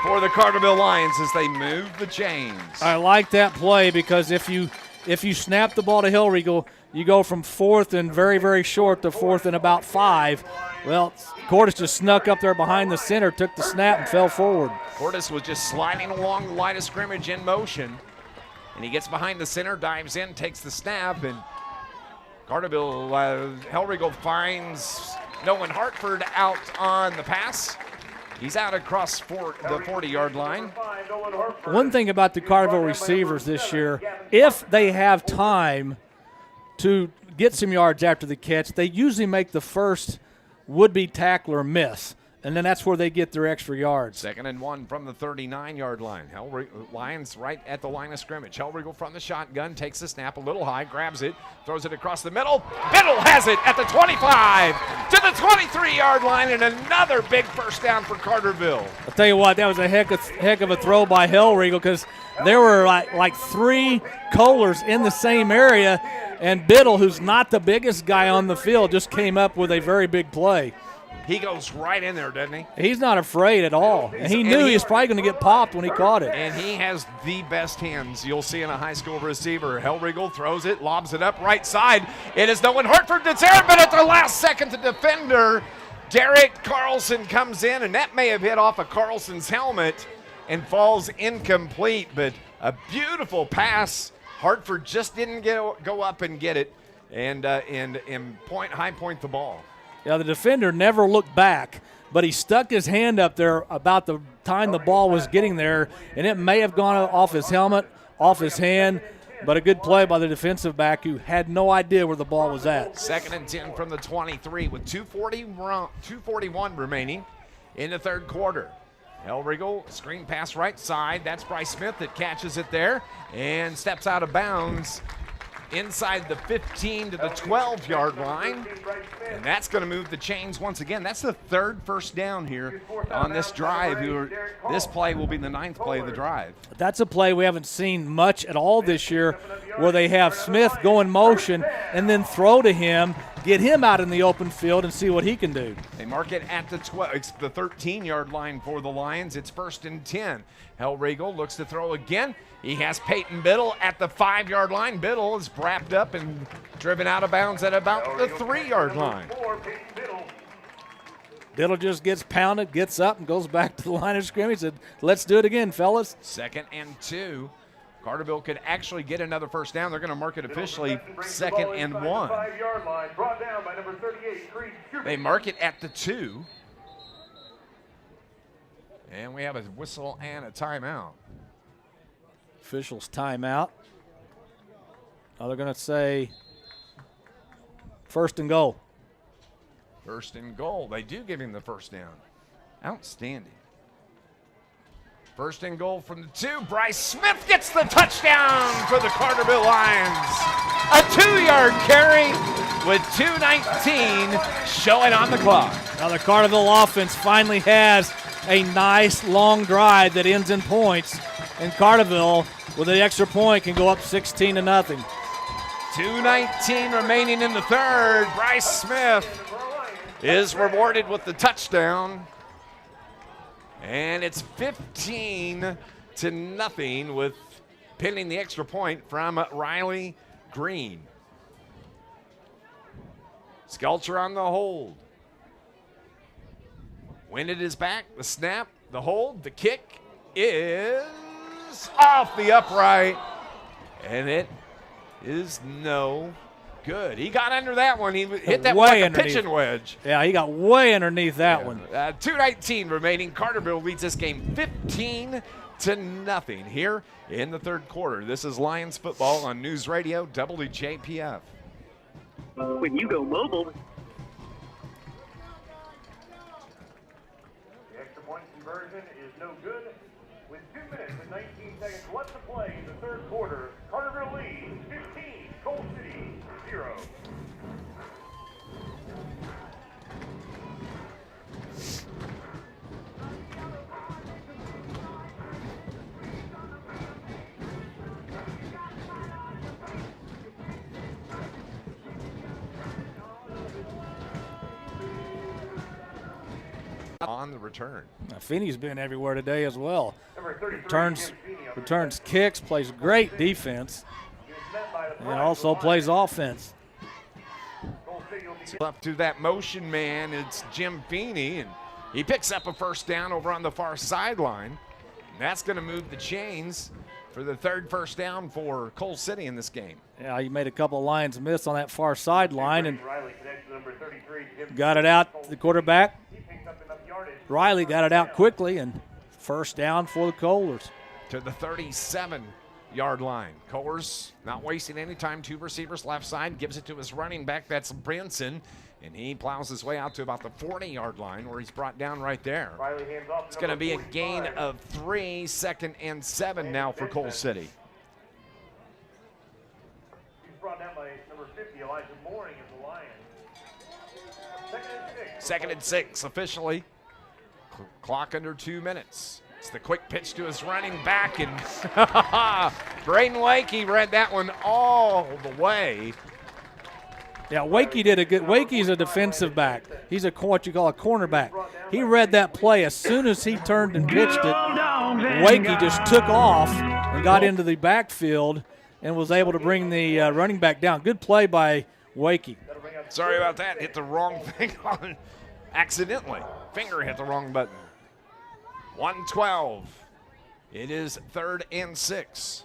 for the Carterville Lions as they move the chains. I like that play because if you if you snap the ball to Hillregal, you go from 4th and very, very short to 4th and about 5. Well, Cordes just snuck up there behind the center, took the snap, and fell forward. Cordes was just sliding along the line of scrimmage in motion, and he gets behind the center, dives in, takes the snap, and Carterville, Hillregal finds Nolan Hartford out on the pass. He's out across the 40-yard line. One thing about the Carterville receivers this year, if they have time to get some yards after the catch, they usually make the first would-be tackler miss, and then that's where they get their extra yards. 2nd and 1 from the 39-yard line. Lions right at the line of scrimmage. Hillregal from the shotgun, takes the snap a little high, grabs it, throws it across the middle. Biddle has it at the 25 to the 23-yard line, and another big first down for Carterville. I'll tell you what, that was a heck of a throw by Hillregal, because there were like 3 Kohlers in the same area, and Biddle, who's not the biggest guy on the field, just came up with a very big play. He goes right in there, doesn't he? He's not afraid at all. And he knew he was probably going to get popped when he caught it. And he has the best hands you'll see in a high school receiver. Hillregal throws it, lobs it up right side. It is Nolan Hartford that's there, but at the last second, the defender, Derek Carlson, comes in, and that may have hit off of Carlson's helmet and falls incomplete, but a beautiful pass. Hartford just didn't go up and get it and high point the ball. Yeah, the defender never looked back, but he stuck his hand up there about the time the ball was getting there, and it may have gone off his helmet, off his hand, but a good play by the defensive back who had no idea where the ball was at. 2nd and 10 from the 23 with 2:41 remaining in the 3rd quarter. Hillregal, screen pass right side. That's Bryce Smith that catches it there and steps out of bounds inside the 15 to the 12-yard line. And that's going to move the chains once again. That's the 3rd first down here on this drive. This play will be the 9th play of the drive. That's a play we haven't seen much at all this year, where they have Smith go in motion and then throw to him, get him out in the open field and see what he can do. They mark it at the 13-yard line for the Lions. It's 1st and 10. Hillregal looks to throw again. He has Peyton Biddle at the 5-yard line. Biddle is wrapped up and driven out of bounds at about the 3-yard line. Biddle just gets pounded, gets up, and goes back to the line of scrimmage. Said, let's do it again, fellas. 2nd and 2. Carterville could actually get another first down. They're going to mark it officially 2nd and 1. They mark it at the 2. And we have a whistle and a timeout. Officials timeout. Now they're going to say 1st and goal. 1st and goal. They do give him the first down. Outstanding. 1st and goal from the 2. Bryce Smith gets the touchdown for the Carterville Lions. A 2-yard carry with 2:19 showing on the clock. Now the Carterville offense finally has a nice long drive that ends in points. And Carterville, with an extra point, can go up 16-0. 2:19 remaining in the 3rd. Bryce Smith is rewarded with the touchdown. And it's 15-0 with pinning the extra point from Riley Green. Skelcher on the hold. When it is back, the snap, the hold, the kick is off the upright, and it is no good. He got under that one. He hit that one like a pitching wedge. Yeah, he got way underneath that one. 2:19 remaining. Carterville leads this game 15-0 here in the 3rd quarter. This is Lions football on News Radio WJPF. When you go mobile. The extra point conversion is no good. With 2 minutes and 19 seconds left to play in the 3rd quarter, Carterville leads 15, Coal City 0. On the return. Feeney's been everywhere today as well. Returns kicks, plays great defense. And also plays offense. Up to that motion man, it's Jim Feeney, and he picks up a first down over on the far sideline. And that's going to move the chains for the third first down for Coal City in this game. Yeah, he made a couple of Lions miss on that far sideline and got it out. The quarterback, Riley, got it out quickly, and first down for the Kohlers. To the 37-yard line. Kohlers not wasting any time. Two receivers left side. Gives it to his running back. That's Brinson. And he plows his way out to about the 40-yard line where he's brought down right there. It's going to be a gain of 3, 2nd and 7 now for Coal City. He's brought down by number 50, Elijah Mooring of the Lions. 2nd and 6 officially. Clock under 2 minutes. It's the quick pitch to his running back, and Braden Wakey read that one all the way. Yeah, Wakey did a good. Wakey's a defensive back. He's what you call a cornerback. He read that play as soon as he turned and pitched it. Wakey just took off and got into the backfield and was able to bring the running back down. Good play by Wakey. Sorry about that. Hit the wrong thing on accidentally. Finger hit the wrong button. 1:12. It is 3rd and 6.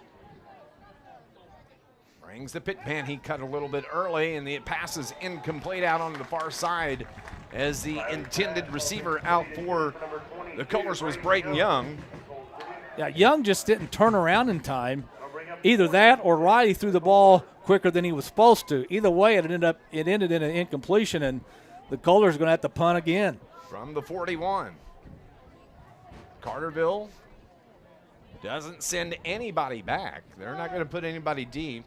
Brings the pit man. He cut a little bit early, and the pass is incomplete out on the far side as the intended receiver out for the Kohlers was Braden Young. Yeah, Young just didn't turn around in time. Either that or Riley threw the ball quicker than he was supposed to. Either way, it ended in an incompletion, and the Kohlers are going to have to punt again. From the 41. Carterville doesn't send anybody back. They're not going to put anybody deep.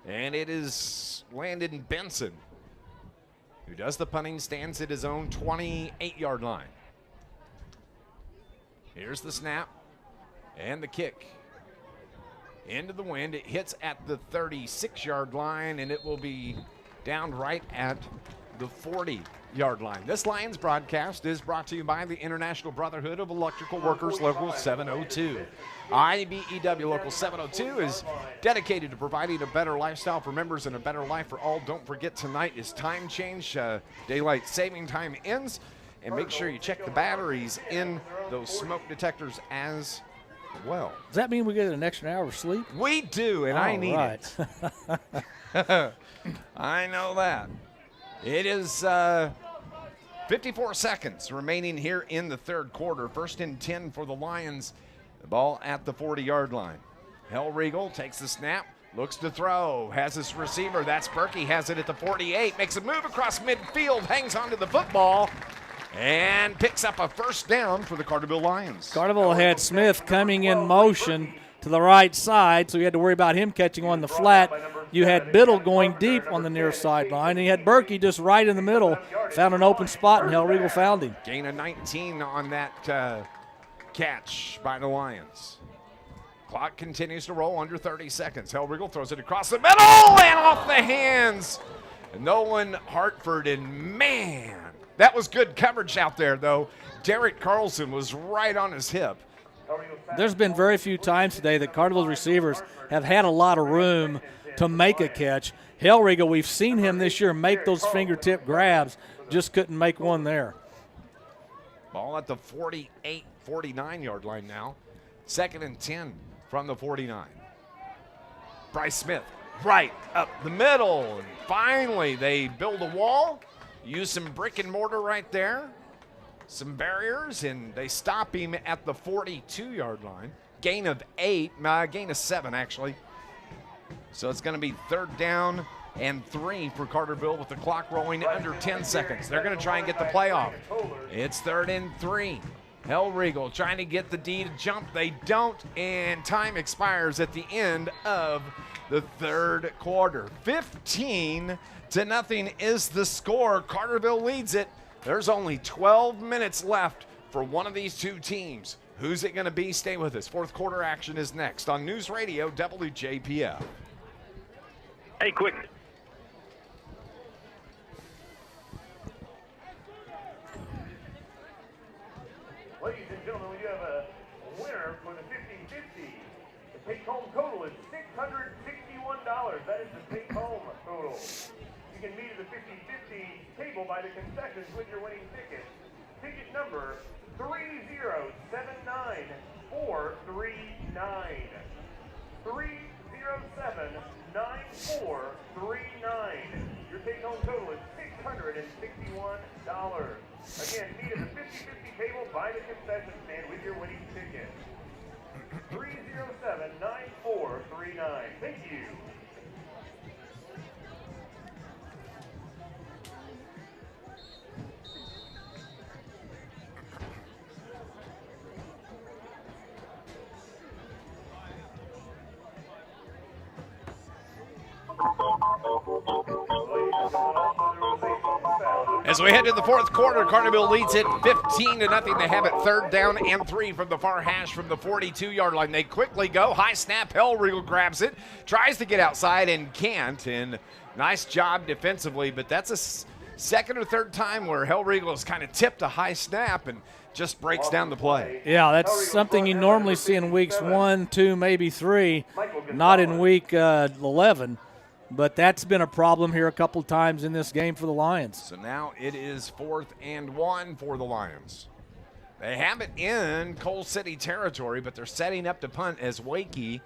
And it is Landon Benson who does the punting, stands at his own 28-yard line. Here's the snap and the kick. Into the wind. It hits at the 36-yard line, and it will be down right at the 40-yard line. This Lions broadcast is brought to you by the International Brotherhood of Electrical Workers, Local 702. IBEW Local 702 is dedicated to providing a better lifestyle for members and a better life for all. Don't forget, tonight is time change. Daylight saving time ends. And make sure you check the batteries in those smoke detectors as well. Does that mean we get an extra hour of sleep? We do, and I need it. I know that. It is 54 seconds remaining here in the third quarter. 1st and 10 for the Lions. The ball at the 40-yard line. Hellriegel takes the snap, looks to throw, has his receiver. That's Berkey, has it at the 48, makes a move across midfield, hangs onto the football, and picks up a first down for the Carterville Lions. Carterville had Smith coming in motion to the right side, so you had to worry about him catching on the flat. You had Biddle going deep on the near sideline, and you had Berkey just right in the middle, found an open spot, and Hellriegel found him. Gain of 19 on that catch by the Lions. Clock continues to roll under 30 seconds. Hellriegel throws it across the middle and off the hands. Nolan Hartford, and man, that was good coverage out there, though. Derek Carlson was right on his hip. There's been very few times today that Carterville's receivers have had a lot of room to make a catch. Hellriegel, we've seen him this year make those fingertip grabs, just couldn't make one there. Ball at the 48, 49-yard line now. 2nd and 10 from the 49. Bryce Smith right up the middle. And finally, they build a wall, use some brick and mortar right there, some barriers, and they stop him at the 42-yard line. Gain of 7, actually. So it's going to be 3rd down and 3 for Carterville with the clock rolling under 10 seconds. They're going to try and get the play off. It's 3rd and 3. Hellriegel trying to get the D to jump. They don't, and time expires at the end of the third quarter. 15-0 is the score. Carterville leads it. There's only 12 minutes left for one of these two teams. Who's it going to be? Stay with us. Fourth quarter action is next on News Radio WJPF. Hey, quick. Ladies and gentlemen, we do have a winner for the 50-50. The take-home total is $661. That is the take-home total. You can meet at the 50-50 table by the concessions with your winning ticket. Ticket number 3079439. 3079439. Your take-home total is $661. Again, meet at the 50-50 table by the concession stand with your winning ticket. 3079439. Thank you. As we head to the fourth quarter, Carterville leads it 15-0. They have it 3rd down and 3 from the far hash from the 42-yard line. They quickly go. High snap. Hellriegel grabs it. Tries to get outside and can't. And nice job defensively, but that's a second or third time where Hellriegel has kind of tipped a high snap and just breaks down the play. Yeah, that's something you normally see in weeks 1, 2, maybe 3, not in week 11. But that's been a problem here a couple of times in this game for the Lions. So now it is 4th and 1 for the Lions. They have it in Coal City territory, but they're setting up to punt as Braden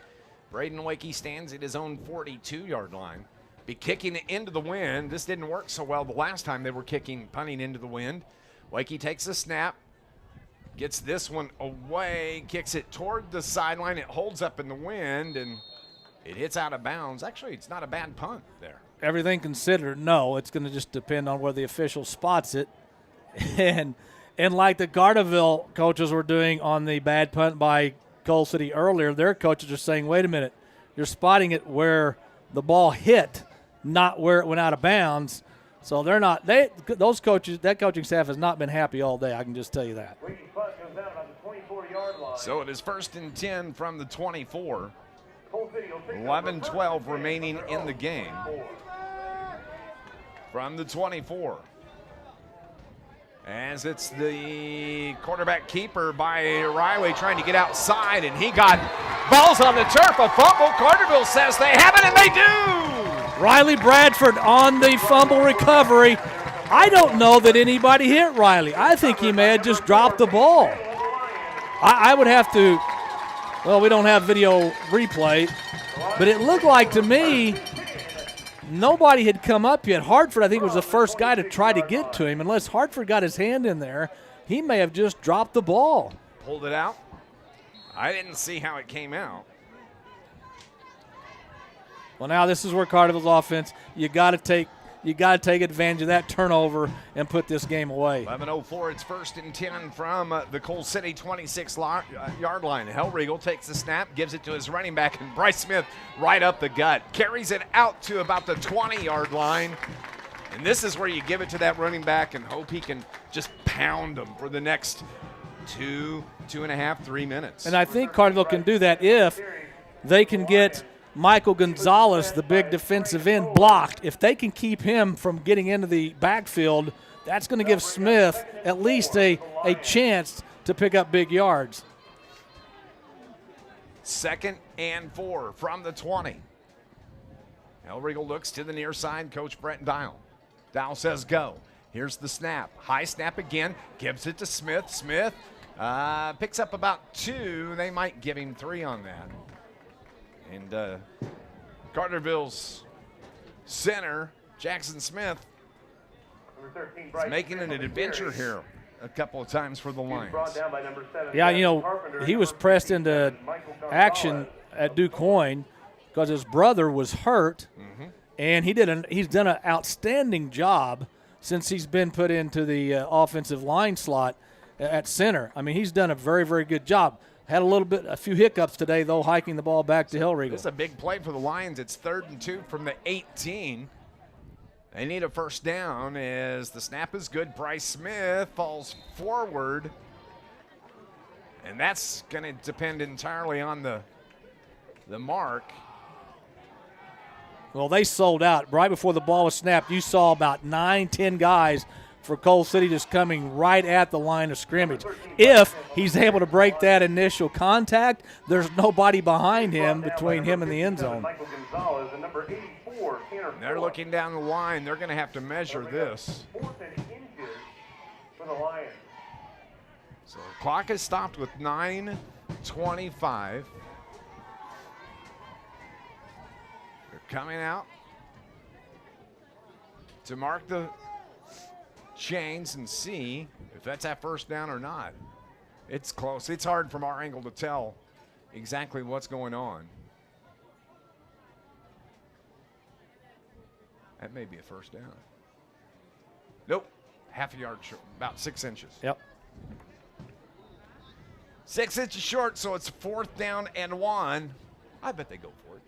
Wakey stands at his own 42-yard line. Be kicking it into the wind. This didn't work so well the last time they were punting into the wind. Wakey takes a snap, gets this one away, kicks it toward the sideline. It holds up in the wind, and it hits out of bounds. Actually, it's not a bad punt there. Everything considered, no. It's going to just depend on where the official spots it. And like the Carterville coaches were doing on the bad punt by Coal City earlier, their coaches are saying, wait a minute, you're spotting it where the ball hit, not where it went out of bounds. So they're not – those coaches, that coaching staff has not been happy all day, I can just tell you that. So it is 1st and 10 from the 24. 11-12 remaining in the game. From the 24. As it's the quarterback keeper by Riley trying to get outside, and he got balls on the turf. A fumble. Carterville says they have it, and they do. Riley Bradford on the fumble recovery. I don't know that anybody hit Riley. I think he may have just dropped the ball. I would have to – well, we don't have video replay, but it looked like to me nobody had come up yet. Hartford, I think, was the first guy to try to get to him. Unless Hartford got his hand in there, he may have just dropped the ball. Pulled it out. I didn't see how it came out. Well, now this is where Carterville's offense, you got to take advantage of that turnover and put this game away. 11:04, it's 1st and 10 from the Coal City 26-yard line. Hellriegel takes the snap, gives it to his running back, and Bryce Smith right up the gut. Carries it out to about the 20-yard line. And this is where you give it to that running back and hope he can just pound them for the next 2.5, 3 minutes. And I think Carterville can do that if they can get Michael Gonzalez, the big defensive end, blocked. If they can keep him from getting into the backfield, that's going to give Smith at least a chance to pick up big yards. 2nd and 4 from the 20. Hellriegel looks to the near side. Coach Brent Dial. Dial says go. Here's the snap. High snap again. Gives it to Smith. Smith picks up about 2. They might give him 3 on that. And Carterville's center, Jackson Smith, is making it an adventure here a couple of times for the Lions. Yeah, he was pressed into action at DuQuoin because his brother was hurt, and he's done an outstanding job since he's been put into the offensive line slot at center. I mean, he's done a very, very good job. Had a few hiccups today, though, hiking the ball back to Hellriegel. This is a big play for the Lions. It's 3rd and 2 from the 18. They need a first down as the snap is good. Bryce Smith falls forward. And that's going to depend entirely on the mark. Well, they sold out. Right before the ball was snapped, you saw about 9-10 guys for Coal City, just coming right at the line of scrimmage. If he's able to break that initial contact, there's nobody behind him between him and the end zone. They're looking down the line. They're going to have to measure this. So the clock is stopped with 9:25. They're coming out to mark the chains and see if that's that first down or not. It's close. It's hard from our angle to tell exactly what's going on. That may be a first down. Nope. Half a yard short, about 6 inches. Yep. 6 inches short, so it's 4th down and 1. I bet they go for it.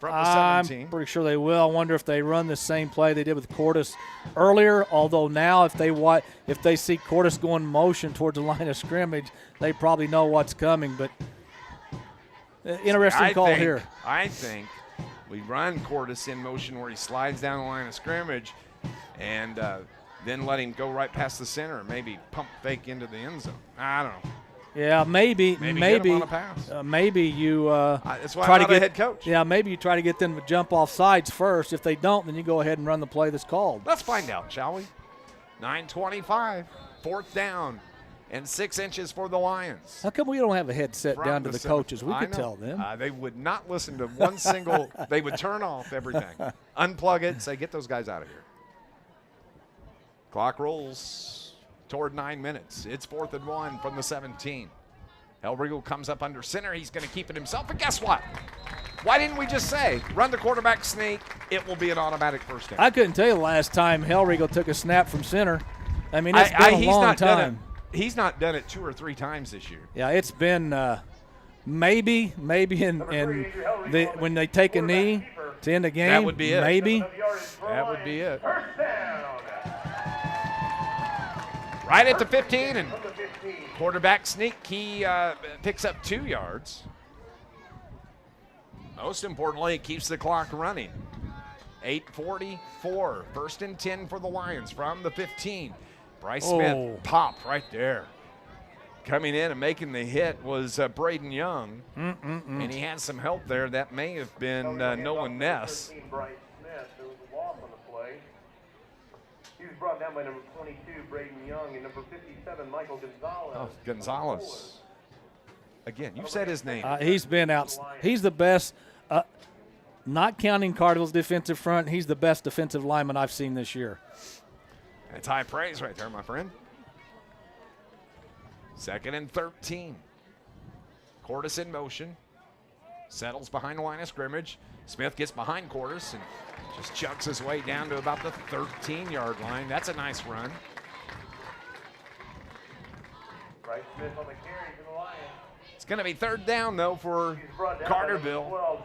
From the I'm 17. pretty sure they will. I wonder if they run the same play they did with Cordes earlier. Although now, if they see Cordes going motion towards the line of scrimmage, they probably know what's coming. But interesting call here. I think we run Cordes in motion where he slides down the line of scrimmage, and then let him go right past the center, and maybe pump fake into the end zone. I don't know. Yeah, maybe get him on a pass. Maybe you that's why try I'm to not get a head coach. Yeah, maybe you try to get them to jump off sides first. If they don't, then you go ahead and run the play that's called. Let's find out, shall we? 9:25, 4th down, and 6 inches for the Lions. How come we don't have a headset From down to the coaches? We could know. tell them. They would not listen to one single. They would turn off everything, unplug it, say, get those guys out of here. Clock rolls toward 9 minutes. It's 4th and 1 from the 17. Hellriegel comes up under center. He's going to keep it himself. But guess what? Why didn't we just say, run the quarterback sneak, it will be an automatic first down? I couldn't tell you the last time Hellriegel took a snap from center. I mean, it's been a long time. He's not done it 2 or 3 times this year. Yeah, it's been maybe when they take a knee to end the game. That would be it. Maybe. That would be it. Right at the 15, and quarterback sneak, he picks up 2 yards. Most importantly, it keeps the clock running. 8:44, 1st and 10 for the Lions from the 15. Bryce Smith popped right there. Coming in and making the hit was Braden Young, and he had some help there. That may have been Nolan Ness. He was brought down by number 22, Braden Young, and number 57, Michael Gonzalez. Oh, Gonzalez. Again, you've said his name. He's been out. He's the best, not counting Carterville's defensive front, he's the best defensive lineman I've seen this year. That's high praise right there, my friend. 2nd and 13. Cordes in motion. Settles behind the line of scrimmage. Smith gets behind Cordes and just chucks his way down to about the 13-yard line. That's a nice run. Bryce Smith on the carry for the Lions. It's going to be 3rd down, though, for Carterville.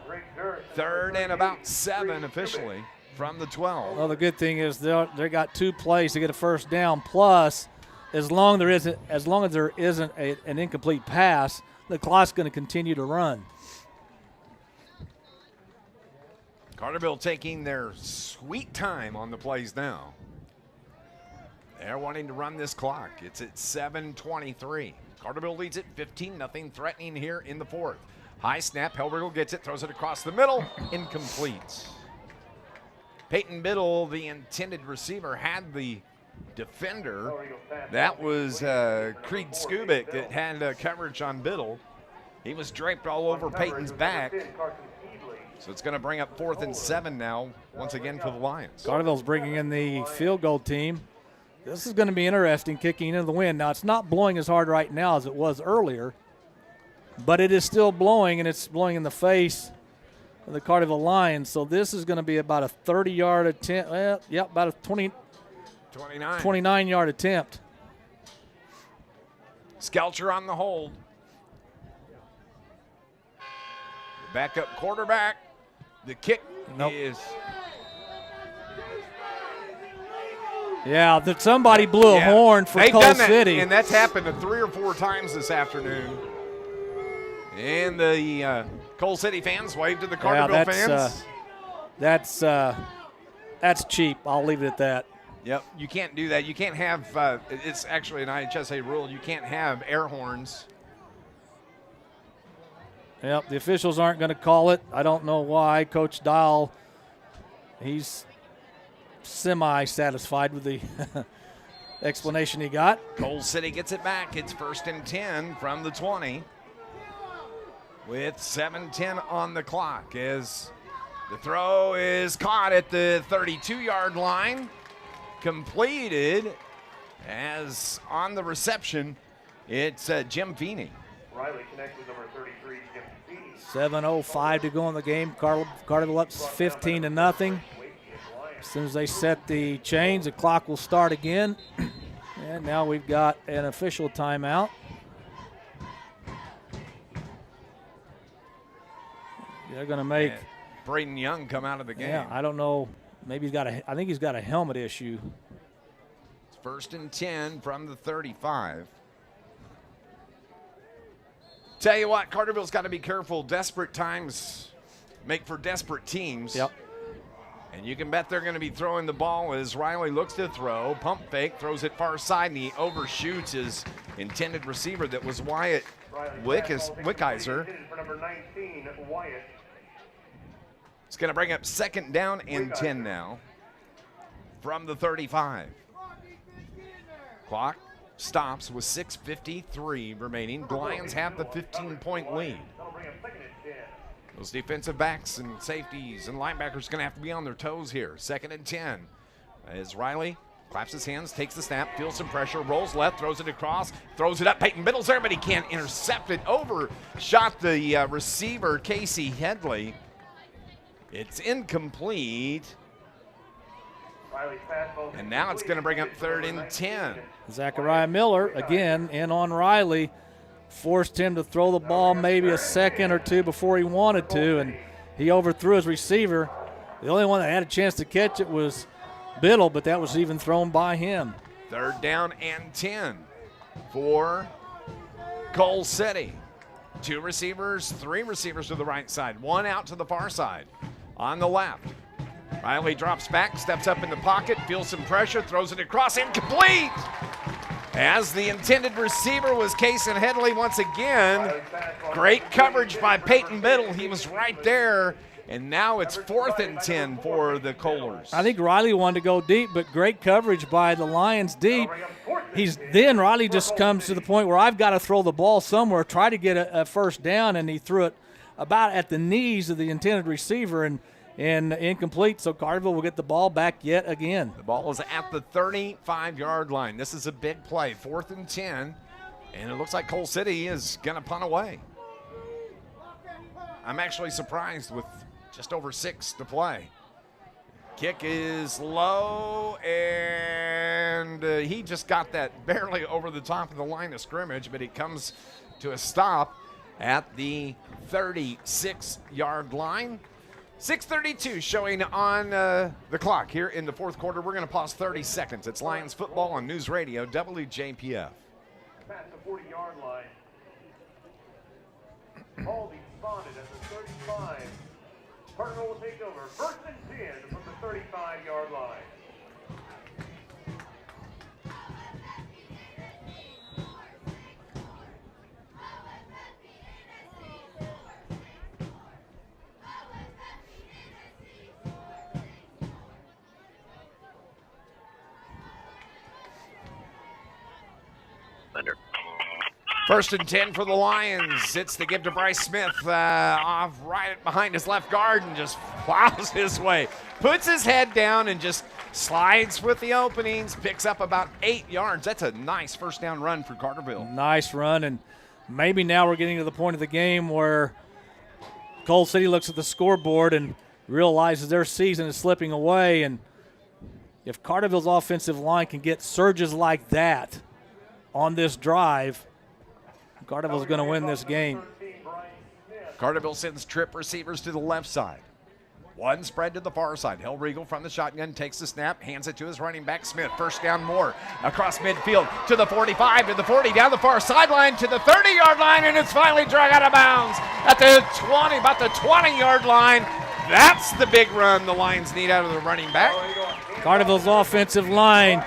3rd and about 7 officially from the 12. Well, the good thing is they got 2 plays to get a first down. Plus, as long as there isn't an incomplete pass, the clock's going to continue to run. Carterville taking their sweet time on the plays now. They're wanting to run this clock. It's at 7:23. Carterville leads it 15-0, threatening here in the 4th. High snap, Hellriegel gets it, throws it across the middle, incomplete. Peyton Biddle, the intended receiver, had the defender. That was Creed Skubik that had coverage on Biddle. He was draped all over Peyton's back. So it's going to bring up 4th and 7 now, once again for the Lions. Carterville's bringing in the field goal team. This is going to be interesting, kicking into the wind. Now, it's not blowing as hard right now as it was earlier, but it is still blowing, and it's blowing in the face of the Carterville Lions. So this is going to be about a 30-yard attempt. Well, yep, about a 29-yard attempt. Skelcher on the hold. The backup quarterback. The kick is... Yeah, somebody blew a horn for Coal City. And that's happened 3 or 4 times this afternoon. And the Coal City fans wave to the Carterville fans. That's cheap. I'll leave it at that. Yep, you can't do that. You can't have, it's actually an IHSA rule, you can't have air horns. Yep, the officials aren't going to call it. I don't know why. Coach Dial, he's semi-satisfied with the explanation he got. Coal City gets it back. It's 1st and 10 from the 20 with 7:10 on the clock as the throw is caught at the 32-yard line. Completed as on the reception, it's Jim Feeney. Riley connects with number 33, Jim Feeney. 7:05 to go in the game. Carterville up 15-0. As soon as they set the chains, the clock will start again. And now we've got an official timeout. They're going to make Braden Young come out of the game. Yeah, I don't know. Maybe I think he's got a helmet issue. It's 1st and 10 from the 35. Tell you what, Carterville's got to be careful. Desperate times make for desperate teams. Yep. And you can bet they're going to be throwing the ball as Riley looks to throw. Pump fake, throws it far side, and he overshoots his intended receiver. That was Wyatt Wickheiser. For number 19, Wyatt. It's going to bring up 2nd down and 10 now from the 35. Clock stops with 6:53 remaining. The Lions have the 15-point lead. Those defensive backs and safeties and linebackers going to have to be on their toes here. 2nd and 10 as Riley claps his hands, takes the snap, feels some pressure, rolls left, throws it across, throws it up. Peyton Biddle's there, but he can't intercept it. Overshot the receiver, Casey Headley. It's incomplete. And now it's going to bring up 3rd and 10. Zachariah Miller, again, in on Riley. Forced him to throw the ball maybe a second or two before he wanted to, and he overthrew his receiver. The only one that had a chance to catch it was Biddle, but that was even thrown by him. 3rd down and 10 for Coal City. 2 receivers, 3 receivers to the right side, 1 out to the far side. On the left, Riley drops back, steps up in the pocket, feels some pressure, throws it across, incomplete! As the intended receiver was Casey Headley once again. Great coverage by Peyton Biddle. He was right there, and now it's 4th and 10 for the Kohlers. I think Riley wanted to go deep, but great coverage by the Lions deep. Then Riley just comes to the point where I've got to throw the ball somewhere, try to get a 1st down, and he threw it about at the knees of the intended receiver and incomplete, so Carterville will get the ball back yet again. The ball is at the 35-yard line. This is a big play, 4th and 10, and it looks like Coal City is going to punt away. I'm actually surprised with just over 6 to play. Kick is low, and he just got that barely over the top of the line of scrimmage, but it comes to a stop at the 36-yard line. 6:32 showing on the clock here in the 4th quarter. We're going to pause 30 seconds. It's Lions football on News Radio WJPF. Past the 40-yard line. Baldy spotted at the 35. Carterville will take over. 1st and 10 from the 35-yard line. First and 10 for the Lions. It's the give to Bryce Smith off right behind his left guard and just plows his way. Puts his head down and just slides with the openings. Picks up about 8 yards. That's a nice 1st down run for Carterville. Nice run, and maybe now we're getting to the point of the game where Coal City looks at the scoreboard and realizes their season is slipping away. And if Carterville's offensive line can get surges like that on this drive, Carterville's going to win this game. Carterville sends trip receivers to the left side. One spread to the far side. Hellriegel from the shotgun takes the snap, hands it to his running back Smith. 1st down more across midfield to the 45, to the 40, down the far sideline to the 30-yard line, and it's finally dragged out of bounds at the 20, about the 20-yard line. That's the big run the Lions need out of the running back. Carterville's offensive line,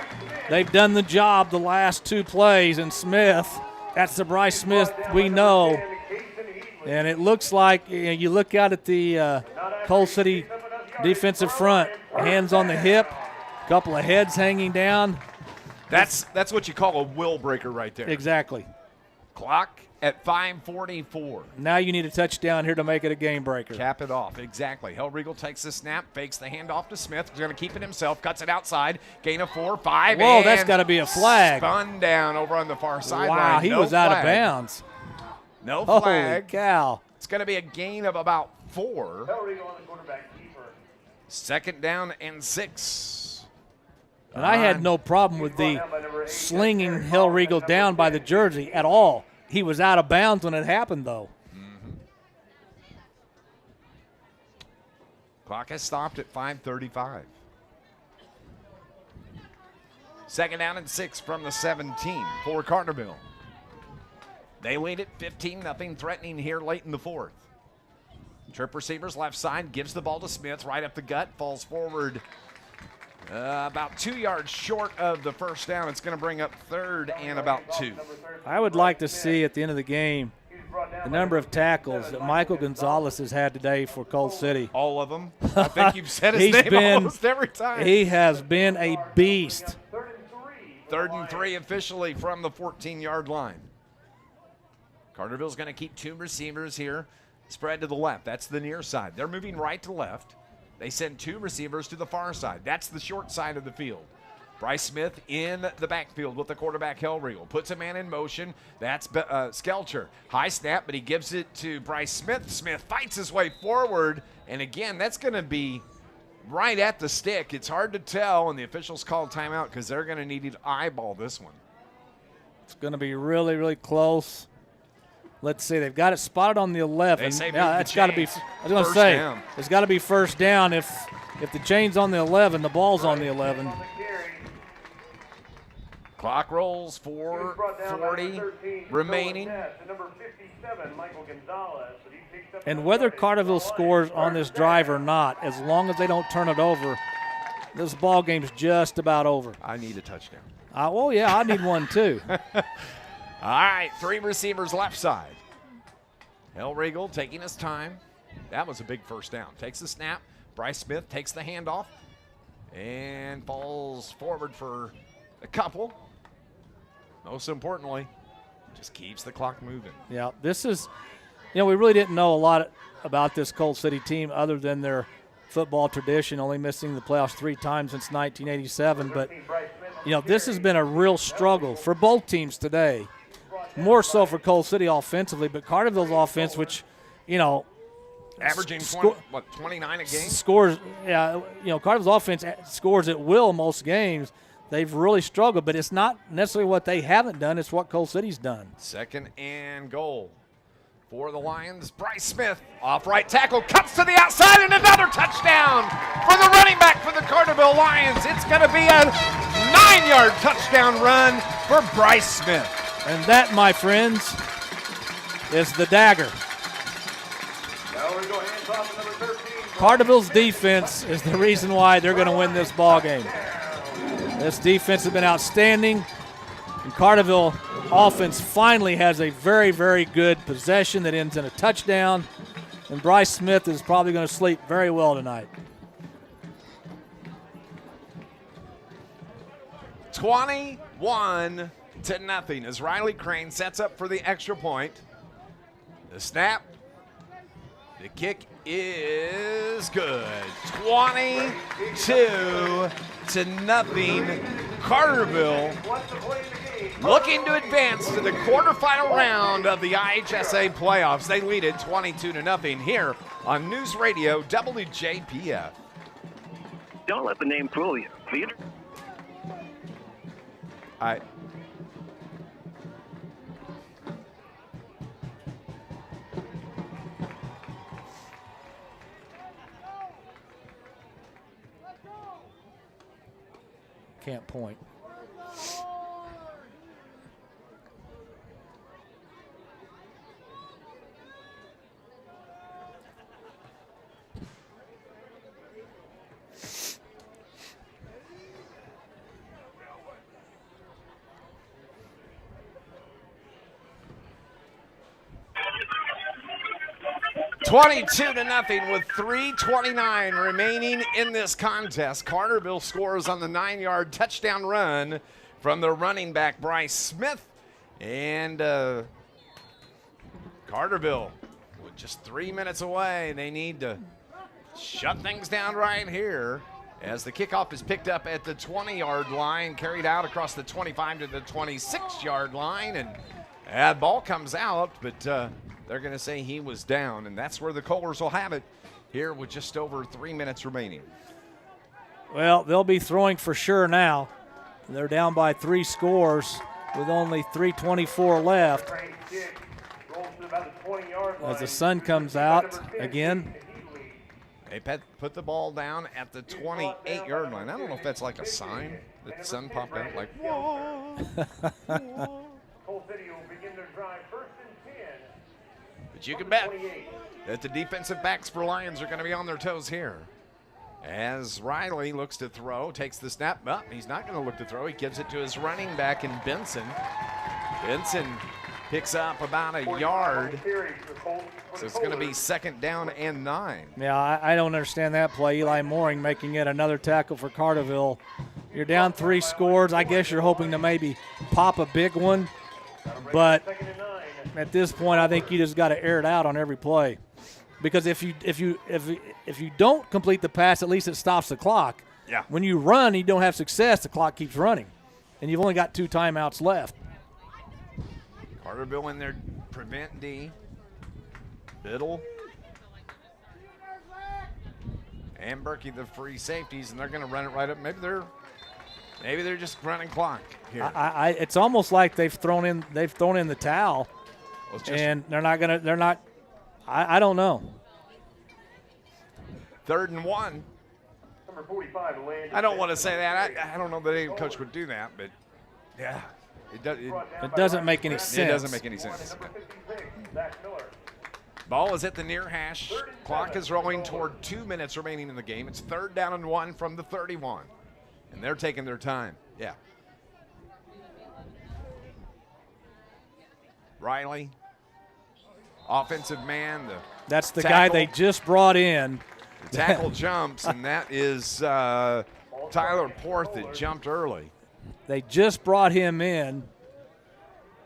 they've done the job the last 2 plays, and Smith, that's the Bryce Smith we know. And it looks like you look out at the Coal City defensive front, hands on the hip, couple of heads hanging down. That's what you call a will breaker right there. Exactly. Clock at 5:44. Now you need a touchdown here to make it a game breaker. Cap it off, exactly. Hellriegel takes the snap, fakes the handoff to Smith. He's going to keep it himself, cuts it outside, gain of 4, 5. Whoa, that's got to be a flag. Spun down over on the far sideline. Wow, he was out of bounds. No flag. Holy cow. It's going to be a gain of about 4. Second down and 6. And I had no problem with the slinging Hellriegel down by the jersey at all. He was out of bounds when it happened, though. Clock has stopped at 5:35. Second down and 6 from the 17 for Carterville. They lead it 15-0, threatening here late in the 4th. Trip receivers left side, gives the ball to Smith, right up the gut, falls forward about 2 yards short of the first down. It's going to bring up 3rd and about 2. I would like to see at the end of the game the number of tackles that Michael Gonzalez has had today for Coal City. All of them. I think you've said his name almost every time. He has been a beast. 3rd and 3 officially from the 14-yard line. Carterville's going to keep 2 receivers here, spread to the left. That's the near side. They're moving right to left. They send 2 receivers to the far side. That's the short side of the field. Bryce Smith in the backfield with the quarterback Hellriegel. Puts a man in motion. That's Skelcher. High snap, but he gives it to Bryce Smith. Smith fights his way forward. And again, that's going to be right at the stick. It's hard to tell, and the officials call timeout because they're going to need to eyeball this one. It's going to be really, really close. Let's see. They've got it spotted on the 11. They say yeah, it's got to be. I was going to say down. It's got to be first down. If the chain's on the 11, the ball's on the 11. Clock rolls, 4:40 remaining. And whether Carterville scores on this drive or not, as long as they don't turn it over, this ball game's just about over. I need a touchdown. Oh yeah, I need one too. All right, 3 receivers left side. Hellriegel taking his time. That was a big first down. Takes the snap. Bryce Smith takes the handoff and falls forward for a couple. Most importantly, just keeps the clock moving. Yeah, this is, we really didn't know a lot about this Coal City team other than their football tradition, only missing the playoffs 3 times since 1987. But, this has been a real struggle for both teams today. More so for Coal City offensively, but Carterville's offense, which, averaging 29 a game? Scores, Carterville's offense scores at will most games. They've really struggled, but it's not necessarily what they haven't done. It's what Coal City's done. 2nd and goal for the Lions. Bryce Smith off right tackle, cuts to the outside, and another touchdown for the running back for the Carterville Lions. It's going to be a 9-yard touchdown run for Bryce Smith. And that, my friends, is the dagger. Carterville's defense is the reason why they're going to win this ball game. This defense has been outstanding, and Carterville offense finally has a very, very good possession that ends in a touchdown, and Bryce Smith is probably going to sleep very well tonight. 21-0 as Riley Crane sets up for the extra point. The snap. The kick is good. 22-0. Carterville looking to advance to the quarterfinal round of the IHSA playoffs. They lead it 22-0 here on News Radio WJPF. Don't let the name fool you. Can't point. 22-0 with 3:29 remaining in this contest. Carterville scores on the 9-yard touchdown run from the running back Bryce Smith. And Carterville, with just 3 minutes away, they need to shut things down right here as the kickoff is picked up at the 20-yard line, carried out across the 25 to the 26-yard line, and that ball comes out, but they're going to say he was down, and that's where the Kohlers will have it here with just over 3 minutes remaining. Well, they'll be throwing for sure now. They're down by 3 scores with only 3:24 left. As the sun comes out again. They put the ball down at the 28-yard line. I don't know if that's like a sign that the sun popped out like, whoa. But you can bet that the defensive backs for Lions are going to be on their toes here. As Riley looks to throw, takes the snap. He's not going to look to throw. He gives it to his running back in Benson. Benson picks up about a yard. So it's going to be 2nd down and 9. Yeah, I don't understand that play. Eli Mooring making it another tackle for Carterville. You're down 3 scores. I guess you're hoping to maybe pop a big one. But at this point, I think you just got to air it out on every play. Because if you don't complete the pass, at least it stops the clock. Yeah. When you run and you don't have success, the clock keeps running. And you've only got 2 timeouts left. Carterville in there, prevent D. Biddle. And Berkey, the free safeties, and they're going to run it right up. Maybe they're just running clock here. It's almost like they've thrown in the towel, and they're not. I don't know. 3rd and 1. Number 45, I don't want to say that. I don't know that any coach would do that, but yeah, it doesn't make any sense. It doesn't make any sense. Ball is at the near hash. Clock is rolling toward 2 minutes remaining in the game. It's 3rd down and 1 from the 31. And they're taking their time. Yeah. Riley, offensive man. That's the tackle. guy they just brought in. The tackle jumps, and that is Tyler Porth that jumped early. They just brought him in,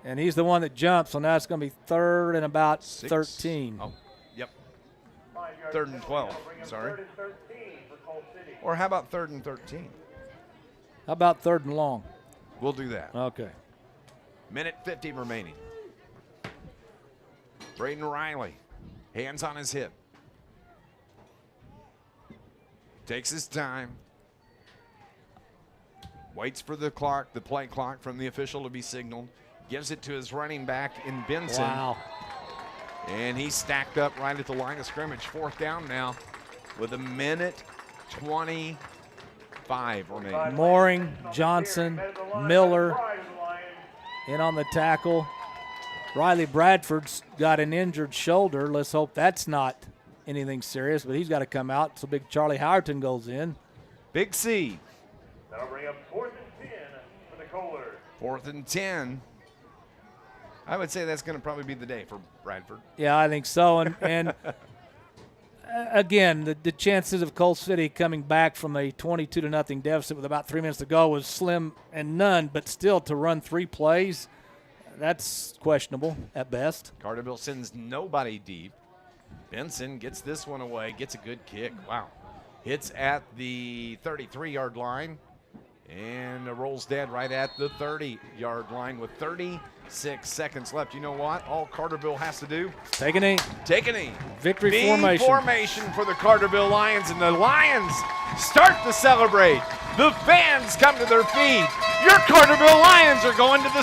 and he's the one that jumps, so now it's going to be 3rd and about 13. Oh, yep. 3rd and 12, sorry. Or how about 3rd and 13? How about 3rd and long? We'll do that. Okay. Minute 50 remaining. Braden Riley, hands on his hip. Takes his time. Waits for the clock, the play clock from the official to be signaled. Gives it to his running back in Benson. Wow. And he's stacked up right at the line of scrimmage. 4th down now with 1:25 remaining. Mooring, Johnson, Miller in on the tackle. Riley Bradford's got an injured shoulder. Let's hope that's not anything serious, but he's got to come out. So big Charlie Howerton goes in. Big C. That'll bring up 4th and 10 for the Kohlers. 4th and 10. I would say that's going to probably be the day for Bradford. Yeah, I think so. And again, the chances of Coal City coming back from a 22-0 deficit with about 3 minutes to go was slim and none, but still to run 3 plays, that's questionable at best. Carterville sends nobody deep. Benson gets this one away, gets a good kick. Wow. Hits at the 33-yard line and rolls dead right at the 30-yard line with 36 seconds left. You know what? All Carterville has to do? Take a knee. Take a knee. Victory B formation. formation for the Carterville Lions, and the Lions start to celebrate. The fans come to their feet. Your Carterville Lions are going to the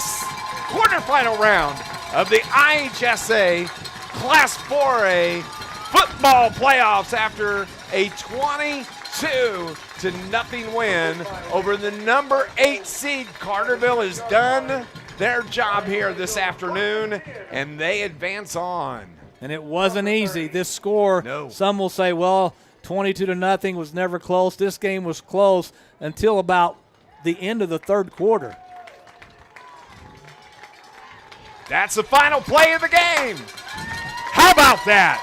quarterfinal round of the IHSA Class 4A football playoffs after a 22-0 win over the number 8 seed. Carterville has done their job here this afternoon, and they advance on. And it wasn't easy. This score, No. Some will say, well, 22-0 was never close. This game was close until about the end of the 3rd quarter. That's the final play of the game. How about that?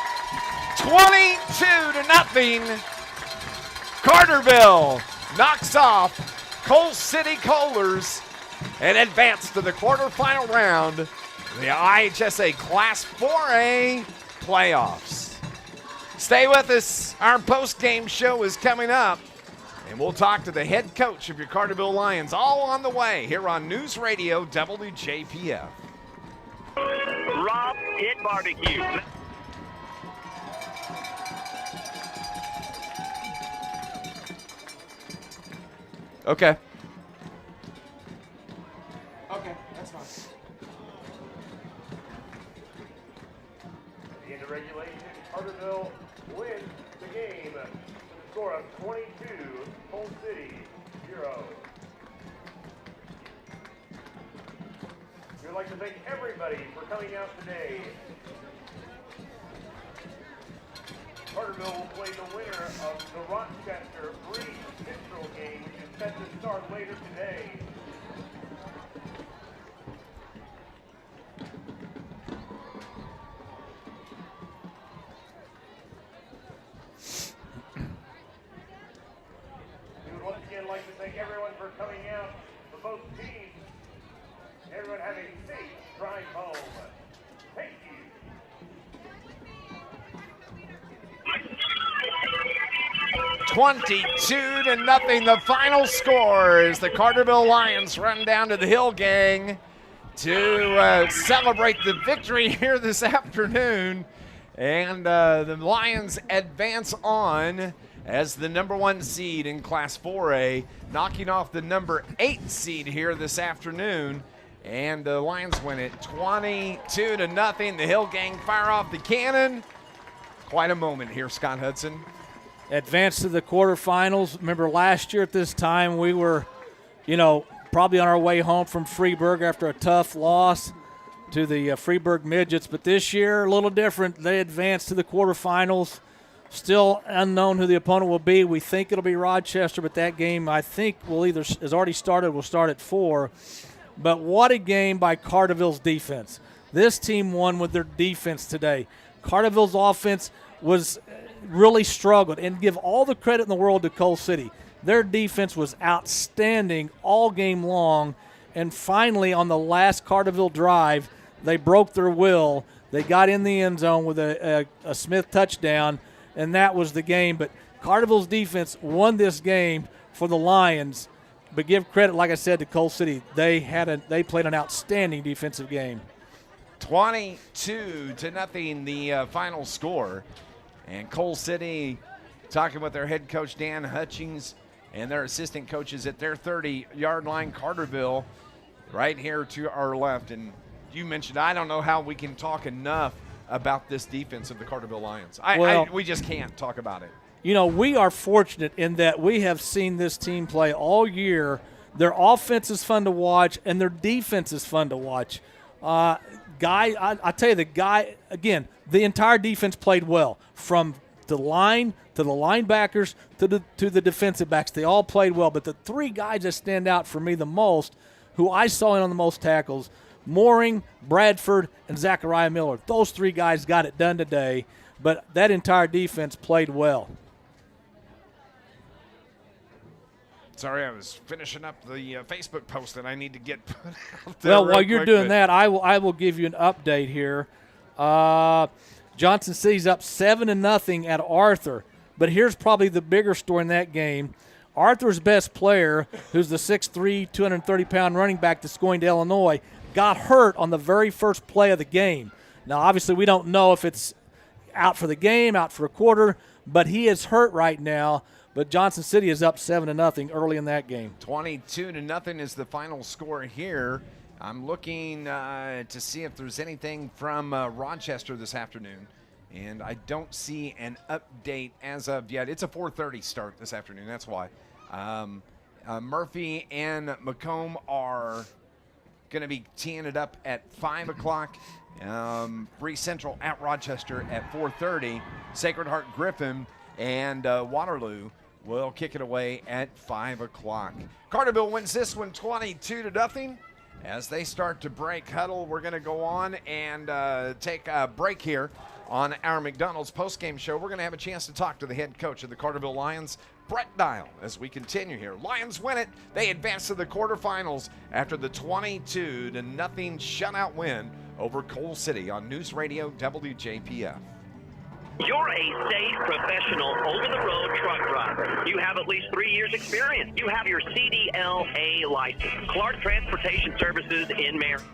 22-0. Carterville knocks off Coal City Coalers and advance to the quarterfinal round of the IHSA Class 4A playoffs. Stay with us. Our post-game show is coming up, and we'll talk to the head coach of your Carterville Lions, all on the way here on News Radio WJPF. Rob Pit Barbecue. Okay. Okay, that's fine. At the end of regulation, Carterville wins the game with a score of 22, Coal City 0. We'd like to thank everybody for coming out today. Carterville will play the winner of the Rochester Free Central game, which is set to start later today. We would once again like to thank everyone for coming out for both teams. Everyone have a safe drive home. Thank you. 22-0, the final score as the Carterville Lions run down to the Hill Gang to celebrate the victory here this afternoon. And the Lions advance on as the number 1 seed in Class 4A, knocking off the number 8 seed here this afternoon. And the Lions win it 22-0. The Hill Gang fire off the cannon. Quite a moment here, Scott Hudson. Advanced to the quarterfinals. Remember last year at this time we were, probably on our way home from Freeburg after a tough loss to the Freeburg Midgets. But this year, a little different. They advanced to the quarterfinals. Still unknown who the opponent will be. We think it'll be Rochester, but that game I think has already started. Will start at 4. But what a game by Carterville's defense. This team won with their defense today. Carterville's offense was really struggled, and give all the credit in the world to Coal City. Their defense was outstanding all game long, and finally on the last Carterville drive, they broke their will. They got in the end zone with a Smith touchdown, and that was the game. But Carterville's defense won this game for the Lions, but give credit, like I said, to Coal City. They played an outstanding defensive game. 22-0, the final score. And Coal City talking with their head coach, Dan Hutchings, and their assistant coaches at their 30-yard line. Carterville right here to our left. And you mentioned, I don't know how we can talk enough about this defense of the Carterville Lions. We just can't talk about it. We are fortunate in that we have seen this team play all year. Their offense is fun to watch, and their defense is fun to watch. I tell you, the entire defense played well, from the line to the linebackers to the defensive backs. They all played well, but the 3 guys that stand out for me the most, who I saw in on the most tackles, Mooring, Bradford, and Zachariah Miller. Those 3 guys got it done today, but that entire defense played well. Sorry, I was finishing up the Facebook post that I need to get put out there. Well, while you're doing that, I will give you an update here. Johnson City's up 7-0 at Arthur, but here's probably the bigger story in that game. Arthur's best player, who's the 6'3", 230-pound running back that's going to Illinois, got hurt on the very first play of the game. Now, obviously, we don't know if it's out for the game, out for a quarter, but he is hurt right now. But Johnson City is up 7-0 early in that game. 22-0 is the final score here. I'm looking to see if there's anything from Rochester this afternoon, and I don't see an update as of yet. It's a 4:30 start this afternoon. That's why. Murphy and Macomb are going to be teeing it up at 5 o'clock. Free Central at Rochester at 4:30. Sacred Heart Griffin and Waterloo will kick it away at 5 o'clock. Carterville wins this one 22-0. As they start to break huddle, we're going to go on and take a break here On our McDonald's postgame show, we're going to have a chance to talk to the head coach of the Carterville Lions, Brett Dial, as we continue here. Lions win it. They advance to the quarterfinals after the 22-0 shutout win over Coal City on News Radio WJPF. You're a safe, professional, over-the-road truck driver. You have at least 3 years' experience. You have your CDLA license. Clark Transportation Services in Marion.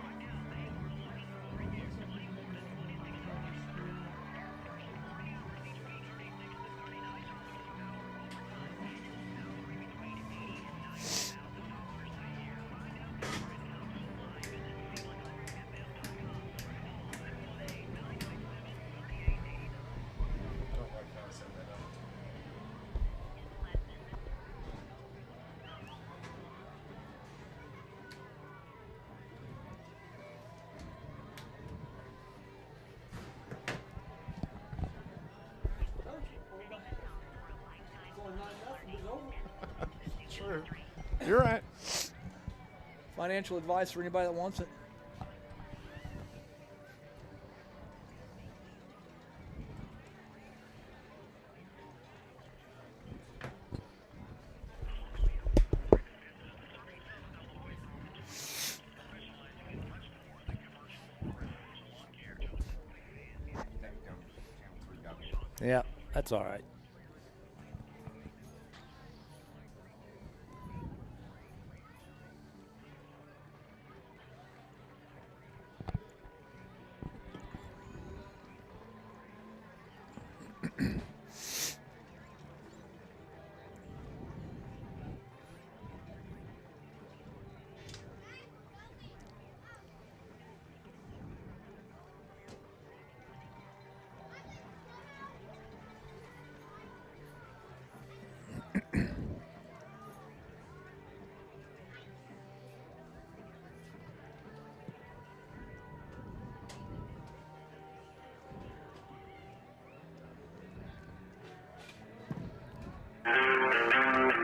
True. You're right. Financial advice for anybody that wants it. Yeah, that's all right.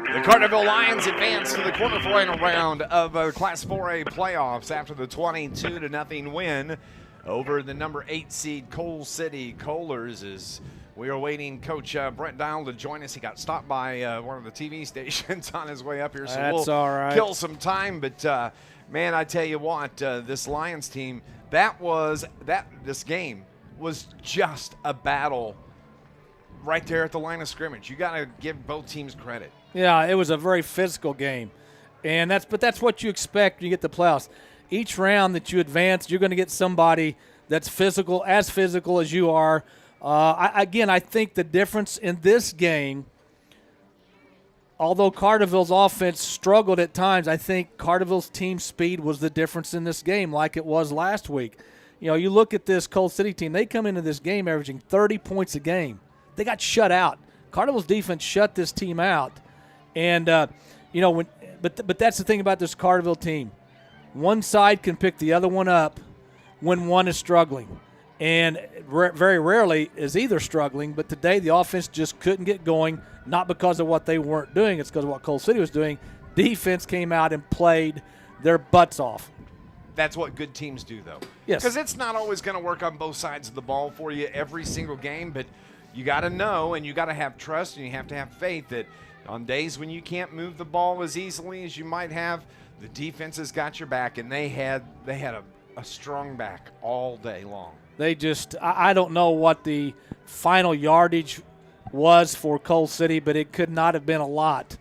The Carterville Lions advance to the quarterfinal round of Class 4A playoffs after the 22-0 win over the number 8 seed Coal City Kohlers. As we are waiting Coach Brett Dial to join us. He got stopped by one of the TV stations on his way up here, so That's we'll all right. kill some time. But man, I tell you what, this Lions team, this game was just a battle right there at the line of scrimmage. You got to give both teams credit. Yeah, it was a very physical game, and that's what you expect when you get the playoffs. Each round that you advance, you're going to get somebody that's as physical as you are. I think the difference in this game, although Carterville's offense struggled at times, I think Carterville's team speed was the difference in this game, like it was last week. You know, you look at this Coal City team; they come into this game averaging 30 points a game. They got shut out. Carterville's defense shut this team out. And, but that's the thing about this Carterville team. One side can pick the other one up when one is struggling. And very rarely is either struggling, but today the offense just couldn't get going, not because of what they weren't doing. It's because of what Coal City was doing. Defense came out and played their butts off. That's what good teams do, though. Yes. Because it's not always going to work on both sides of the ball for you every single game, but you got to know and you got to have trust and you have to have faith that on days when you can't move the ball as easily as you might have, the defense has got your back, and they had a strong back all day long. They just – I don't know what the final yardage was for Coal City, but it could not have been a lot.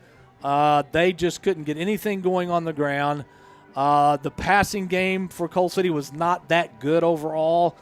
They just couldn't get anything going on the ground. The passing game for Coal City was not that good overall.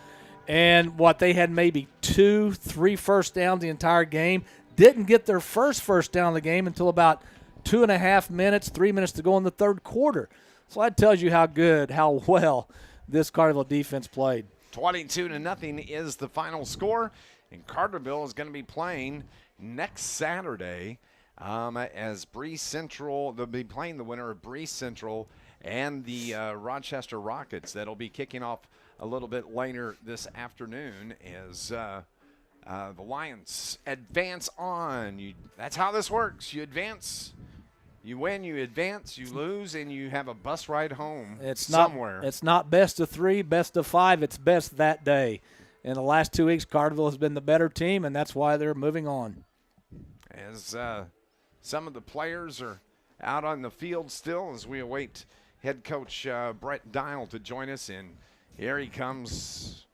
And they had maybe 2-3 first downs the entire game. Didn't get their first down of the game until about 2.5 minutes, 3 minutes to go in the third quarter. So that tells you how well this Carterville defense played. 22-0 is the final score, and Carterville is going to be playing next Saturday as Breeze Central. They'll be playing the winner of Breeze Central and the Rochester Rockets. That'll be kicking off a little bit later this afternoon as the Lions advance on. That's how this works. You advance, you win, you advance, you lose, and you have a bus ride home somewhere. It's not best of 3, best of 5. It's best that day. in the last 2 weeks, Carterville has been the better team, and that's why they're moving on. As some of the players are out on the field still as we await head coach Brett Dial to join us. And here he comes.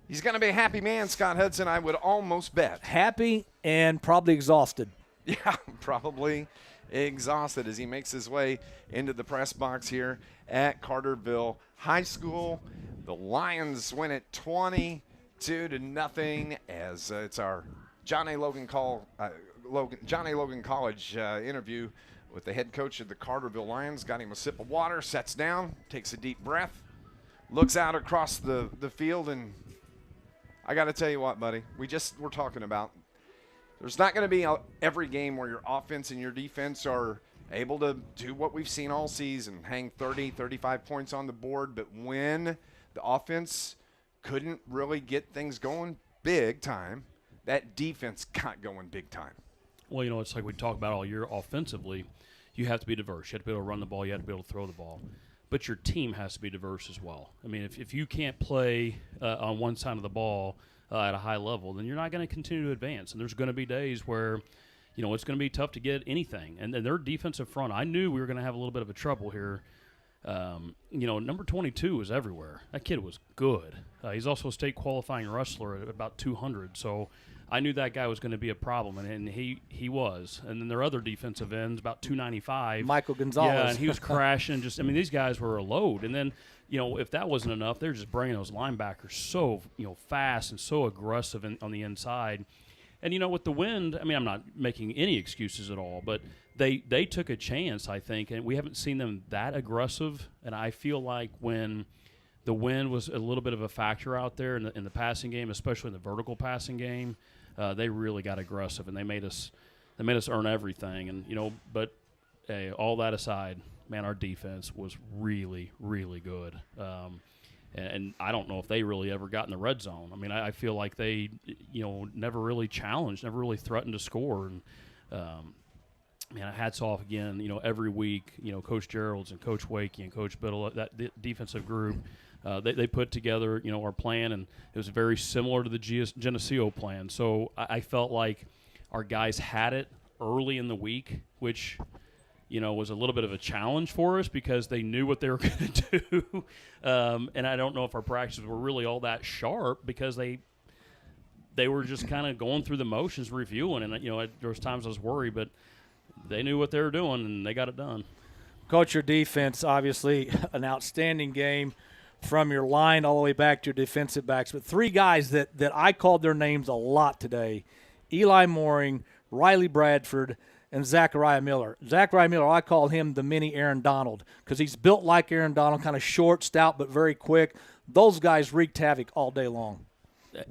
He's going to be a happy man, Scott Hudson, I would almost bet. Happy and probably exhausted. Yeah, probably exhausted as he makes his way into the press box here at Carterville High School. The Lions win it 22-0 as it's our John A. Logan College interview with the head coach of the Carterville Lions. Got him a sip of water, sets down, takes a deep breath, looks out across the field, and I got to tell you what, buddy, we're talking about there's not going to be every game where your offense and your defense are able to do what we've seen all season, hang 30, 35 points on the board, but when the offense couldn't really get things going big time, that defense got going big time. Well, it's like we talk about all year offensively, you have to be diverse. You have to be able to run the ball. You have to be able to throw the ball. But your team has to be diverse as well. I mean, if you can't play on one side of the ball at a high level, then you're not going to continue to advance. And there's going to be days where, it's going to be tough to get anything. And their defensive front, I knew we were going to have a little bit of a trouble here. Number 22 was everywhere. That kid was good. He's also a state qualifying wrestler at about 200. So I knew that guy was going to be a problem, and he was. And then their other defensive ends, about 295. Michael Gonzalez. Yeah, and he was crashing. These guys were a load. And then, if that wasn't enough, they're just bringing those linebackers so, fast and so aggressive on the inside. And, with the wind, I'm not making any excuses at all, but they took a chance, I think, and we haven't seen them that aggressive. And I feel like when the wind was a little bit of a factor out there in the passing game, especially in the vertical passing game, they really got aggressive, and they made us earn everything. And but hey, all that aside, man, our defense was really, really good. And I don't know if they really ever got in the red zone. I feel like they, never really challenged, never really threatened to score. And hats off again. Every week, Coach Gerald's and Coach Wakey and Coach Biddle, that defensive group. They put together, our plan, and it was very similar to the Geneseo plan. So I felt like our guys had it early in the week, which, was a little bit of a challenge for us because they knew what they were going to do. And I don't know if our practices were really all that sharp because they were just kind of going through the motions, reviewing. And, there was times I was worried, but they knew what they were doing, and they got it done. Coach, your defense, obviously an outstanding game from your line all the way back to your defensive backs. But three guys that I called their names a lot today, Eli Mooring, Riley Bradford, and Zachariah Miller. Zachariah Miller, I call him the mini Aaron Donald because he's built like Aaron Donald, kind of short, stout, but very quick. Those guys wreaked havoc all day long.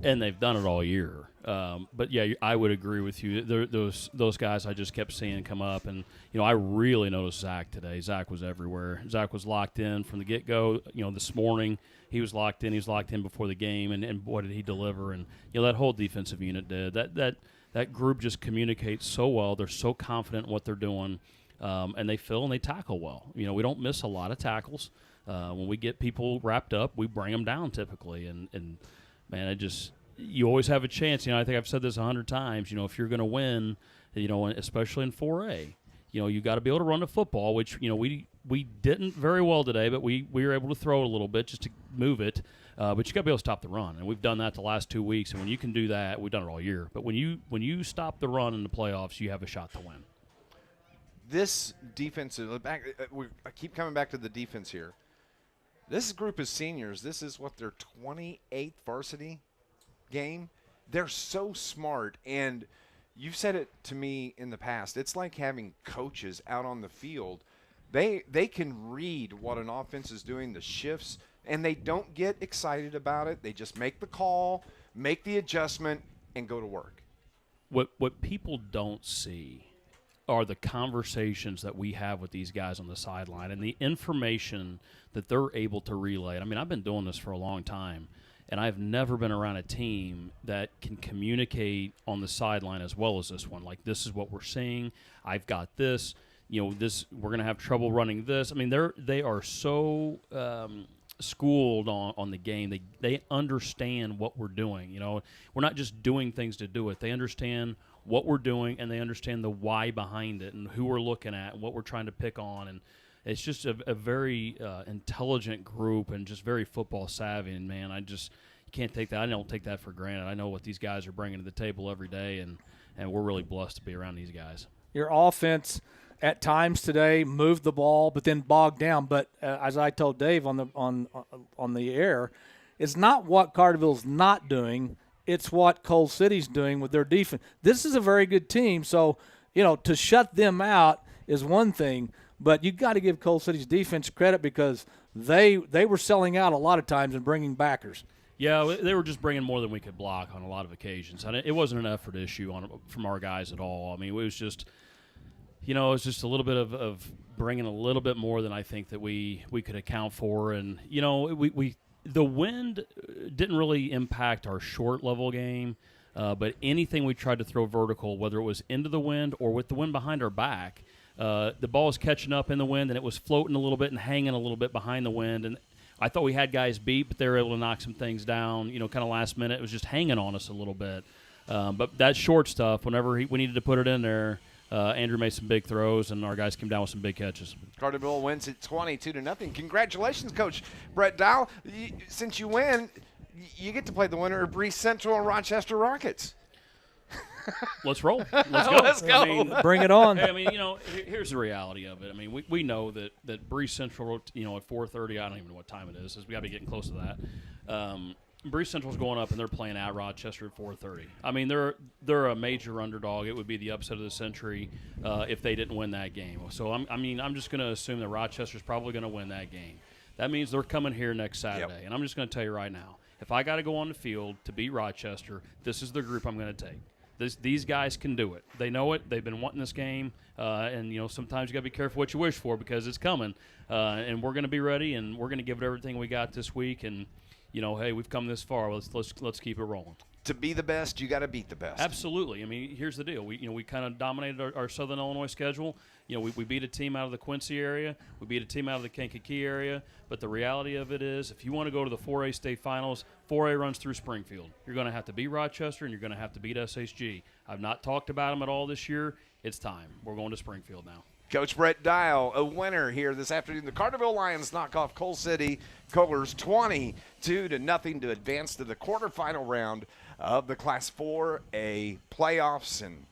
And they've done it all year. But, yeah, I would agree with you. Those guys I just kept seeing come up. And, I really noticed Zach today. Zach was everywhere. Zach was locked in from the get-go. This morning he was locked in. He was locked in before the game, and boy, did he deliver. And, that whole defensive unit did. That group just communicates so well. They're so confident in what they're doing, and they fill and they tackle well. We don't miss a lot of tackles. When we get people wrapped up, we bring them down typically. And man, you always have a chance. I think I've said this 100 times. If you're going to win, especially in 4A, you got to be able to run the football, which we didn't very well today, but we were able to throw it a little bit just to move it. But you got to be able to stop the run, and we've done that the last 2 weeks. And when you can do that, we've done it all year. But when you stop the run in the playoffs, you have a shot to win. This defensive I keep coming back to the defense here. This group of seniors, this is what their 28th varsity game. They're so smart, and you've said it to me in the past. It's like having coaches out on the field. They can read what an offense is doing, the shifts, and they don't get excited about it. They just make the call, make the adjustment, and go to work. What people don't see are the conversations that we have with these guys on the sideline and the information that they're able to relay. I've been doing this for a long time, and I've never been around a team that can communicate on the sideline as well as this one. Like, this is what we're seeing. I've got this. This we're going to have trouble running this. They are so schooled on the game. They understand what we're doing. You know, we're not just doing things to do it. They understand what we're doing, and they understand the why behind it and who we're looking at and what we're trying to pick on. And it's just a very intelligent group and just very football savvy. And, man, you can't take that. I don't take that for granted. I know what these guys are bringing to the table every day, and we're really blessed to be around these guys. Your offense at times today moved the ball, but then bogged down. But as I told Dave on the air, it's not what Carterville's not doing. It's what Coal City's doing with their defense. This is a very good team, so to shut them out is one thing. But you got to give Coal City's defense credit because they were selling out a lot of times and bringing backers. Yeah, they were just bringing more than we could block on a lot of occasions. It wasn't an effort issue from our guys at all. I mean, it was just, it's just a little bit of bringing a little bit more than I think that we could account for. And, the wind didn't really impact our short level game, but anything we tried to throw vertical, whether it was into the wind or with the wind behind our back, the ball was catching up in the wind and it was floating a little bit and hanging a little bit behind the wind. And I thought we had guys beat, but they were able to knock some things down, kind of last minute. It was just hanging on us a little bit. But that short stuff, whenever we needed to put it in there, Andrew made some big throws, and our guys came down with some big catches. Carterville wins it 22-0. Congratulations, Coach Brett Dial. Since you win, you get to play the winner of Breese Central and Rochester Rockets. Let's roll. Let's go. Let's go. I mean, bring it on. I mean, here's the reality of it. I mean, we know that Breese Central, at 4:30, I don't even know what time it is. We got to be getting close to that. Breese Central's going up, and they're playing at Rochester at 4:30. I mean, they're a major underdog. It would be the upset of the century if they didn't win that game. So, I'm just going to assume that Rochester's probably going to win that game. That means they're coming here next Saturday. Yep. And I'm just going to tell you right now, if I got to go on the field to beat Rochester, this is the group I'm going to take. These guys can do it. They know it. They've been wanting this game. And, sometimes you got to be careful what you wish for because it's coming. And we're going to be ready, and we're going to give it everything we got this week. And, hey, we've come this far. Let's keep it rolling. To be the best, you got to beat the best. Absolutely. I mean, here's the deal. We kind of dominated our Southern Illinois schedule. We beat a team out of the Quincy area. We beat a team out of the Kankakee area. But the reality of it is, if you want to go to the 4A state finals, 4A runs through Springfield. You're going to have to beat Rochester, and you're going to have to beat SHG. I've not talked about them at all this year. It's time. We're going to Springfield now. Coach Brett Dial, a winner here this afternoon. The Carterville Lions knock off Coal City Colors 22-0 to advance to the quarterfinal round of the Class 4A playoffs. And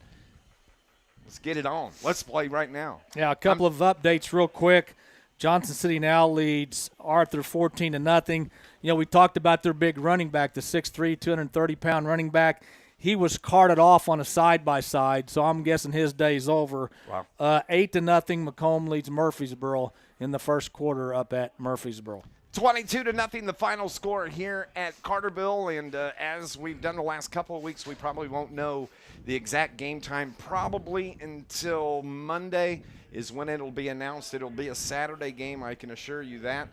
let's get it on. Let's play right now. Yeah, a couple of updates real quick. Johnson City now leads Arthur 14-0. We talked about their big running back, the 6'3", 230-pound running back. He was carted off on a side-by-side, so I'm guessing his day's over. Wow. 8-0, Macomb leads Murfreesboro in the first quarter up at Murfreesboro. 22-0, the final score here at Carterville. And as we've done the last couple of weeks, we probably won't know the exact game time probably until Monday is when it'll be announced. It'll be a Saturday game, I can assure you that.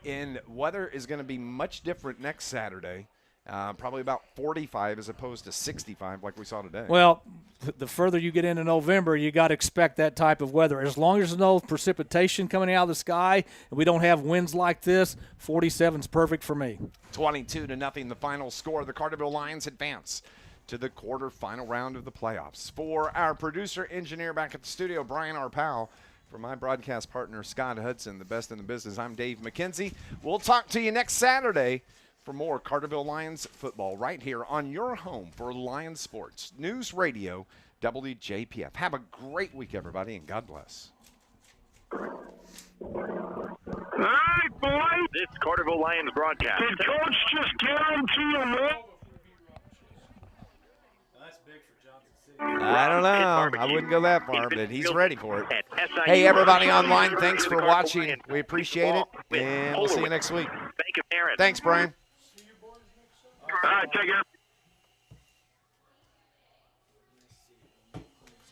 And weather is going to be much different next Saturday. Probably about 45 as opposed to 65 like we saw today. Well, the further you get into November, you got to expect that type of weather. As long as there's no precipitation coming out of the sky and we don't have winds like this, 47's perfect for me. 22-0, the final score. The Carterville Lions advance to the quarterfinal round of the playoffs. For our producer, engineer back at the studio, Brian Arpao. For my broadcast partner, Scott Hudson, the best in the business, I'm Dave McKenzie. We'll talk to you next Saturday for more Carterville Lions football right here on your home for Lions sports. News Radio WJPF. Have a great week, everybody, and God bless. All right, boys. This Carterville Lions broadcast. Did Coach just guarantee a win? I don't know. I wouldn't go that far, but he's ready for it. Hey, everybody online, thanks for watching. We appreciate it, and we'll see you next week. Bank of Aaron. Thanks, Brian. All right, take care.